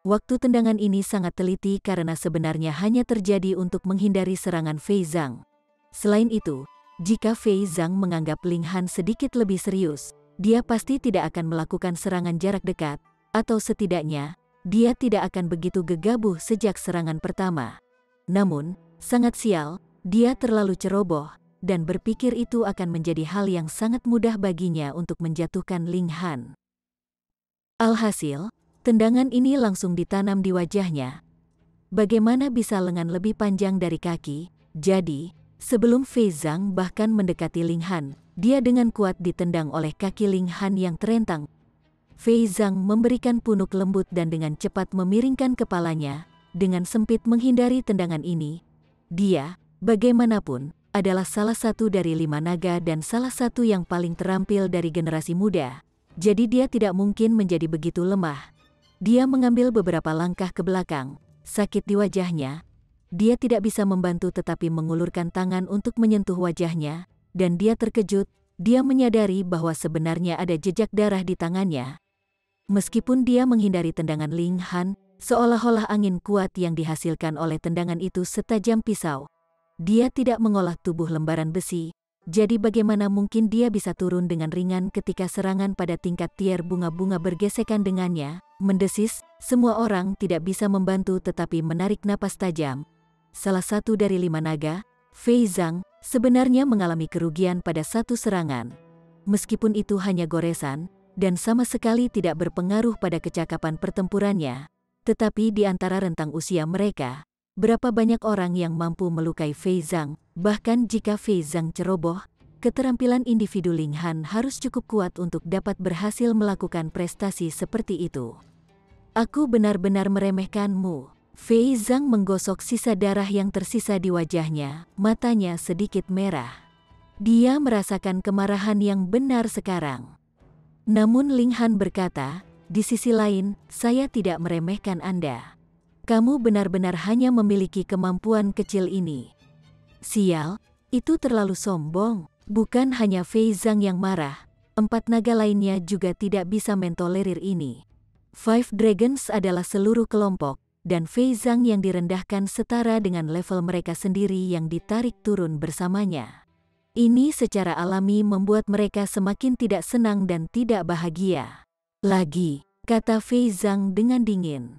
Waktu tendangan ini sangat teliti karena sebenarnya hanya terjadi untuk menghindari serangan Fei Zhang. Selain itu, jika Fei Zhang menganggap Ling Han sedikit lebih serius, dia pasti tidak akan melakukan serangan jarak dekat, atau setidaknya, dia tidak akan begitu gegabah sejak serangan pertama. Namun, sangat sial, dia terlalu ceroboh, dan berpikir itu akan menjadi hal yang sangat mudah baginya untuk menjatuhkan Ling Han. Alhasil, tendangan ini langsung ditanam di wajahnya. Bagaimana bisa lengan lebih panjang dari kaki? Jadi, sebelum Fei Zhang bahkan mendekati Ling Han, dia dengan kuat ditendang oleh kaki Ling Han yang terentang. Fei Zhang memberikan punuk lembut dan dengan cepat memiringkan kepalanya, dengan sempit menghindari tendangan ini. Dia, bagaimanapun, adalah salah satu dari 5 naga dan salah satu yang paling terampil dari generasi muda. Jadi dia tidak mungkin menjadi begitu lemah. Dia mengambil beberapa langkah ke belakang, sakit di wajahnya. Dia tidak bisa membantu tetapi mengulurkan tangan untuk menyentuh wajahnya, dan dia terkejut, dia menyadari bahwa sebenarnya ada jejak darah di tangannya. Meskipun dia menghindari tendangan Ling Han, seolah-olah angin kuat yang dihasilkan oleh tendangan itu setajam pisau. dia tidak mengolah tubuh lembaran besi, jadi bagaimana mungkin dia bisa turun dengan ringan ketika serangan pada tingkat tier bunga-bunga bergesekan dengannya, mendesis, semua orang tidak bisa membantu tetapi menarik napas tajam. Salah satu dari 5 naga, Fei Zhang, sebenarnya mengalami kerugian pada satu serangan. Meskipun itu hanya goresan, dan sama sekali tidak berpengaruh pada kecakapan pertempurannya, tetapi di antara rentang usia mereka, berapa banyak orang yang mampu melukai Fei Zhang, bahkan jika Fei Zhang ceroboh, keterampilan individu Ling Han harus cukup kuat untuk dapat berhasil melakukan prestasi seperti itu. Aku benar-benar meremehkanmu. Fei Zhang menggosok sisa darah yang tersisa di wajahnya, matanya sedikit merah. Dia merasakan kemarahan yang benar sekarang. Namun Ling Han berkata, di sisi lain, saya tidak meremehkan Anda. Kamu benar-benar hanya memiliki kemampuan kecil ini. Sial, itu terlalu sombong. Bukan hanya Fei Zhang yang marah, 4 naga lainnya juga tidak bisa mentolerir ini. Five Dragons adalah seluruh kelompok, dan Fei Zhang yang direndahkan setara dengan level mereka sendiri yang ditarik turun bersamanya. Ini secara alami membuat mereka semakin tidak senang dan tidak bahagia. Lagi, kata Fei Zhang dengan dingin.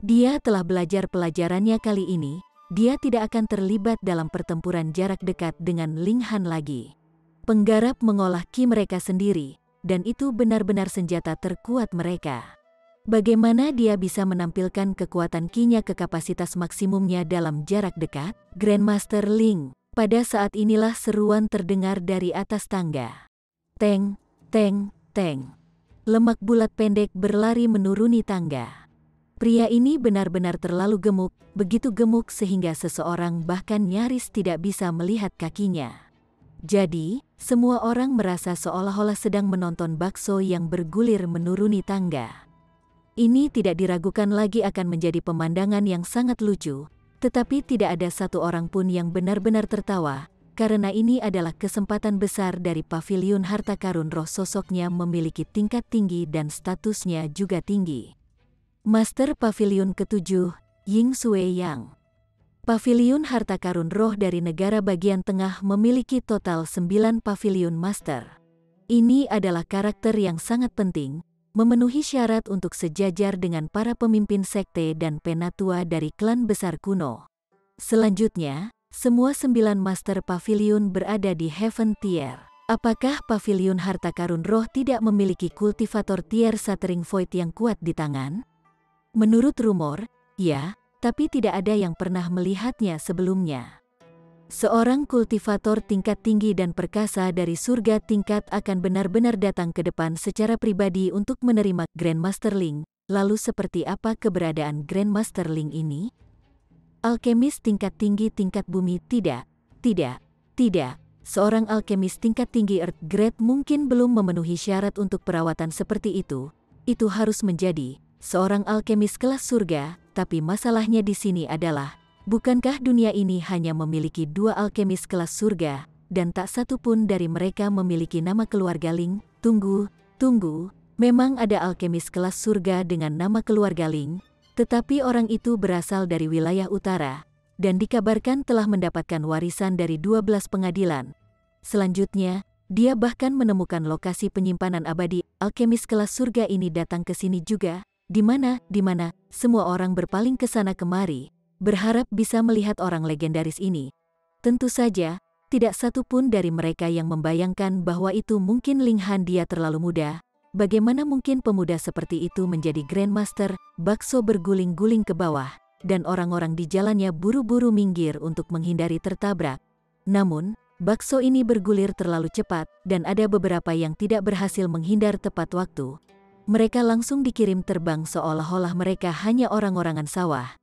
Dia telah belajar pelajarannya kali ini, dia tidak akan terlibat dalam pertempuran jarak dekat dengan Ling Han lagi. Penggarap mengolah ki mereka sendiri, dan itu benar-benar senjata terkuat mereka. Bagaimana dia bisa menampilkan kekuatan ki-nya ke kapasitas maksimumnya dalam jarak dekat? Grandmaster Ling. Pada saat inilah seruan terdengar dari atas tangga. Teng, teng, teng. Lemak bulat pendek berlari menuruni tangga. Pria ini benar-benar terlalu gemuk, begitu gemuk sehingga seseorang bahkan nyaris tidak bisa melihat kakinya. Jadi, semua orang merasa seolah-olah sedang menonton bakso yang bergulir menuruni tangga. Ini tidak diragukan lagi akan menjadi pemandangan yang sangat lucu, tetapi tidak ada satu orang pun yang benar-benar tertawa, karena ini adalah kesempatan besar dari Paviliun Harta Karun Roh. Sosoknya memiliki tingkat tinggi dan statusnya juga tinggi. Master Paviliun ke-7, Ying Sui Yang. Paviliun Harta Karun Roh dari negara bagian tengah memiliki total 9 Paviliun Master. Ini adalah karakter yang sangat penting, memenuhi syarat untuk sejajar dengan para pemimpin sekte dan penatua dari klan besar kuno. Selanjutnya, semua 9 Master Paviliun berada di Heaven Tier. Apakah Paviliun Harta Karun Roh tidak memiliki kultivator tier Shattering Void yang kuat di tangan? Menurut rumor, ya, tapi tidak ada yang pernah melihatnya sebelumnya. Seorang kultivator tingkat tinggi dan perkasa dari surga tingkat akan benar-benar datang ke depan secara pribadi untuk menerima Grandmaster Ling. Lalu seperti apa keberadaan Grandmaster Ling ini? Alkemis tingkat tinggi tingkat bumi? Tidak. Seorang alkemis tingkat tinggi Earth Grade mungkin belum memenuhi syarat untuk perawatan seperti itu. Itu harus menjadi seorang alkemis kelas surga, tapi masalahnya di sini adalah, bukankah dunia ini hanya memiliki 2 alkemis kelas surga, dan tak satu pun dari mereka memiliki nama keluarga Ling? Tunggu, memang ada alkemis kelas surga dengan nama keluarga Ling, tetapi orang itu berasal dari wilayah utara, dan dikabarkan telah mendapatkan warisan dari 12 pengadilan. Selanjutnya, dia bahkan menemukan lokasi penyimpanan abadi. Alkemis kelas surga ini datang ke sini juga, di mana semua orang berpaling ke sana kemari, berharap bisa melihat orang legendaris ini. Tentu saja, tidak satu pun dari mereka yang membayangkan bahwa itu mungkin Ling Han. Dia terlalu muda. Bagaimana mungkin pemuda seperti itu menjadi Grandmaster? Bakso berguling-guling ke bawah, dan orang-orang di jalannya buru-buru minggir untuk menghindari tertabrak. Namun, bakso ini bergulir terlalu cepat, dan ada beberapa yang tidak berhasil menghindar tepat waktu. Mereka langsung dikirim terbang seolah-olah mereka hanya orang-orangan sawah.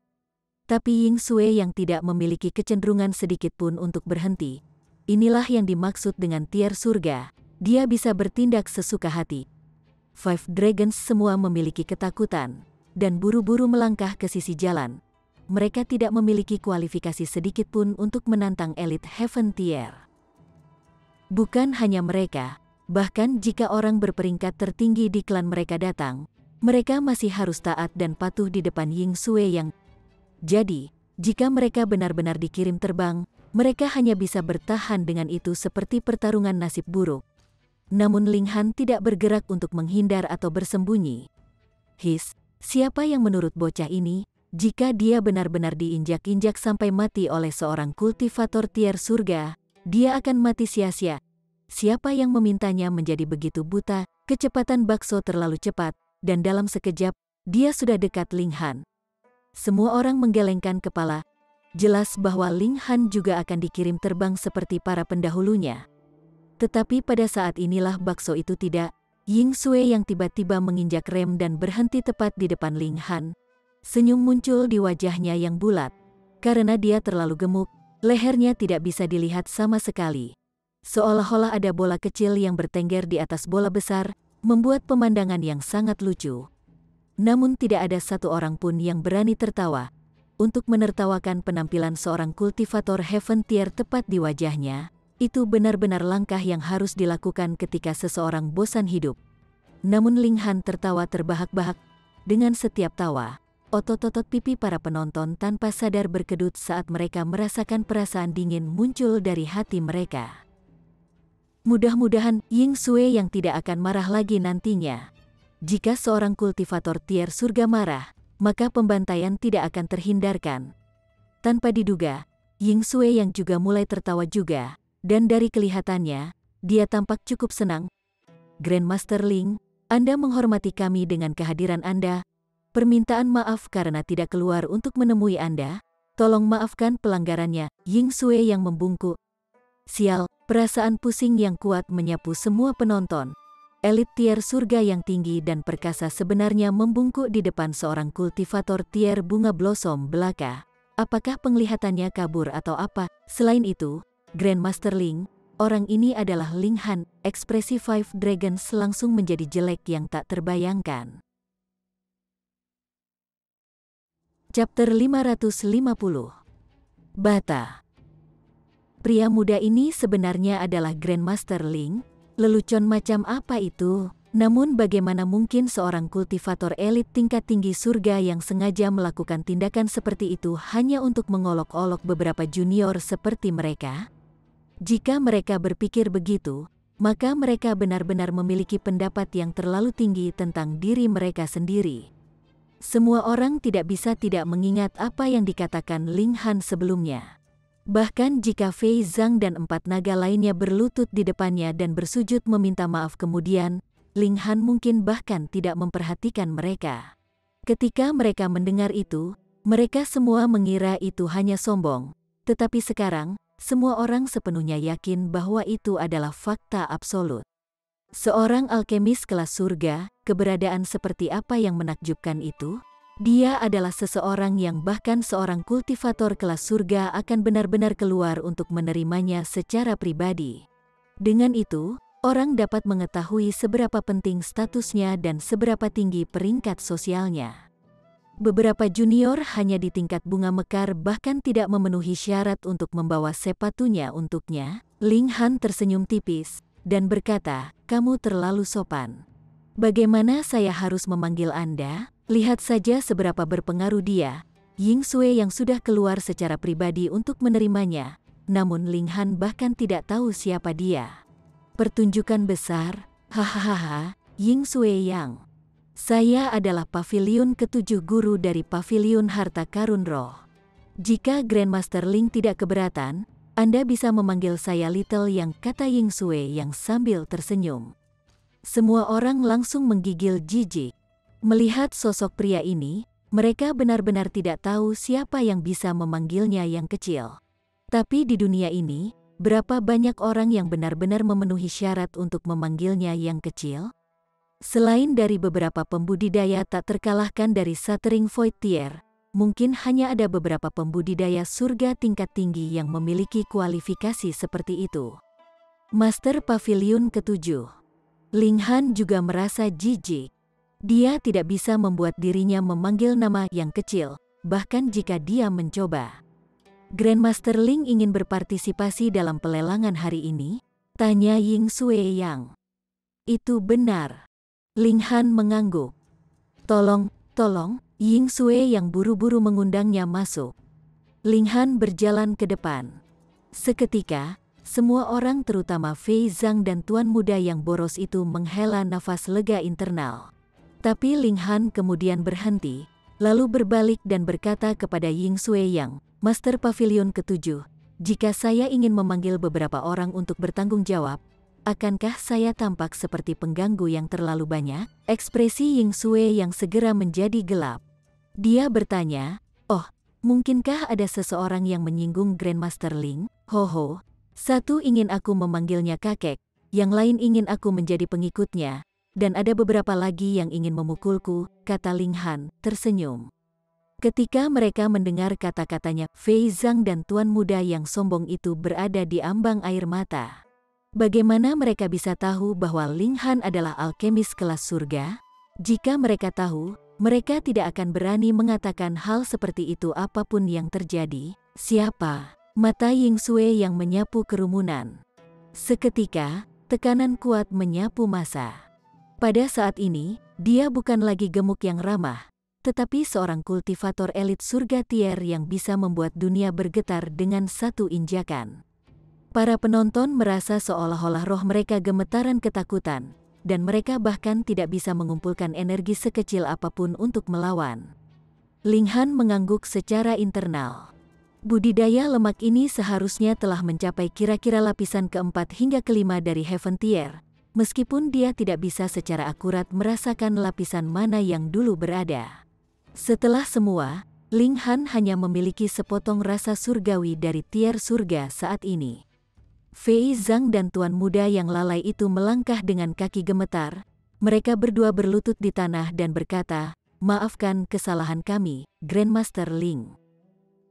Tapi Ying Sui yang tidak memiliki kecenderungan sedikit pun untuk berhenti. Inilah yang dimaksud dengan tier surga. Dia bisa bertindak sesuka hati. Five Dragons semua memiliki ketakutan, dan buru-buru melangkah ke sisi jalan. Mereka tidak memiliki kualifikasi sedikit pun untuk menantang elit Heaven Tier. Bukan hanya mereka. Bahkan jika orang berperingkat tertinggi di klan mereka datang, mereka masih harus taat dan patuh di depan Ying Sui yang. Jadi, jika mereka benar-benar dikirim terbang, Mereka hanya bisa bertahan dengan itu seperti pertarungan nasib buruk. Namun Ling Han tidak bergerak untuk menghindar atau bersembunyi. Siapa yang menurut bocah ini, jika dia benar-benar diinjak-injak sampai mati oleh seorang kultivator tier surga, dia akan mati sia-sia. Siapa yang memintanya menjadi begitu buta? Kecepatan bakso terlalu cepat, dan dalam sekejap, dia sudah dekat Ling Han. Semua orang menggelengkan kepala. Jelas bahwa Ling Han juga akan dikirim terbang seperti para pendahulunya. Tetapi pada saat inilah bakso itu tidak. Ying Sui yang tiba-tiba menginjak rem dan berhenti tepat di depan Ling Han. Senyum muncul di wajahnya yang bulat. Karena dia terlalu gemuk, lehernya tidak bisa dilihat sama sekali. Seolah-olah ada bola kecil yang bertengger di atas bola besar, membuat pemandangan yang sangat lucu. Namun tidak ada satu orang pun yang berani tertawa. Untuk menertawakan penampilan seorang kultivator Heaven Tier tepat di wajahnya, itu benar-benar langkah yang harus dilakukan ketika seseorang bosan hidup. Namun Ling Han tertawa terbahak-bahak. Dengan setiap tawa, otot-otot pipi para penonton tanpa sadar berkedut saat mereka merasakan perasaan dingin muncul dari hati mereka. Mudah-mudahan Ying Sui yang tidak akan marah lagi nantinya. Jika seorang kultivator tier surga marah, maka pembantaian tidak akan terhindarkan. Tanpa diduga, Ying Sui yang juga mulai tertawa juga. Dan dari kelihatannya, dia tampak cukup senang. Grandmaster Ling, Anda menghormati kami dengan kehadiran Anda. Permintaan maaf karena tidak keluar untuk menemui Anda. Tolong maafkan pelanggarannya, Ying Sui yang membungkuk. Sial, perasaan pusing yang kuat menyapu semua penonton. Elit tier surga yang tinggi dan perkasa sebenarnya membungkuk di depan seorang kultivator tier bunga blossom belaka. Apakah penglihatannya kabur atau apa? Selain itu, Grandmaster Ling, orang ini adalah Ling Han. Ekspresi Five Dragons langsung menjadi jelek yang tak terbayangkan. Chapter 550. Bata. Pria muda ini sebenarnya adalah Grandmaster Ling. Lelucon macam apa itu? Namun bagaimana mungkin seorang kultivator elit tingkat tinggi surga yang sengaja melakukan tindakan seperti itu hanya untuk mengolok-olok beberapa junior seperti mereka? Jika mereka berpikir begitu, maka mereka benar-benar memiliki pendapat yang terlalu tinggi tentang diri mereka sendiri. Semua orang tidak bisa tidak mengingat apa yang dikatakan Ling Han sebelumnya. Bahkan jika Fei Zhang dan 4 naga lainnya berlutut di depannya dan bersujud meminta maaf kemudian, Ling Han mungkin bahkan tidak memperhatikan mereka. Ketika mereka mendengar itu, mereka semua mengira itu hanya sombong. Tetapi sekarang, semua orang sepenuhnya yakin bahwa itu adalah fakta absolut. Seorang alkemis kelas surga, keberadaan seperti apa yang menakjubkan itu? Dia adalah seseorang yang bahkan seorang kultivator kelas surga akan benar-benar keluar untuk menerimanya secara pribadi. Dengan itu, orang dapat mengetahui seberapa penting statusnya dan seberapa tinggi peringkat sosialnya. Beberapa junior hanya di tingkat bunga mekar bahkan tidak memenuhi syarat untuk membawa sepatunya untuknya. Ling Han tersenyum tipis dan berkata, "Kamu terlalu sopan. Bagaimana saya harus memanggil Anda? Lihat saja seberapa berpengaruh dia." Ying Sui yang sudah keluar secara pribadi untuk menerimanya, namun Ling Han bahkan tidak tahu siapa dia. Pertunjukan besar, hahaha, Ying Sui yang. Saya adalah pavilion ketujuh guru dari pavilion harta karun roh. Jika Grandmaster Ling tidak keberatan, Anda bisa memanggil saya Little yang, kata Ying Sui yang sambil tersenyum. Semua orang langsung menggigil jijik. Melihat sosok pria ini, mereka benar-benar tidak tahu siapa yang bisa memanggilnya yang kecil. Tapi di dunia ini, berapa banyak orang yang benar-benar memenuhi syarat untuk memanggilnya yang kecil? Selain dari beberapa pembudidaya tak terkalahkan dari Shattering Void Tier, mungkin hanya ada beberapa pembudidaya surga tingkat tinggi yang memiliki kualifikasi seperti itu. Master Pavilion ke-7. Ling Han juga merasa jijik. Dia tidak bisa membuat dirinya memanggil nama yang kecil, bahkan jika dia mencoba. Grandmaster Ling ingin berpartisipasi dalam pelelangan hari ini? Tanya Ying Sui yang. Itu benar. Ling Han mengangguk. Tolong, Ying Sui yang buru-buru mengundangnya masuk. Ling Han berjalan ke depan. Seketika, semua orang terutama Fei Zhang dan tuan muda yang boros itu menghela nafas lega internal. Tapi Ling Han kemudian berhenti, lalu berbalik dan berkata kepada Ying Sui Yang, Master Pavilion ke-7, jika saya ingin memanggil beberapa orang untuk bertanggung jawab, akankah saya tampak seperti pengganggu yang terlalu banyak? Ekspresi Ying Sui yang segera menjadi gelap. Dia bertanya, oh, mungkinkah ada seseorang yang menyinggung Grandmaster Ling? Ho, satu ingin aku memanggilnya kakek, yang lain ingin aku menjadi pengikutnya, dan ada beberapa lagi yang ingin memukulku, kata Ling Han, tersenyum. Ketika mereka mendengar kata-katanya, Fei Zhang dan tuan muda yang sombong itu berada di ambang air mata. Bagaimana mereka bisa tahu bahwa Ling Han adalah alkemis kelas surga? Jika mereka tahu, mereka tidak akan berani mengatakan hal seperti itu apapun yang terjadi. Siapa? Mata Ying Sui yang menyapu kerumunan. Seketika, tekanan kuat menyapu massa. Pada saat ini, dia bukan lagi gemuk yang ramah, tetapi seorang kultivator elit surga tier yang bisa membuat dunia bergetar dengan satu injakan. Para penonton merasa seolah-olah roh mereka gemetaran ketakutan, dan mereka bahkan tidak bisa mengumpulkan energi sekecil apapun untuk melawan. Ling Han mengangguk secara internal. Budidaya lemak ini seharusnya telah mencapai kira-kira lapisan keempat hingga kelima dari Heaven Tier, meskipun dia tidak bisa secara akurat merasakan lapisan mana yang dulu berada. Setelah semua, Ling Han hanya memiliki sepotong rasa surgawi dari tier surga saat ini. Fei Zhang dan tuan muda yang lalai itu melangkah dengan kaki gemetar. Mereka berdua berlutut di tanah dan berkata, maafkan kesalahan kami, Grandmaster Ling.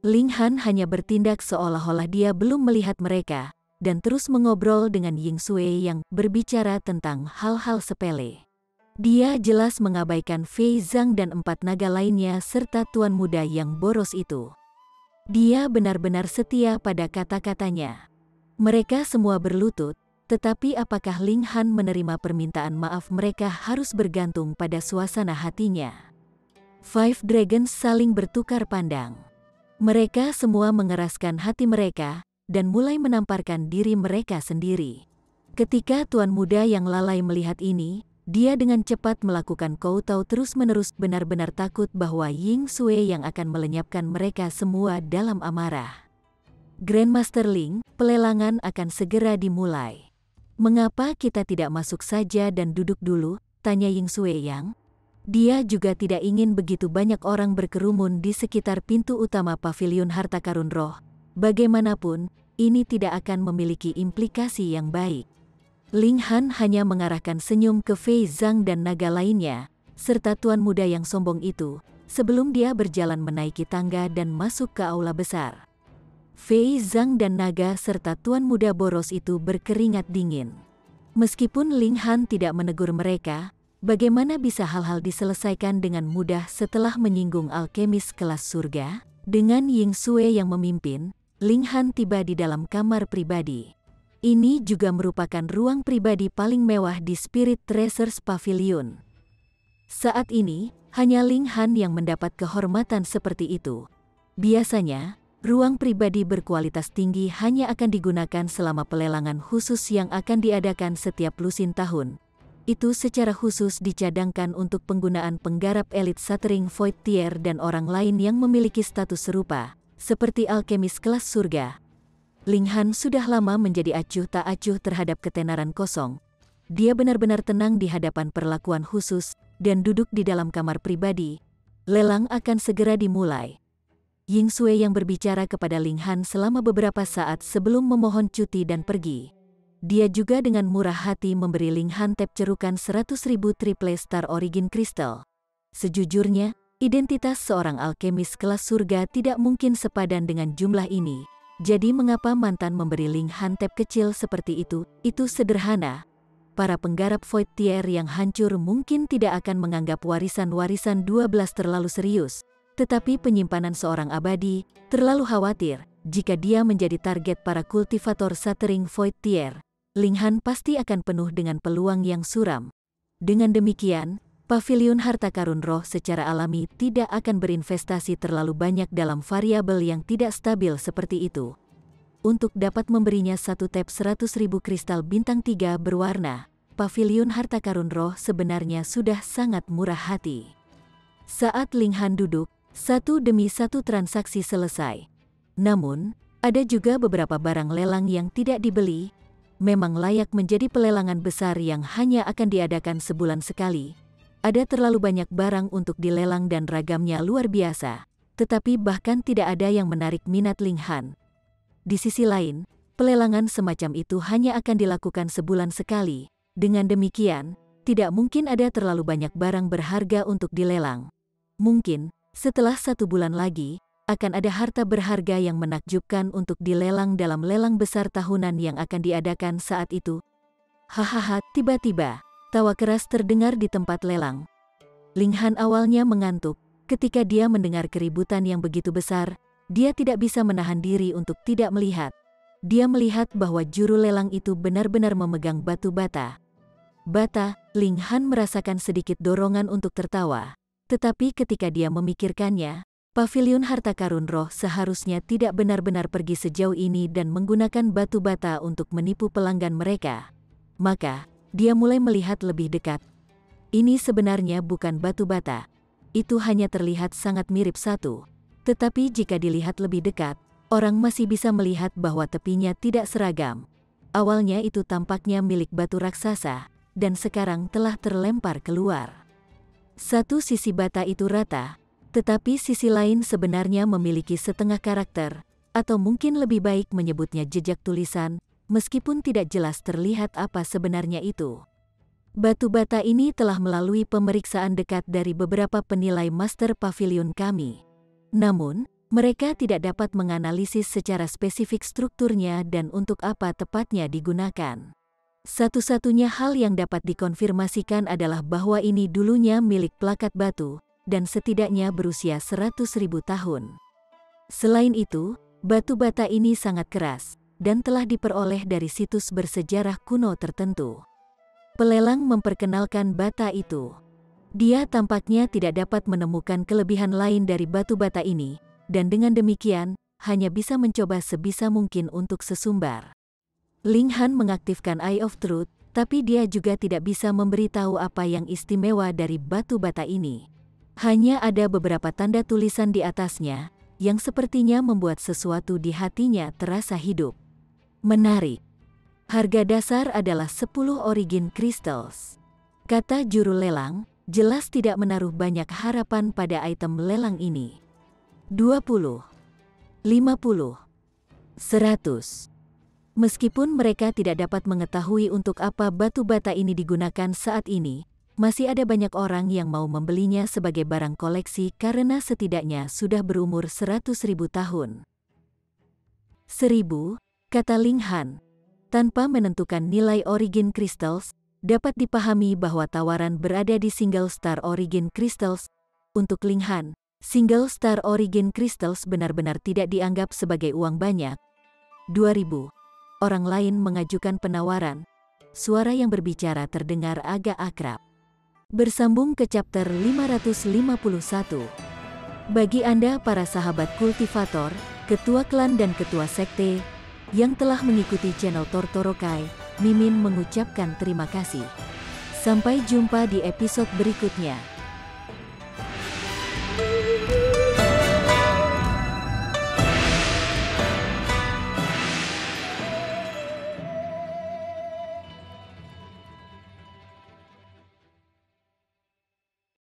Ling Han hanya bertindak seolah-olah dia belum melihat mereka, dan terus mengobrol dengan Ying Sui yang berbicara tentang hal-hal sepele. Dia jelas mengabaikan Fei Zhang dan 4 naga lainnya serta tuan muda yang boros itu. Dia benar-benar setia pada kata-katanya. Mereka semua berlutut, tetapi apakah Ling Han menerima permintaan maaf mereka harus bergantung pada suasana hatinya. Five Dragons saling bertukar pandang. Mereka semua mengeraskan hati mereka, dan mulai menamparkan diri mereka sendiri. Ketika tuan muda yang lalai melihat ini, dia dengan cepat melakukan kowtow terus-menerus benar-benar takut bahwa Ying Sui yang akan melenyapkan mereka semua dalam amarah. Grandmaster Ling, pelelangan akan segera dimulai. Mengapa kita tidak masuk saja dan duduk dulu? Tanya Ying Sui yang. Dia juga tidak ingin begitu banyak orang berkerumun di sekitar pintu utama pavilion harta karun roh. Bagaimanapun, ini tidak akan memiliki implikasi yang baik. Ling Han hanya mengarahkan senyum ke Fei Zhang dan naga lainnya, serta tuan muda yang sombong itu, sebelum dia berjalan menaiki tangga dan masuk ke aula besar. Fei Zhang dan naga serta tuan muda boros itu berkeringat dingin. Meskipun Ling Han tidak menegur mereka, bagaimana bisa hal-hal diselesaikan dengan mudah setelah menyinggung alkemis kelas surga? Dengan Ying Sui yang memimpin, Ling Han tiba di dalam kamar pribadi. Ini juga merupakan ruang pribadi paling mewah di Spirit Treasures Pavilion. Saat ini, hanya Ling Han yang mendapat kehormatan seperti itu. Biasanya, ruang pribadi berkualitas tinggi hanya akan digunakan selama pelelangan khusus yang akan diadakan setiap lusin tahun. Itu secara khusus dicadangkan untuk penggunaan penggarap elit Shattering Void Tier dan orang lain yang memiliki status serupa, seperti alkemis kelas surga. Ling Han sudah lama menjadi acuh tak acuh terhadap ketenaran kosong. Dia benar-benar tenang di hadapan perlakuan khusus, dan duduk di dalam kamar pribadi. Lelang akan segera dimulai. Ying Sui yang berbicara kepada Ling Han selama beberapa saat sebelum memohon cuti dan pergi. Dia juga dengan murah hati memberi Ling Han tab cerukan 100.000 triple star origin crystal. Sejujurnya, identitas seorang alkemis kelas surga tidak mungkin sepadan dengan jumlah ini. Jadi mengapa mantan memberi Ling Han tab kecil seperti itu? Itu sederhana. Para penggarap Void Tier yang hancur mungkin tidak akan menganggap warisan-warisan 12 terlalu serius. Tetapi penyimpanan seorang abadi terlalu khawatir. Jika dia menjadi target para kultivator Shattering Void Tier, Ling Han pasti akan penuh dengan peluang yang suram. Dengan demikian, pavilion harta karun roh secara alami tidak akan berinvestasi terlalu banyak dalam variabel yang tidak stabil seperti itu. untuk dapat memberinya satu tab 100.000 kristal bintang 3 berwarna. Paviliun harta karun roh sebenarnya sudah sangat murah hati. Saat Ling Han duduk, satu demi satu transaksi selesai. Namun, ada juga beberapa barang lelang yang tidak dibeli. Memang layak menjadi pelelangan besar yang hanya akan diadakan sebulan sekali. Ada terlalu banyak barang untuk dilelang dan ragamnya luar biasa. Tetapi bahkan tidak ada yang menarik minat Ling Han. Di sisi lain, pelelangan semacam itu hanya akan dilakukan sebulan sekali. Dengan demikian, tidak mungkin ada terlalu banyak barang berharga untuk dilelang. Mungkin, setelah 1 bulan lagi, akan ada harta berharga yang menakjubkan untuk dilelang dalam lelang besar tahunan yang akan diadakan saat itu. Hahaha, tiba-tiba, tawa keras terdengar di tempat lelang. Ling Han awalnya mengantuk, ketika dia mendengar keributan yang begitu besar. Dia tidak bisa menahan diri untuk tidak melihat. Dia melihat bahwa juru lelang itu benar-benar memegang batu bata. Bata, Ling Han merasakan sedikit dorongan untuk tertawa. Tetapi ketika dia memikirkannya, paviliun harta karun roh seharusnya tidak benar-benar pergi sejauh ini dan menggunakan batu bata untuk menipu pelanggan mereka. Maka, dia mulai melihat lebih dekat. Ini sebenarnya bukan batu bata. Itu hanya terlihat sangat mirip satu. Tetapi jika dilihat lebih dekat, orang masih bisa melihat bahwa tepinya tidak seragam. Awalnya itu tampaknya milik batu raksasa, dan sekarang telah terlempar keluar. Satu sisi bata itu rata, tetapi sisi lain sebenarnya memiliki setengah karakter, atau mungkin lebih baik menyebutnya jejak tulisan, meskipun tidak jelas terlihat apa sebenarnya itu. Batu bata ini telah melalui pemeriksaan dekat dari beberapa penilai master pavilion kami. Namun, mereka tidak dapat menganalisis secara spesifik strukturnya dan untuk apa tepatnya digunakan. Satu-satunya hal yang dapat dikonfirmasikan adalah bahwa ini dulunya milik plakat batu, dan setidaknya berusia 100.000 tahun. Selain itu, batu bata ini sangat keras, dan telah diperoleh dari situs bersejarah kuno tertentu. Pelelang memperkenalkan bata itu. Dia tampaknya tidak dapat menemukan kelebihan lain dari batu bata ini, dan dengan demikian, hanya bisa mencoba sebisa mungkin untuk sesumbar. Ling Han mengaktifkan Eye of Truth, tapi dia juga tidak bisa memberitahu apa yang istimewa dari batu bata ini. Hanya ada beberapa tanda tulisan di atasnya, yang sepertinya membuat sesuatu di hatinya terasa hidup. Menarik. Harga dasar adalah 10 origin crystals. Kata juru lelang, jelas tidak menaruh banyak harapan pada item lelang ini. 20, 50, 100. Meskipun mereka tidak dapat mengetahui untuk apa batu bata ini digunakan saat ini, masih ada banyak orang yang mau membelinya sebagai barang koleksi karena setidaknya sudah berumur 100.000 tahun. 1000, kata Ling Han. Tanpa menentukan nilai origin crystals, dapat dipahami bahwa tawaran berada di single star origin crystals. Untuk Ling Han, single star origin crystals benar-benar tidak dianggap sebagai uang banyak. 2000. Orang lain mengajukan penawaran. Suara yang berbicara terdengar agak akrab. Bersambung ke chapter 551. Bagi Anda para sahabat kultivator, ketua klan dan ketua sekte, yang telah mengikuti channel Tortorokai, Mimin mengucapkan terima kasih. Sampai jumpa di episode berikutnya.